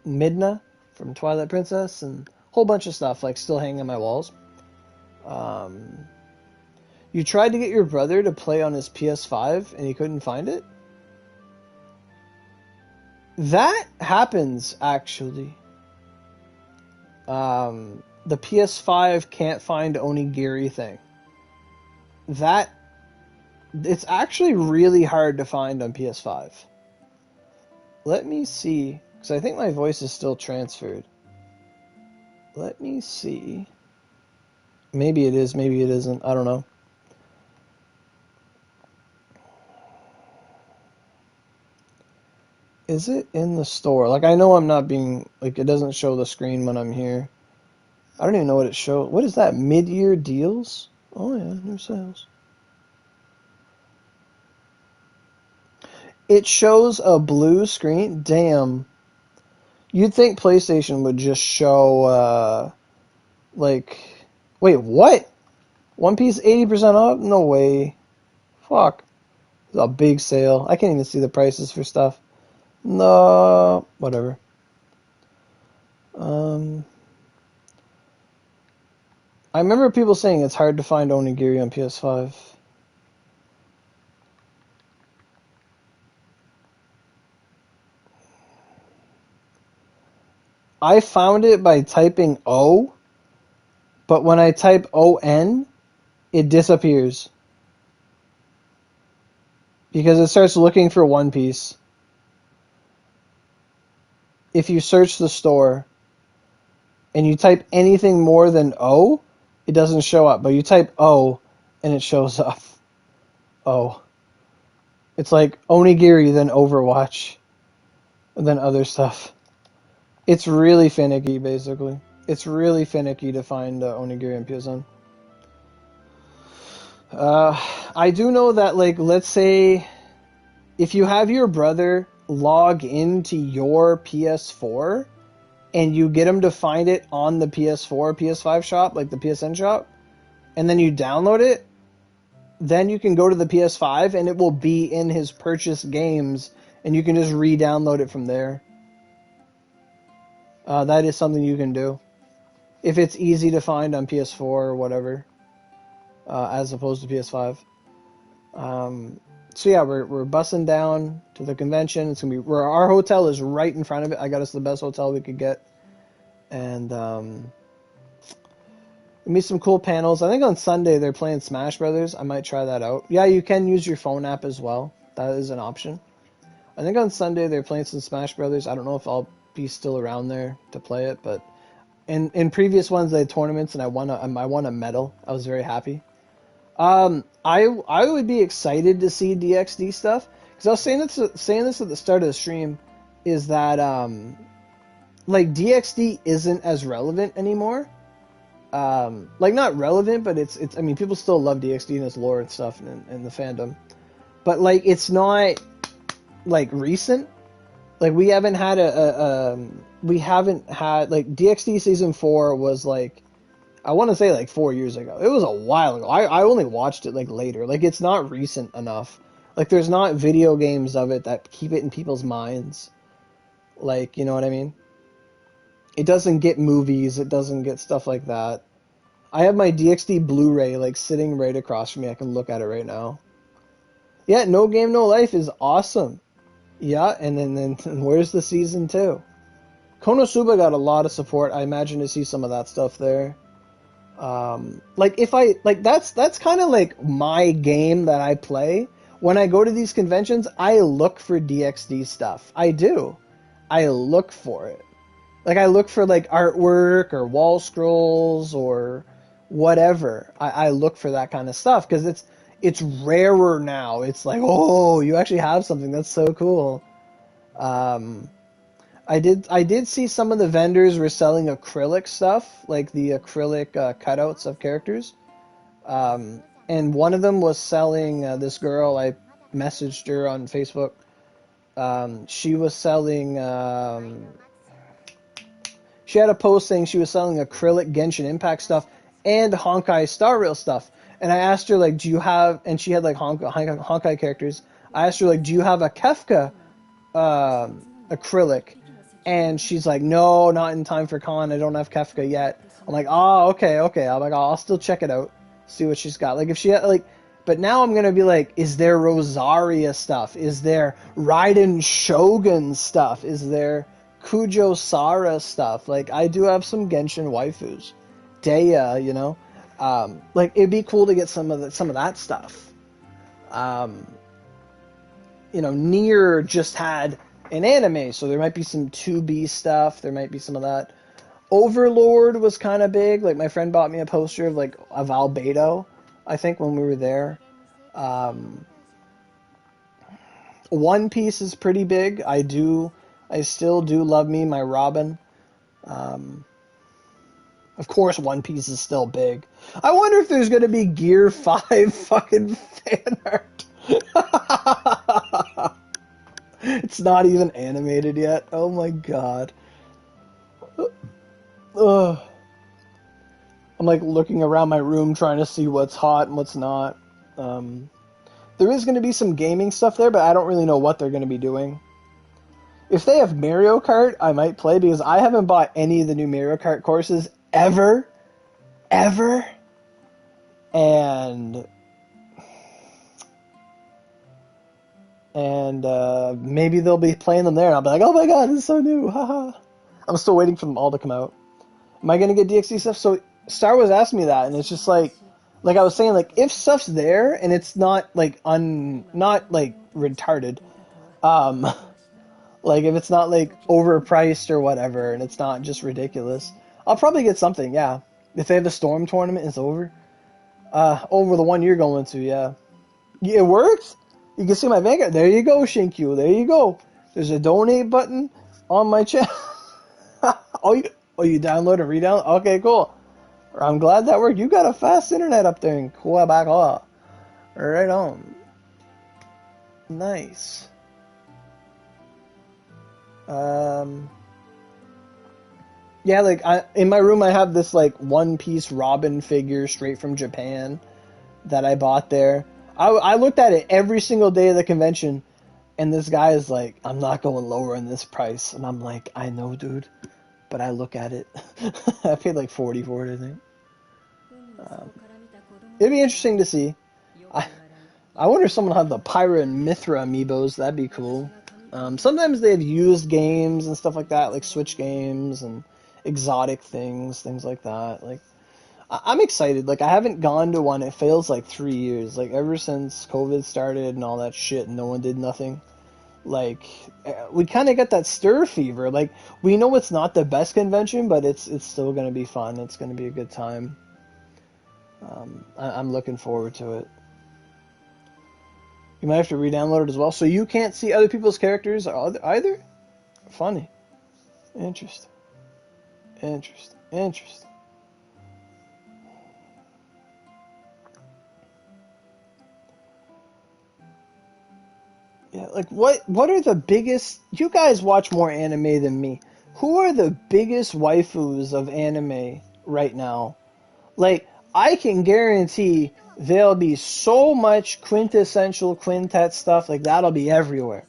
Midna from Twilight Princess, and a whole bunch of stuff like still hanging on my walls. You tried to get your brother to play on his PS5 and he couldn't find it? That happens, actually. The PS5 can't find Onigiri thing. It's actually really hard to find on PS5. Let me see, because I think my voice is still transferred. Let me see. Maybe it is, maybe it isn't. I don't know. Is it in the store? Like, I know I'm not being... Like, it doesn't show the screen when I'm here. I don't even know what it shows. What is that? Mid-year deals? Oh, yeah, new sales. It shows a blue screen? Damn. You'd think PlayStation would just show, like... Wait, what? One Piece 80% off? No way. Fuck. It's a big sale. I can't even see the prices for stuff. No, whatever. I remember people saying it's hard to find Onigiri on PS5. I found it by typing O, but when I type ON, it disappears. Because it starts looking for One Piece. If you search the store and you type anything more than O, it doesn't show up, but you type O and it shows up. Oh. It's like Onigiri, then Overwatch, and then other stuff. It's really finicky, basically. It's really finicky to find Onigiri and PSN. I do know that, like, let's say if you have your brother log into your PS4 and you get him to find it on the PS4, PS5 shop, like the PSN shop, and then you download it, then you can go to the PS5 and it will be in his purchased games and you can just re-download it from there. That is something you can do. If it's easy to find on PS4 or whatever, as opposed to PS5. So yeah, we're bussing down to the convention. It's gonna be where our hotel is right in front of it. I got us the best hotel we could get, and meet some cool panels. I think on Sunday they're playing Smash Brothers. I might try that out. Yeah, you can use your phone app as well. That is an option. I think on Sunday they're playing some Smash Brothers. I don't know if I'll be still around there to play it, but in previous ones they had tournaments and I won a medal. I was very happy. I would be excited to see DXD stuff because I was saying this at the start of the stream, is that like DXD isn't as relevant anymore. Like not relevant, but it's I mean people still love DXD and its lore and stuff and the fandom, but like it's not like recent. Like we haven't had like DXD season 4 was like, I want to say like 4 years ago. It was a while ago. I only watched it like later. Like it's not recent enough. Like there's not video games of it that keep it in people's minds. Like, you know what I mean? It doesn't get movies. It doesn't get stuff like that. I have my DXD Blu-ray like sitting right across from me. I can look at it right now. Yeah, No Game No Life is awesome. Yeah, and then where's the season 2? Konosuba got a lot of support. I imagine to see some of that stuff there. Like if I like that's kind of like my game that I play when I go to these conventions. I look for DXD stuff. I do. I look for it. Like I look for like artwork or wall scrolls or whatever. I look for that kind of stuff because it's rarer now. It's like, oh, you actually have something. That's so cool. I did see some of the vendors were selling acrylic stuff, like the acrylic cutouts of characters. And one of them was selling this girl. I messaged her on Facebook. She was selling. She had a post saying she was selling acrylic Genshin Impact stuff and Honkai Star Rail stuff. And I asked her like, do you have? And she had like Honkai characters. I asked her like, do you have a Kefka acrylic? And she's like, no, not in time for con. I don't have Kefka yet. I'm like, oh, okay. I'm like, I'll still check it out, see what she's got. Like if she had like, but now I'm gonna be like, is there Rosaria stuff? Is there Raiden Shogun stuff? Is there Kujo Sara stuff? Like I do have some Genshin waifus, Dea, you know. Like it'd be cool to get some of that stuff. You know, Nier just had an anime, so there might be some 2B stuff. There might be some of that. Overlord was kind of big. Like my friend bought me a poster of like of Albedo, I think, when we were there. One Piece is pretty big. I still do love me my Robin. Of course, One Piece is still big. I wonder if there's going to be Gear 5 fucking fan art. It's not even animated yet. Oh my god. Ugh. I'm like looking around my room trying to see what's hot and what's not. There is going to be some gaming stuff there, but I don't really know what they're going to be doing. If they have Mario Kart, I might play because I haven't bought any of the new Mario Kart courses ever. And maybe they'll be playing them there and I'll be like, oh my god, this is so new, haha. I'm still waiting for them all to come out. Am I going to get DXD stuff? So Star Wars asked me that, and it's just like I was saying, like if stuff's there and it's not like not like retarded, like if it's not like overpriced or whatever and it's not just ridiculous, I'll probably get something, yeah. If they have a storm tournament, it's over. Over the one you're going to, yeah. Yeah, it works? You can see my Vanguard. There you go, Shinkyu. There you go. There's a donate button on my channel. You download and re-download? Okay, cool. I'm glad that worked. You got a fast internet up there in Quebec. Right on. Nice. Yeah, like in my room I have this like one-piece Robin figure straight from Japan that I bought there. I looked at it every single day of the convention, and this guy is like, I'm not going lower in this price. And I'm like, I know, dude. But I look at it. I paid like 40 for it, I think. It'd be interesting to see. I wonder if someone had the Pyra and Mithra amiibos. That'd be cool. Sometimes they have used games and stuff like that, like Switch games and exotic things like that. Like, I'm excited. Like, I haven't gone to one. It feels like 3 years. Like, ever since COVID started and all that shit, and no one did nothing. Like, we kind of get that stir fever. Like, we know it's not the best convention, but it's still going to be fun. It's going to be a good time. I'm looking forward to it. You might have to re-download it as well. So you can't see other people's characters either? Funny. Interesting. Yeah, like what are the biggest... You guys watch more anime than me. Who are the biggest waifus of anime right now? Like, I can guarantee there'll be so much quintessential quintet stuff, like that'll be everywhere.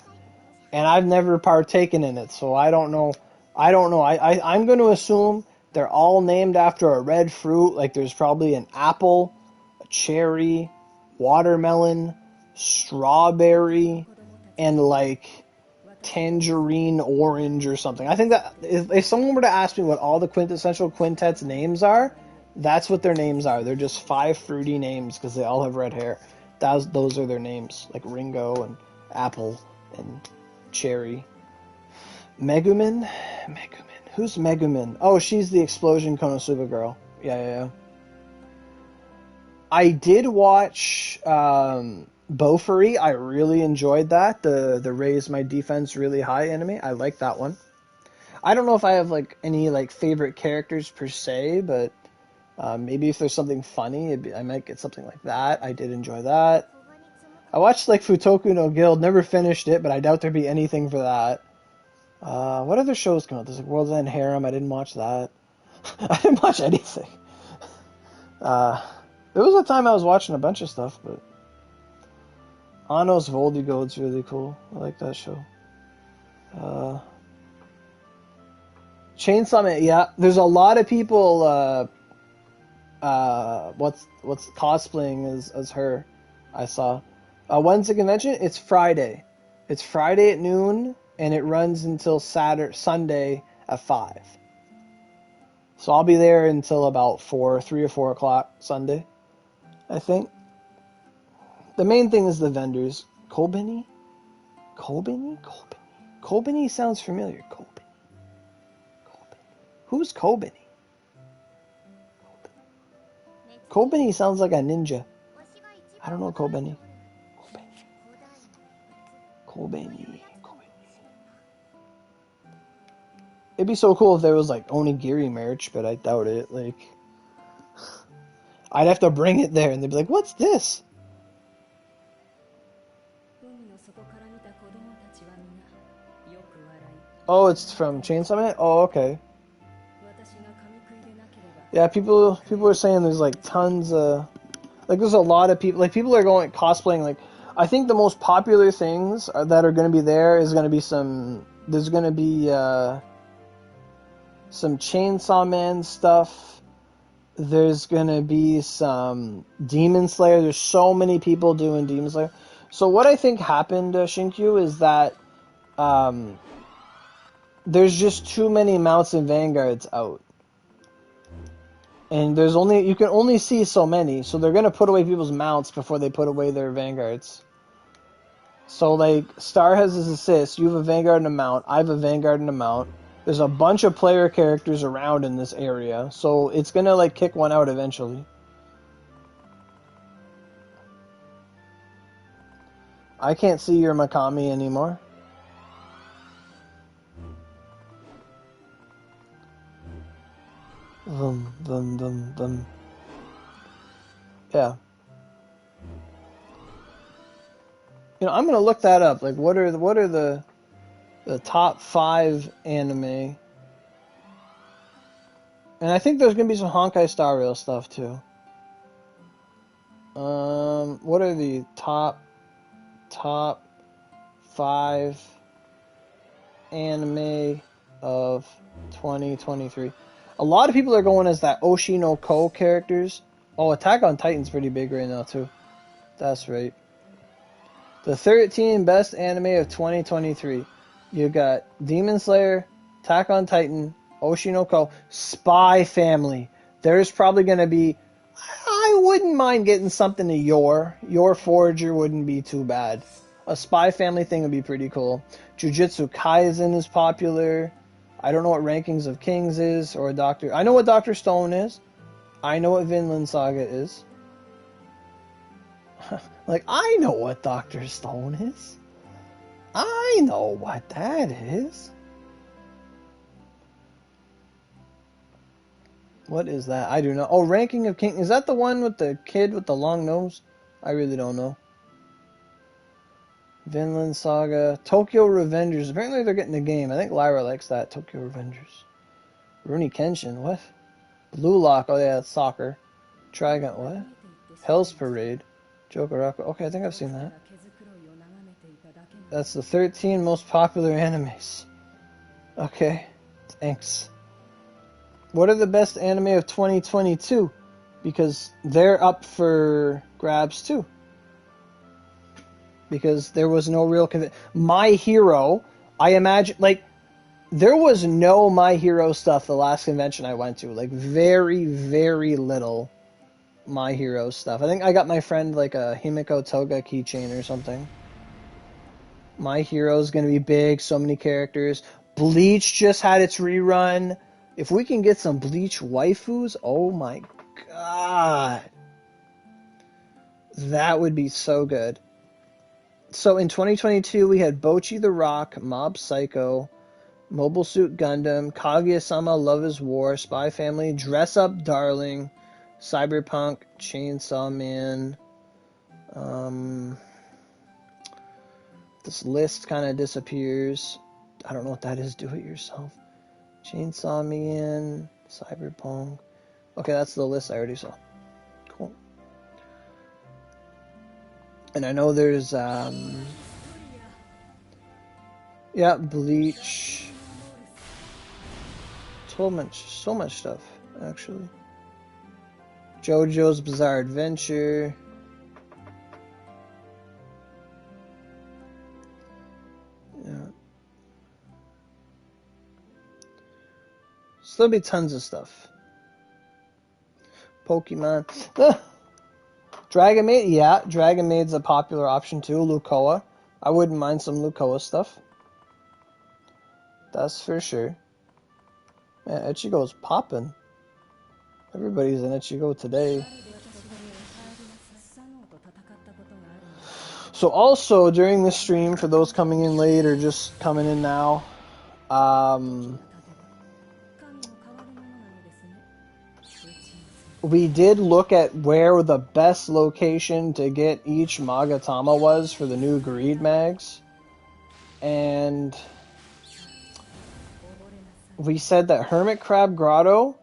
And I've never partaken in it, so I don't know. I'm going to assume they're all named after a red fruit. Like there's probably an apple, a cherry, watermelon, strawberry, and like tangerine orange or something. I think that if someone were to ask me what all the quintessential quintets names are, that's what their names are. They're just 5 fruity names because they all have red hair. Those are their names, like Ringo and Apple and Cherry. Megumin? Who's Megumin? Oh, she's the Explosion Konosuba girl. Yeah. I did watch Bofuri. I really enjoyed that. The Raise My Defense Really High anime. I like that one. I don't know if I have like any like favorite characters per se, but maybe if there's something funny, I might get something like that. I did enjoy that. I watched like Futoku no Guild, never finished it, but I doubt there'd be anything for that. What other shows come out? There's like World's End Harem, I didn't watch that. I didn't watch anything. There was a time I was watching a bunch of stuff, but Anos Voldigo's really cool. I like that show. Chainsaw Man, yeah. There's a lot of people what's cosplaying as her. I saw. When's the convention? It's Friday. It's Friday at noon, and it runs until Sunday at 5. So I'll be there until about 3 or 4 o'clock Sunday, I think. The main thing is the vendors. Kobeni sounds familiar. Who's Kobeni? Kobeni sounds like a ninja. I don't know Kobeni. It'd be so cool if there was like onigiri merch, but I doubt it. Like, I'd have to bring it there, and they'd be like, "What's this?" Oh, it's from Chainsaw Man? Oh, okay. Yeah, people are saying there's like tons of... Like, there's a lot of people... Like, people are going cosplaying, like... I think the most popular things that are going to be there is going to be some... There's going to be some Chainsaw Man stuff. There's going to be some Demon Slayer. There's so many people doing Demon Slayer. So what I think happened, Shinkyu, is that there's just too many mounts and vanguards out. And you can only see so many, so they're gonna put away people's mounts before they put away their vanguards. So like, Star has his assist, you have a vanguard and a mount, I have a vanguard and a mount. There's a bunch of player characters around in this area, so it's gonna like kick one out eventually. I can't see your Makami anymore. Yeah. You know, I'm gonna look that up. Like, what are the top 5 anime? And I think there's gonna be some Honkai Star Rail stuff too. What are the top 5 anime of 2023? A lot of people are going as that Oshi no Ko characters. Oh, Attack on Titan's pretty big right now too. That's right. The 13 best anime of 2023. You got Demon Slayer, Attack on Titan, Oshi no Ko, Spy Family. There's probably going to be... I wouldn't mind getting something to Your Forager wouldn't be too bad. A Spy Family thing would be pretty cool. Jujutsu Kaisen is popular. I don't know what Rankings of Kings is, or Doctor... I know what Dr. Stone is. I know what Vinland Saga is. Like, I know what Dr. Stone is. I know what that is. What is that? I do not. Oh, Ranking of King. Is that the one with the kid with the long nose? I really don't know. Vinland Saga. Tokyo Revengers. Apparently they're getting a game. I think Lyra likes that. Tokyo Revengers. Rurouni Kenshin. What? Blue Lock. Oh, yeah, that's soccer. Trigon. What? Hell's Parade. Jokaraku. Okay, I think I've seen that. That's the 13 most popular animes. Okay. Thanks. What are the best anime of 2022? Because they're up for grabs too. Because there was no real... My Hero, I imagine... Like, there was no My Hero stuff the last convention I went to. Like, very, very little My Hero stuff. I think I got my friend, like, a Himiko Toga keychain or something. My Hero's gonna be big. So many characters. Bleach just had its rerun. If we can get some Bleach waifus, oh my god. That would be so good. So in 2022, we had Bocchi the Rock, Mob Psycho, Mobile Suit Gundam, Kaguya-sama Love is War, Spy Family, Dress Up Darling, Cyberpunk, Chainsaw Man. This list kind of disappears. I don't know what that is. Do it yourself. Chainsaw Man, Cyberpunk. Okay, that's the list I already saw. Cool. And I know there's, yeah, Bleach. So much stuff, actually. JoJo's Bizarre Adventure. Yeah. There'll be tons of stuff. Pokemon. Dragon Maid, yeah. Dragon Maid's a popular option too. Lucoa. I wouldn't mind some Lucoa stuff. That's for sure. Man, Ichigo's popping. Everybody's in Ichigo today. So also, during this stream, for those coming in late or just coming in now, we did look at where the best location to get each Magatama was for the new Greed mags. And we said that Hermit Crab Grotto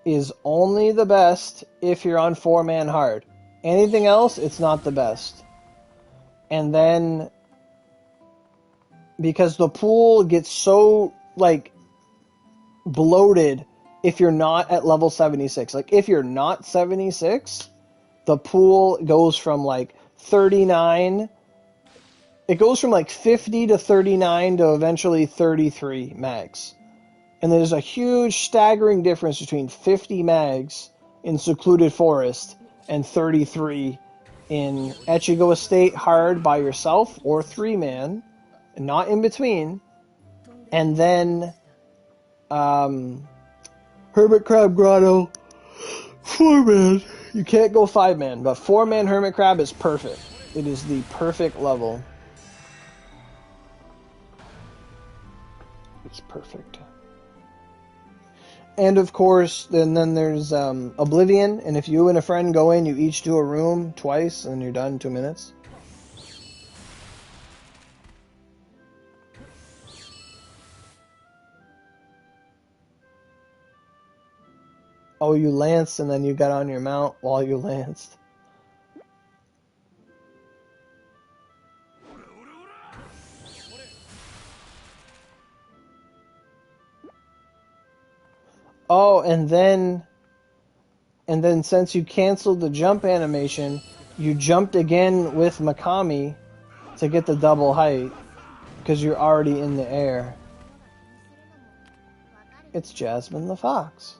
is only the best if you're on 4-man hard. Anything else, it's not the best. And then, because the pool gets so, like, bloated if you're not at level 76. Like, if you're not 76, the pool goes from, like, 39... It goes from, like, 50 to 39 to eventually 33 mags. And there's a huge staggering difference between 50 mags in Secluded Forest and 33 in Echigo Estate hard by yourself or 3-man, and not in between. And then Hermit Crab Grotto, 4-man. You can't go 5-man, but 4-man Hermit Crab is perfect. It is the perfect level. It's perfect. And of course, then there's Oblivion, and if you and a friend go in, you each do a room twice, and you're done in 2 minutes. Oh, you lanced, and then you got on your mount while you lanced. Oh, and then since you canceled the jump animation, you jumped again with Makami to get the double height, because you're already in the air. It's Jasmine the Fox.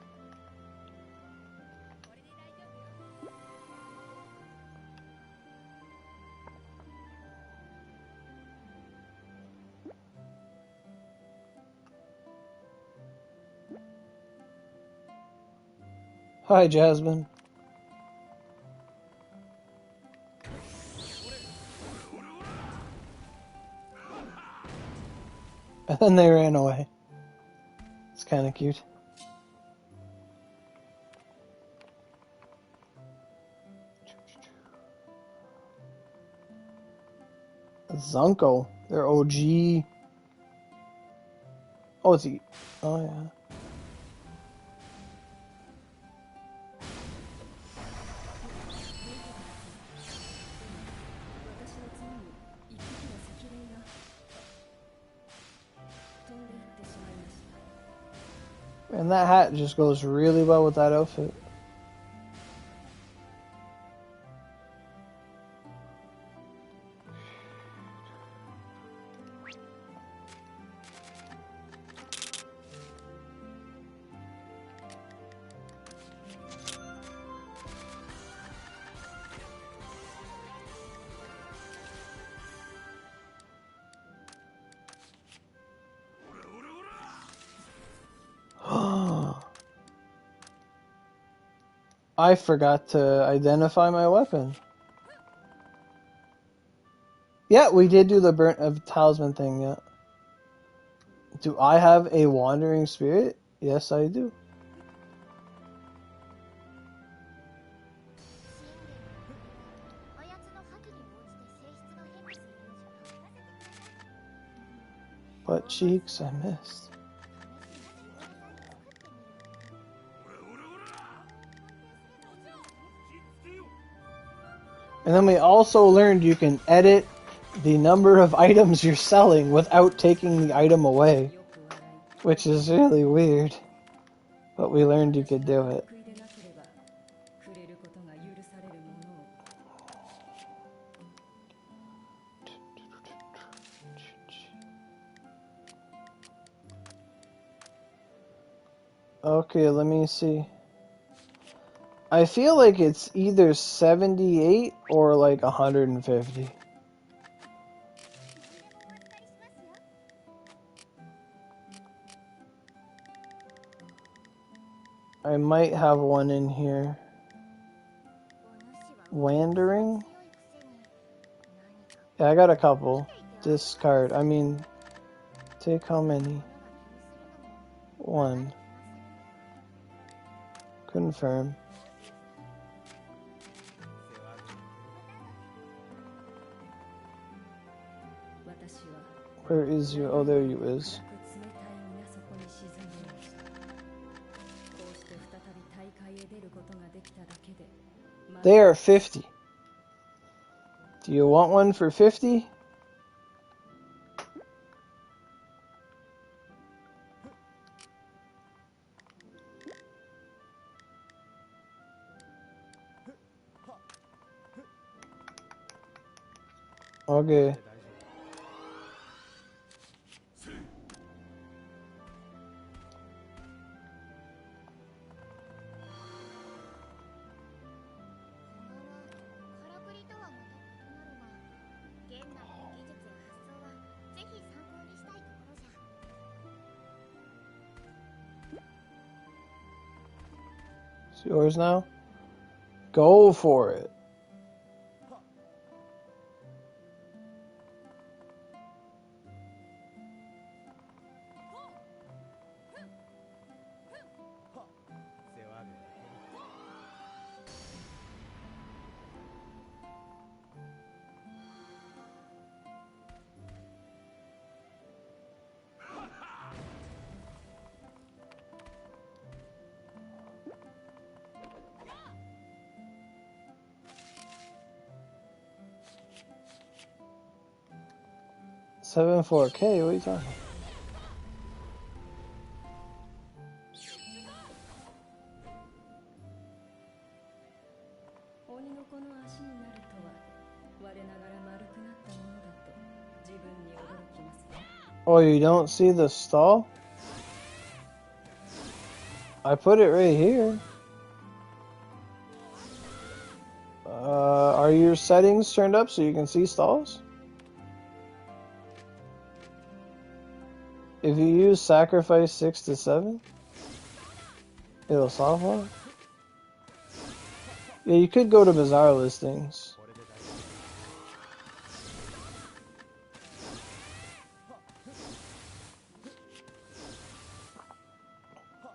Hi, Jasmine. And then they ran away. It's kind of cute. Zunko, their OG. Oh, is he? Oh, yeah. And that hat just goes really well with that outfit. I forgot to identify my weapon. Yeah, we did do the burnt of talisman thing, yeah. Do I have a wandering spirit? Yes, I do. Butt cheeks, I missed. And then we also learned you can edit the number of items you're selling without taking the item away, which is really weird, but we learned you could do it. Okay, let me see. I feel like it's either 78 or like 150. I might have one in here. Wandering? Yeah, I got a couple. Discard. I mean, take how many? 1. Confirm. Where is you? Oh, there you is. They are 50. Do you want one for 50? Okay. yours now? Go for it. Seven 4K, what are you talking about? Oh, you don't see the stall? I put it right here. Are your settings turned up so you can see stalls? If you use sacrifice 6 to 7, it'll solve one. Yeah, you could go to Bazaar listings.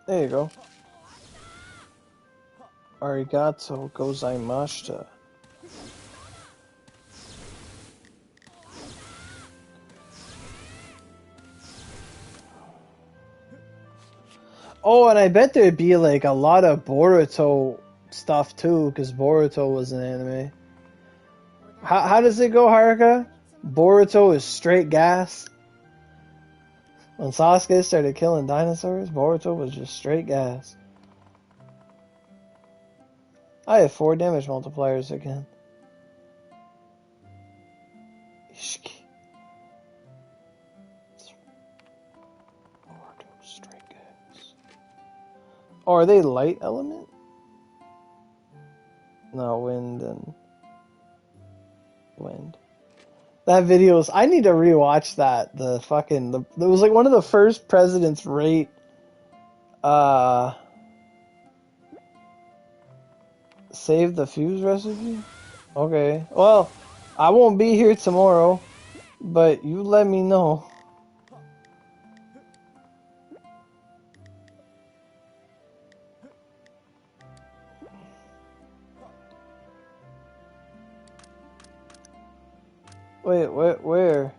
There you go. Arigato gozaimashita. Oh, and I bet there'd be like a lot of Boruto stuff too, because Boruto was an anime. How does it go, Haruka? Boruto is straight gas. When Sasuke started killing dinosaurs, Boruto was just straight gas. I have 4 damage multipliers again. Ishiki. Boruto straight gas. Oh, are they light element? No, wind and wind. That video is, I need to rewatch that. It was like one of the first presidents rate save the fuse recipe? Okay. Well, I won't be here tomorrow, but you let me know. Wait, where?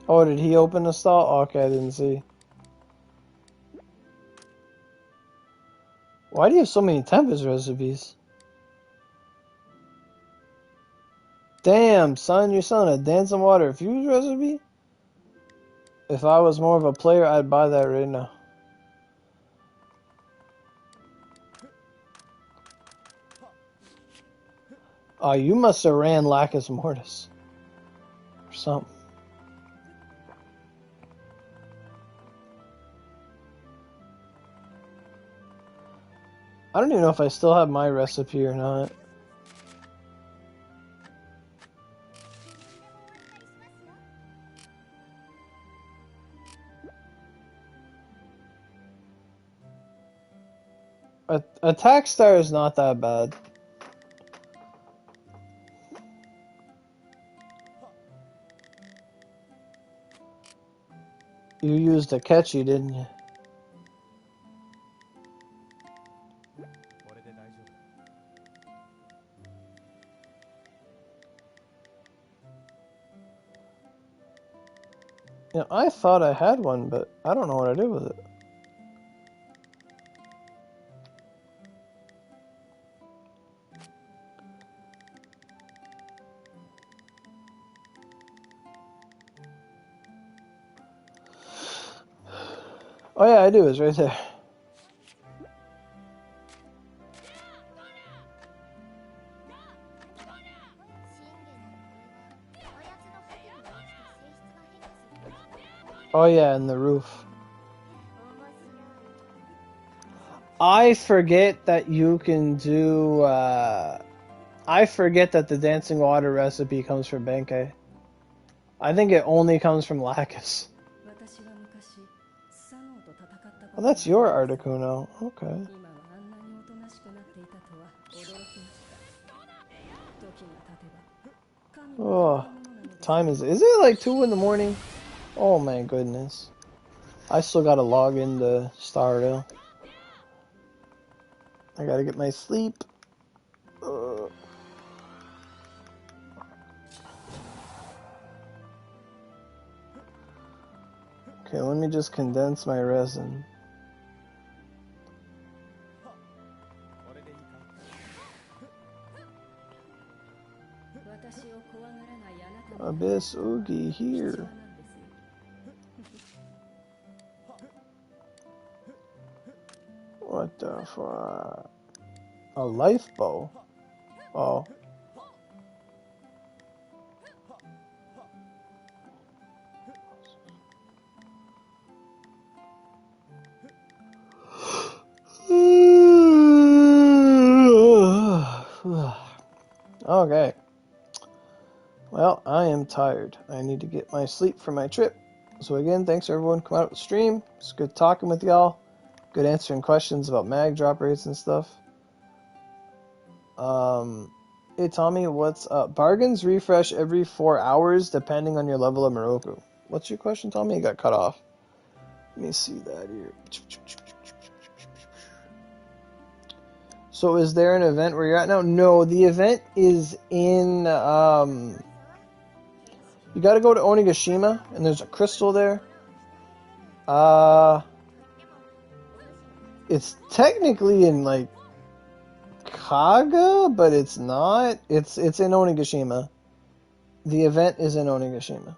Oh, did he open the stall? Okay, I didn't see. Why do you have so many Tempest recipes? Damn, son, you're selling a Dancing Water Fuse recipe? If I was more of a player, I'd buy that right now. Oh, you must have ran Lacus Mortis. Or something. I don't even know if I still have my recipe or not. Attack Star is not that bad. You used a Akechi, didn't you? Yeah, I thought I had one, but I don't know what I did with it. Oh yeah, I do. It's right there. Oh yeah, and the roof. I forget that you can do, I forget that the dancing water recipe comes from Benkei. I think it only comes from Lacus. Oh, that's your Articuno. Okay. Oh, time is it like 2 in the morning? Oh my goodness. I still gotta log into Stardew. I gotta get my sleep. Okay, let me just condense my resin. Abyss Oogie here. What the fuck? A life bow? Oh. Okay. Well, I am tired. I need to get my sleep for my trip. So again, thanks everyone coming out to the stream. It's good talking with y'all. Good answering questions about mag drop rates and stuff. Hey Tommy, what's up? Bargains refresh every 4 hours depending on your level of Moroku. What's your question, Tommy? You got cut off. Let me see that here. So is there an event where you're at now? No, the event is in, you gotta go to Onigashima, and there's a crystal there. It's technically in, like, Kaga, but it's not. It's in Onigashima. The event is in Onigashima.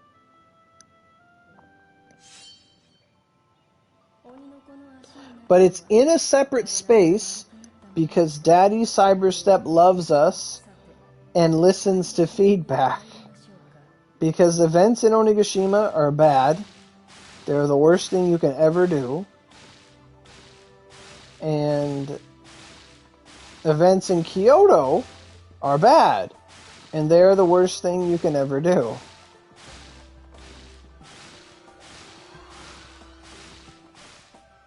But it's in a separate space because Daddy Cyberstep loves us and listens to feedback. Because events in Onigashima are bad. They're the worst thing you can ever do. And events in Kyoto are bad. And they're the worst thing you can ever do.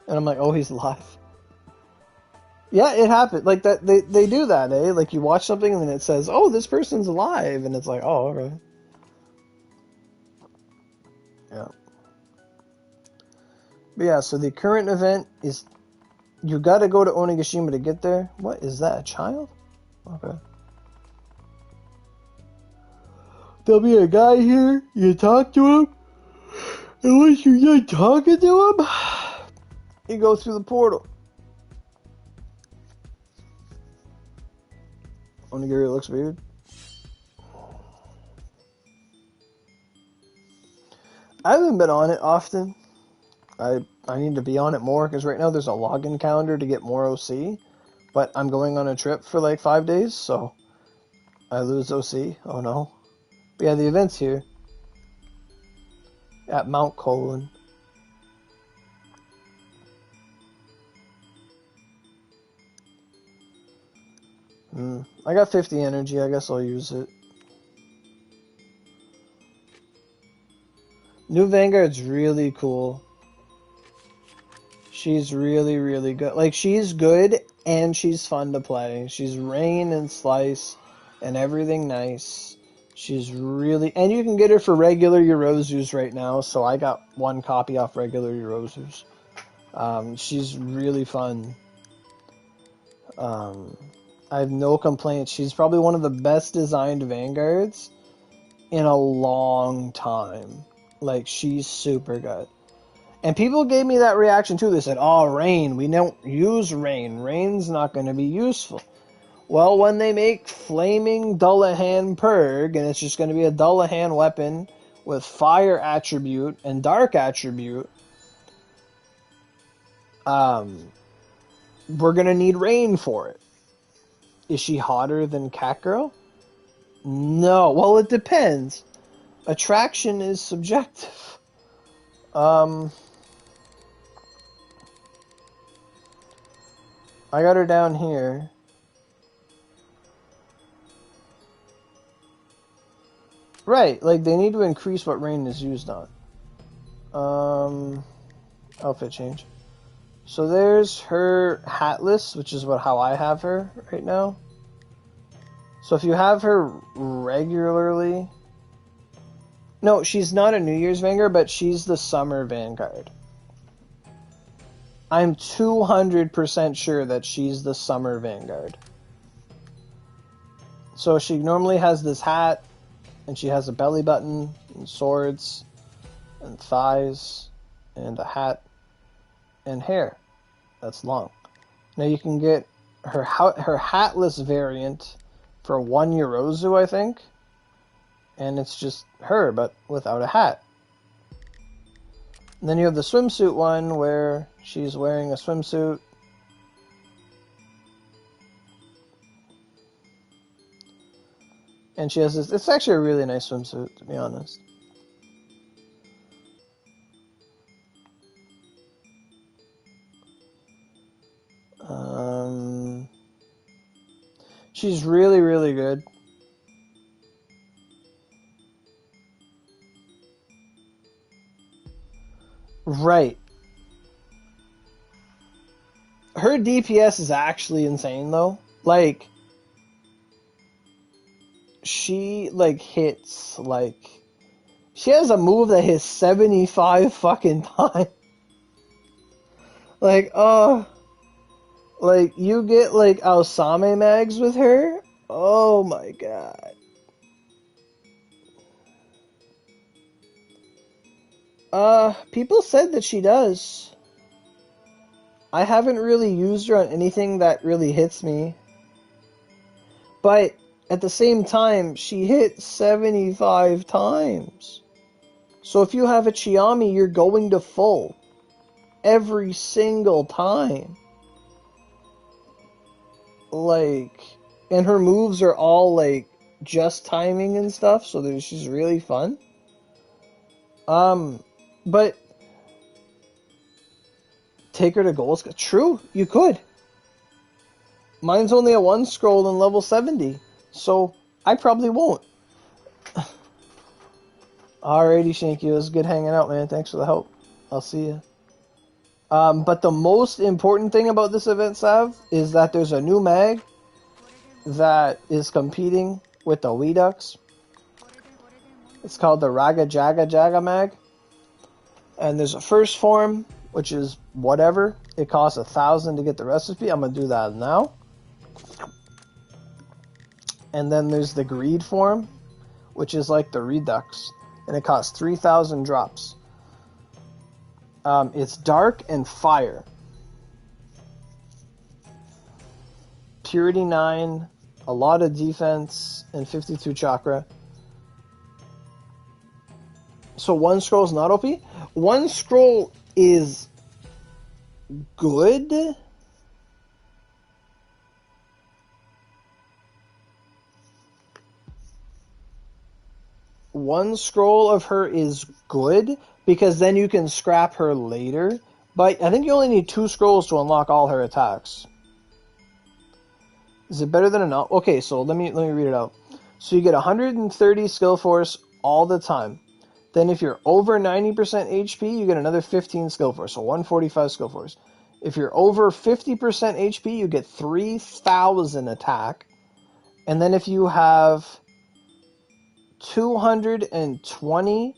And I'm like, oh, he's live. Yeah, it happened. Like that, they do that, eh? Like you watch something and then it says, oh, this person's alive. And it's like, oh, okay. Yeah. But yeah, so the current event is, you gotta go to Onigashima to get there. What is that, a child? Okay. There'll be a guy here, you talk to him, and once you're done talking to him, you go through the portal. Onigiri looks weird. I haven't been on it often. I need to be on it more, because right now there's a login calendar to get more OC, but I'm going on a trip for like 5 days, so I lose OC. Oh no. But yeah, the event's here. At Mount Colon. I got 50 energy, I guess I'll use it. New Vanguard's really cool. She's really, really good. Like, she's good, and she's fun to play. She's Rain and Slice, and everything nice. She's really... And you can get her for regular Eurozus right now, so I got 1 copy off regular Eurozus. She's really fun. I have no complaints. She's probably one of the best designed Vanguards in a long time. Like, she's super good. And people gave me that reaction too. They said, oh, Rain, we don't use Rain. Rain's not going to be useful. Well, when they make Flaming Dullahan Purg, and it's just going to be a Dullahan weapon with Fire attribute and Dark attribute, we're going to need Rain for it. Is she hotter than Catgirl? No. Well, it depends. Attraction is subjective. I got her down here. Right, like they need to increase what rain is used on. Outfit change. So there's her hatless, which is how I have her right now. So if you have her regularly... No, she's not a New Year's Vanguard, but she's the Summer Vanguard. I'm 200% sure that she's the Summer Vanguard. So she normally has this hat, and she has a belly button, and swords, and thighs, and a hat, and hair that's long. Now you can get her hatless variant for €1 Yorozu, I think. And it's just her, but without a hat. And then you have the swimsuit one, where she's wearing a swimsuit. And she has this... It's actually a really nice swimsuit, to be honest. She's really, really good. Right. Her DPS is actually insane, though. Like, she, like, hits, like... She has a move that hits 75 fucking times. Like, like, you get, like, Ausame mags with her? Oh my god. People said that she does. I haven't really used her on anything that really hits me. But, at the same time, she hit 75 times. So if you have a Chiami, you're going to full. Every single time. Like, and her moves are all, like, just timing and stuff, so she's really fun. But take her to goals. True, you could. Mine's only a 1 scroll in level 70, so I probably won't. Alrighty, Shanky, it was good hanging out, man. Thanks for the help. I'll see you. But the most important thing about this event, Sav, is that there's a new mag that is competing with the Weeducks. It's called the Raga Jaga Jaga mag. And there's a first form, which is whatever. It costs 1,000 to get the recipe. I'm going to do that now. And then there's the greed form, which is like the Redux. And it costs 3,000 drops. It's dark and fire. Purity 9, a lot of defense, and 52 chakra. So 1 scroll is not OP? 1 scroll is good. One scroll of her is good, because then you can scrap her later. But I think you only need 2 scrolls to unlock all her attacks. Is it better than a not? Okay, so let me read it out. So you get 130 skill force all the time. Then if you're over 90% HP, you get another 15 skill force, so 145 skill force. If you're over 50% HP, you get 3,000 attack. And then if you have 220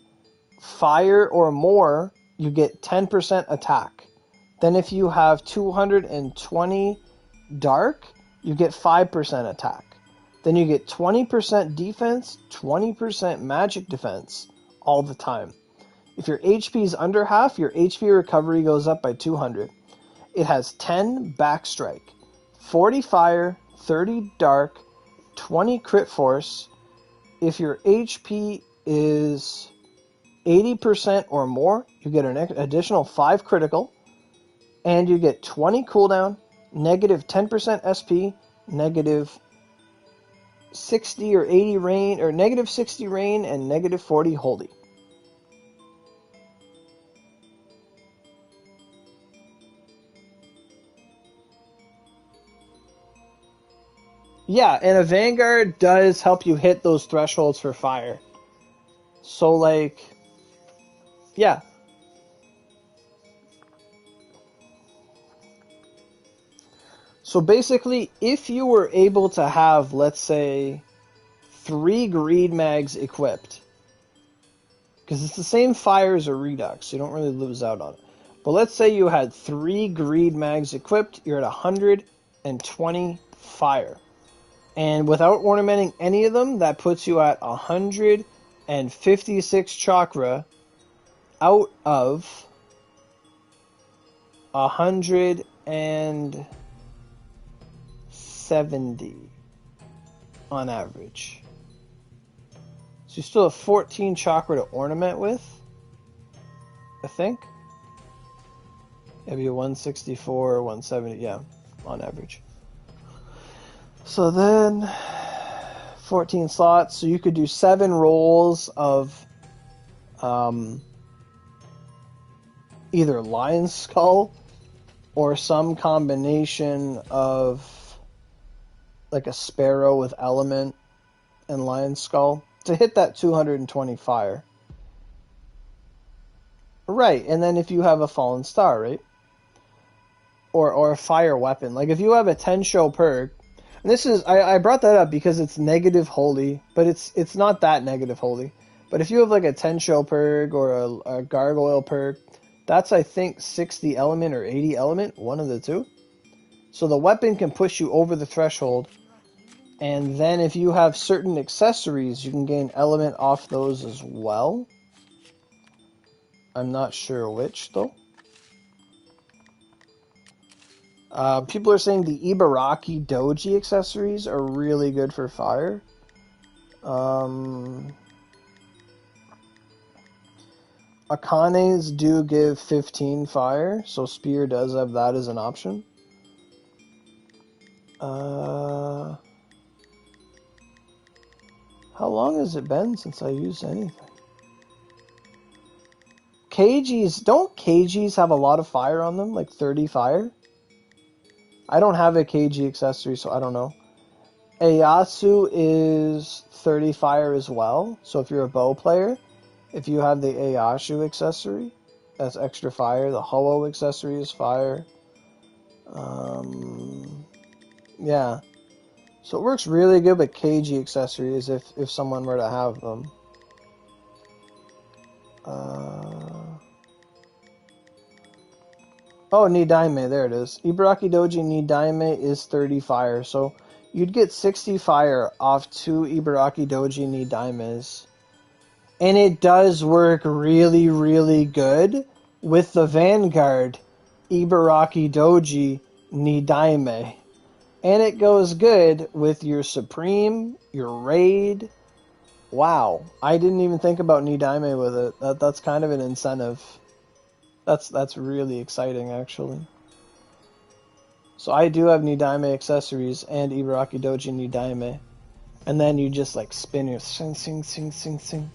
fire or more, you get 10% attack. Then if you have 220 dark, you get 5% attack. Then you get 20% defense, 20% magic defense all the time. If your HP is under half, your HP recovery goes up by 200. It has 10 backstrike, 40 fire, 30 dark, 20 crit force. If your HP is 80% or more, you get an additional 5 critical, and you get 20 cooldown, negative 10% SP, negative 60 or 80 rain, or negative 60 rain, and negative 40 holy. Yeah, and a Vanguard does help you hit those thresholds for fire. So, like, yeah. So basically, if you were able to have, let's say, 3 greed mags equipped, because it's the same fire as a redux, so you don't really lose out on it. But let's say you had 3 greed mags equipped, you're at 120 fire. And without ornamenting any of them, that puts you at 156 chakra out of 170 on average. So you still have 14 chakra to ornament with, I think. Maybe 164 or 170, yeah, on average. So then 14 slots, so you could do 7 rolls of either lion skull or some combination of like a sparrow with element and lion skull to hit that 220 fire. Right, and then if you have a fallen star, right? Or a fire weapon. Like if you have a 10 show perk, and this is I brought that up because it's negative holy, but it's not that negative holy. But if you have like a 10 show perk or a gargoyle perk, that's I think 60 element or 80 element, one of the two. So the weapon can push you over the threshold, and then if you have certain accessories, you can gain element off those as well. I'm not sure which though. People are saying the Ibaraki Doji accessories are really good for fire. Akanes do give 15 fire, so Spear does have that as an option. How long has it been since I used anything? KGs, don't KGs have a lot of fire on them? Like 30 fire? I don't have a KG accessory, so I don't know. Eyasu is 30 fire as well, so if you're a bow player, if you have the Eyasu accessory, that's extra fire. The Ho-Oh accessory is fire. Yeah. So it works really good with KG accessories if someone were to have them. Oh, Nidaime, there it is. Ibaraki Doji Nidaime is 30 fire, so you'd get 60 fire off 2 Ibaraki Doji Nidaimes. And it does work really, really good with the Vanguard Ibaraki Doji Nidaime. And it goes good with your Supreme, your Raid. Wow, I didn't even think about Nidaime with it. That's kind of an incentive. That's really exciting, actually. So I do have Nidaime accessories and Ibaraki Doji Nidaime. And then you just like spin your sing, sing, sing, sing, sing.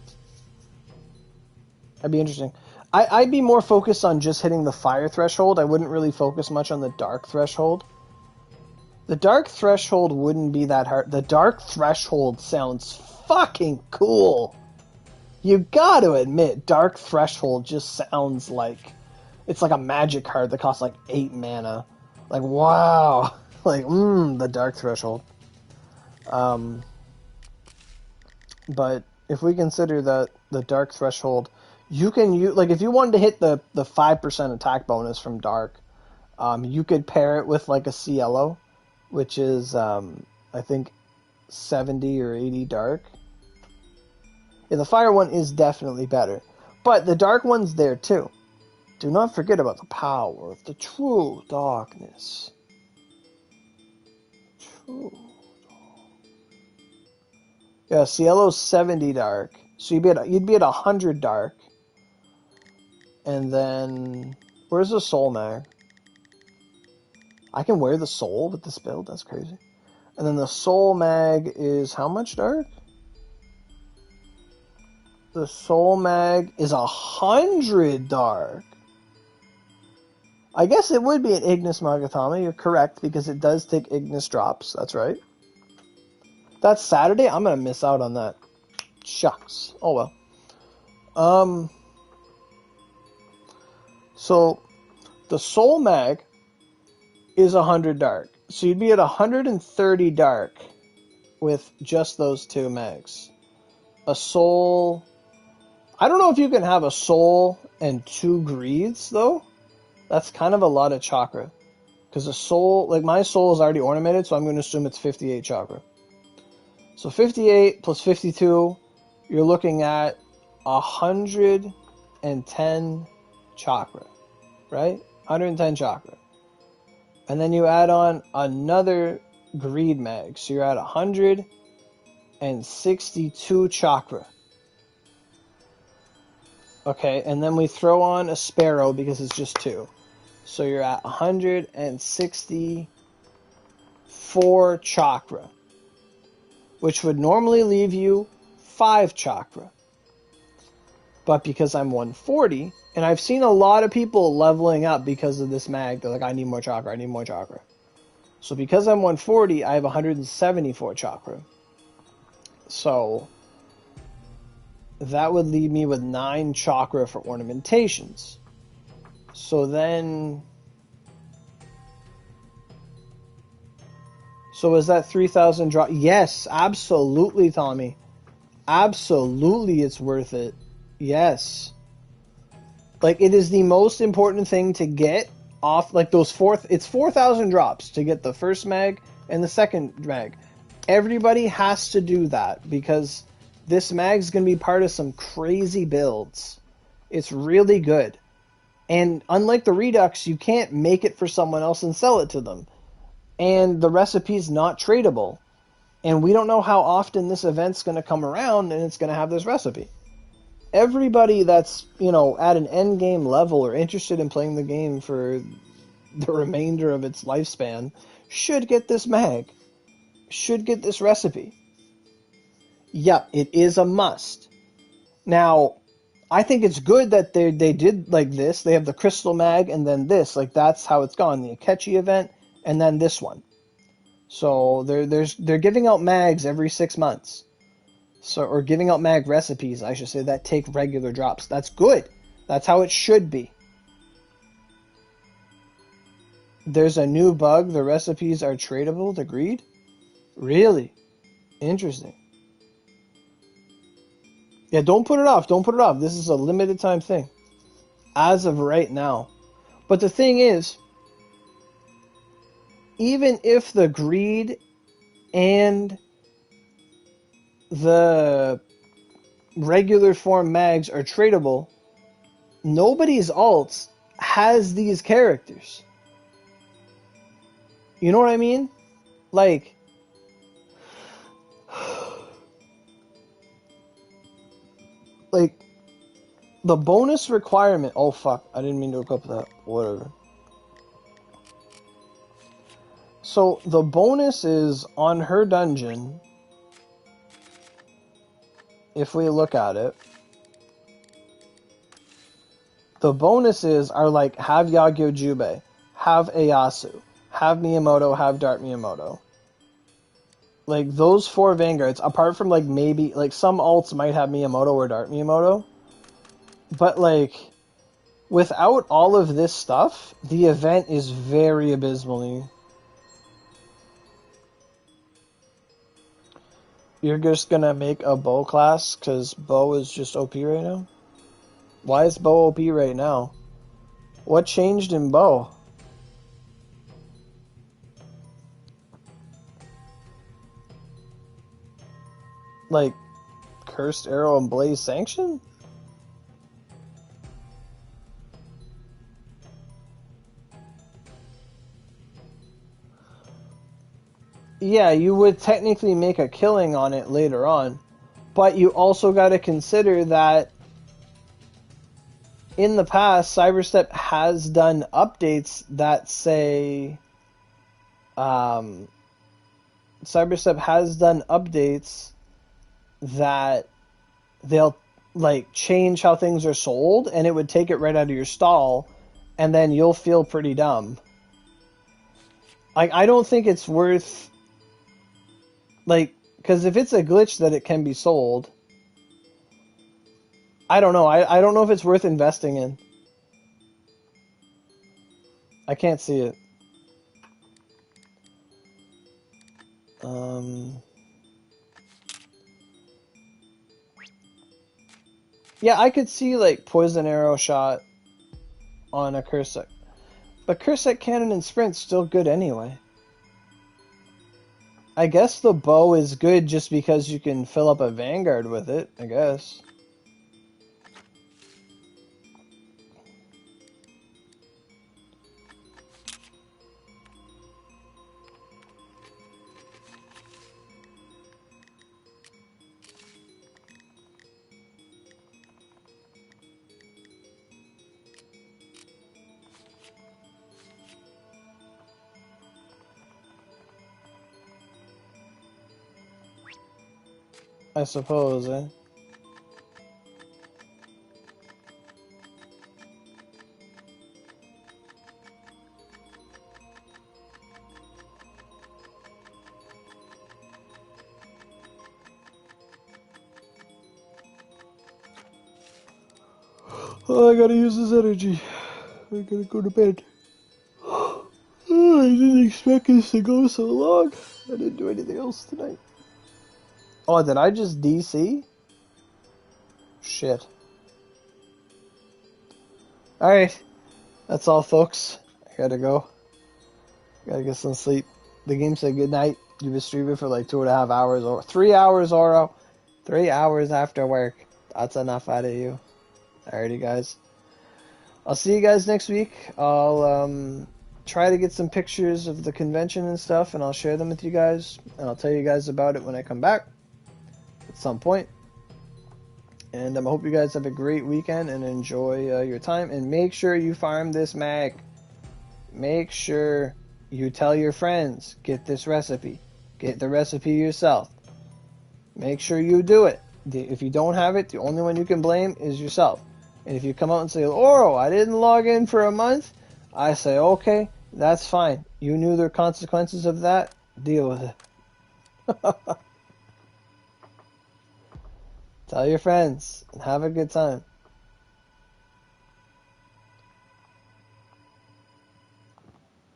That'd be interesting. I'd be more focused on just hitting the fire threshold. I wouldn't really focus much on the dark threshold. The dark threshold wouldn't be that hard. The dark threshold sounds fucking cool. You gotta admit, dark threshold just sounds like it's like a magic card that costs like 8 mana. Like, wow. Like, the dark threshold. But if we consider that the dark threshold, you can use, like if you wanted to hit the 5% attack bonus from dark, you could pair it with like a CLO, which is I think 70 or 80 dark. Yeah, the fire one is definitely better, but the dark one's there too. Do not forget about the power of the true darkness. True. Yeah, Cielo's 70 dark. So you'd be at 100 dark. And then where's the soul mag? I can wear the soul with this build, that's crazy. And then the soul mag is how much dark? The soul mag is 100 dark. I guess it would be an Ignis Magatama, you're correct, because it does take Ignis drops, that's right. That's Saturday? I'm going to miss out on that. Shucks. Oh, well. So, the Soul Mag is 100 dark. So, you'd be at 130 dark with just those two mags. A Soul... I don't know if you can have a Soul and 2 Greeds, though. That's kind of a lot of chakra. Because a Soul... Like, my Soul is already ornamented, so I'm going to assume it's 58 chakra. So 58 plus 52, you're looking at 110 chakra, right? 110 chakra. And then you add on another greed mag, so you're at 162 chakra. Okay, and then we throw on a sparrow because it's just 2. So you're at 164 chakra, which would normally leave you 5 chakra. But because I'm 140, and I've seen a lot of people leveling up because of this mag, they're like, I need more chakra, I need more chakra. So because I'm 140, I have 174 chakra. So that would leave me with 9 chakra for ornamentations. So then... So is that 3,000 drop? Yes, absolutely, Tommy. Absolutely, it's worth it. Yes. Like, it is the most important thing to get off, like, those it's 4,000 drops to get the first mag and the second mag. Everybody has to do that because this mag's going to be part of some crazy builds. It's really good. And unlike the Redux, you can't make it for someone else and sell it to them. And the recipe's not tradable. And we don't know how often this event's going to come around and it's going to have this recipe. Everybody that's, at an end game level or interested in playing the game for the remainder of its lifespan should get this mag. Should get this recipe. Yep, it is a must. Now, I think it's good that they did like this. They have the Crystal Mag and then this. Like, that's how it's gone. The Akechi event and then this one. So they're giving out mags every 6 months. Or giving out mag recipes, I should say, that take regular drops. That's good. That's how it should be. There's a new bug. The recipes are tradable to greed? Really? Interesting. Yeah, don't put it off. Don't put it off. This is a limited time thing. As of right now. But the thing is, even if the greed and the regular form mags are tradable, nobody's alts has these characters. You know what I mean? Like, the bonus requirement. Oh fuck, I didn't mean to equip that. Whatever. So the bonus is on her dungeon. If we look at it, the bonuses are like have Yagyo Jubei, have Ieyasu, have Miyamoto, have Dart Miyamoto. Like those 4 vanguards, apart from like maybe like some alts might have Miyamoto or Dart Miyamoto, but like without all of this stuff, the event is very abysmally. You're just gonna make a bow class because bow is just OP right now? Why is bow OP right now? What changed in bow? Like, Cursed Arrow and Blaze Sanction? Yeah, you would technically make a killing on it later on, but you also got to consider that in the past, Cyberstep has done updates that say, Cyberstep has done updates that they'll like change how things are sold, and it would take it right out of your stall, and then you'll feel pretty dumb. Like, I don't think it's worth, like, Because if it's a glitch that it can be sold, I don't know. I don't know if it's worth investing in. I can't see it. Yeah, I could see like poison arrow shot on a Cursec. But Cursec cannon and sprint's still good anyway. I guess the bow is good just because you can fill up a vanguard with it, I guess. I suppose, eh? Oh, I gotta use this energy. I gotta go to bed. Oh, I didn't expect this to go so long. I didn't do anything else tonight. Oh, did I just DC? Shit. Alright. That's all, folks. I gotta go. Gotta get some sleep. The game said good night. You've been streaming for like 2.5 hours or 3 hours, Oro. 3 hours after work. That's enough out of you. Alrighty, guys. I'll see you guys next week. I'll try to get some pictures of the convention and stuff, and I'll share them with you guys. And I'll tell you guys about it when I come back at some point. And I hope you guys have a great weekend and enjoy your time. And make sure you farm this mag. Make sure you tell your friends, get this recipe. Get the recipe yourself. Make sure you do it. If you don't have it, the only one you can blame is yourself. And if you come out and say, Oro, I didn't log in for a month, I say, okay, that's fine. You knew the consequences of that. Deal with it. Tell your friends and have a good time.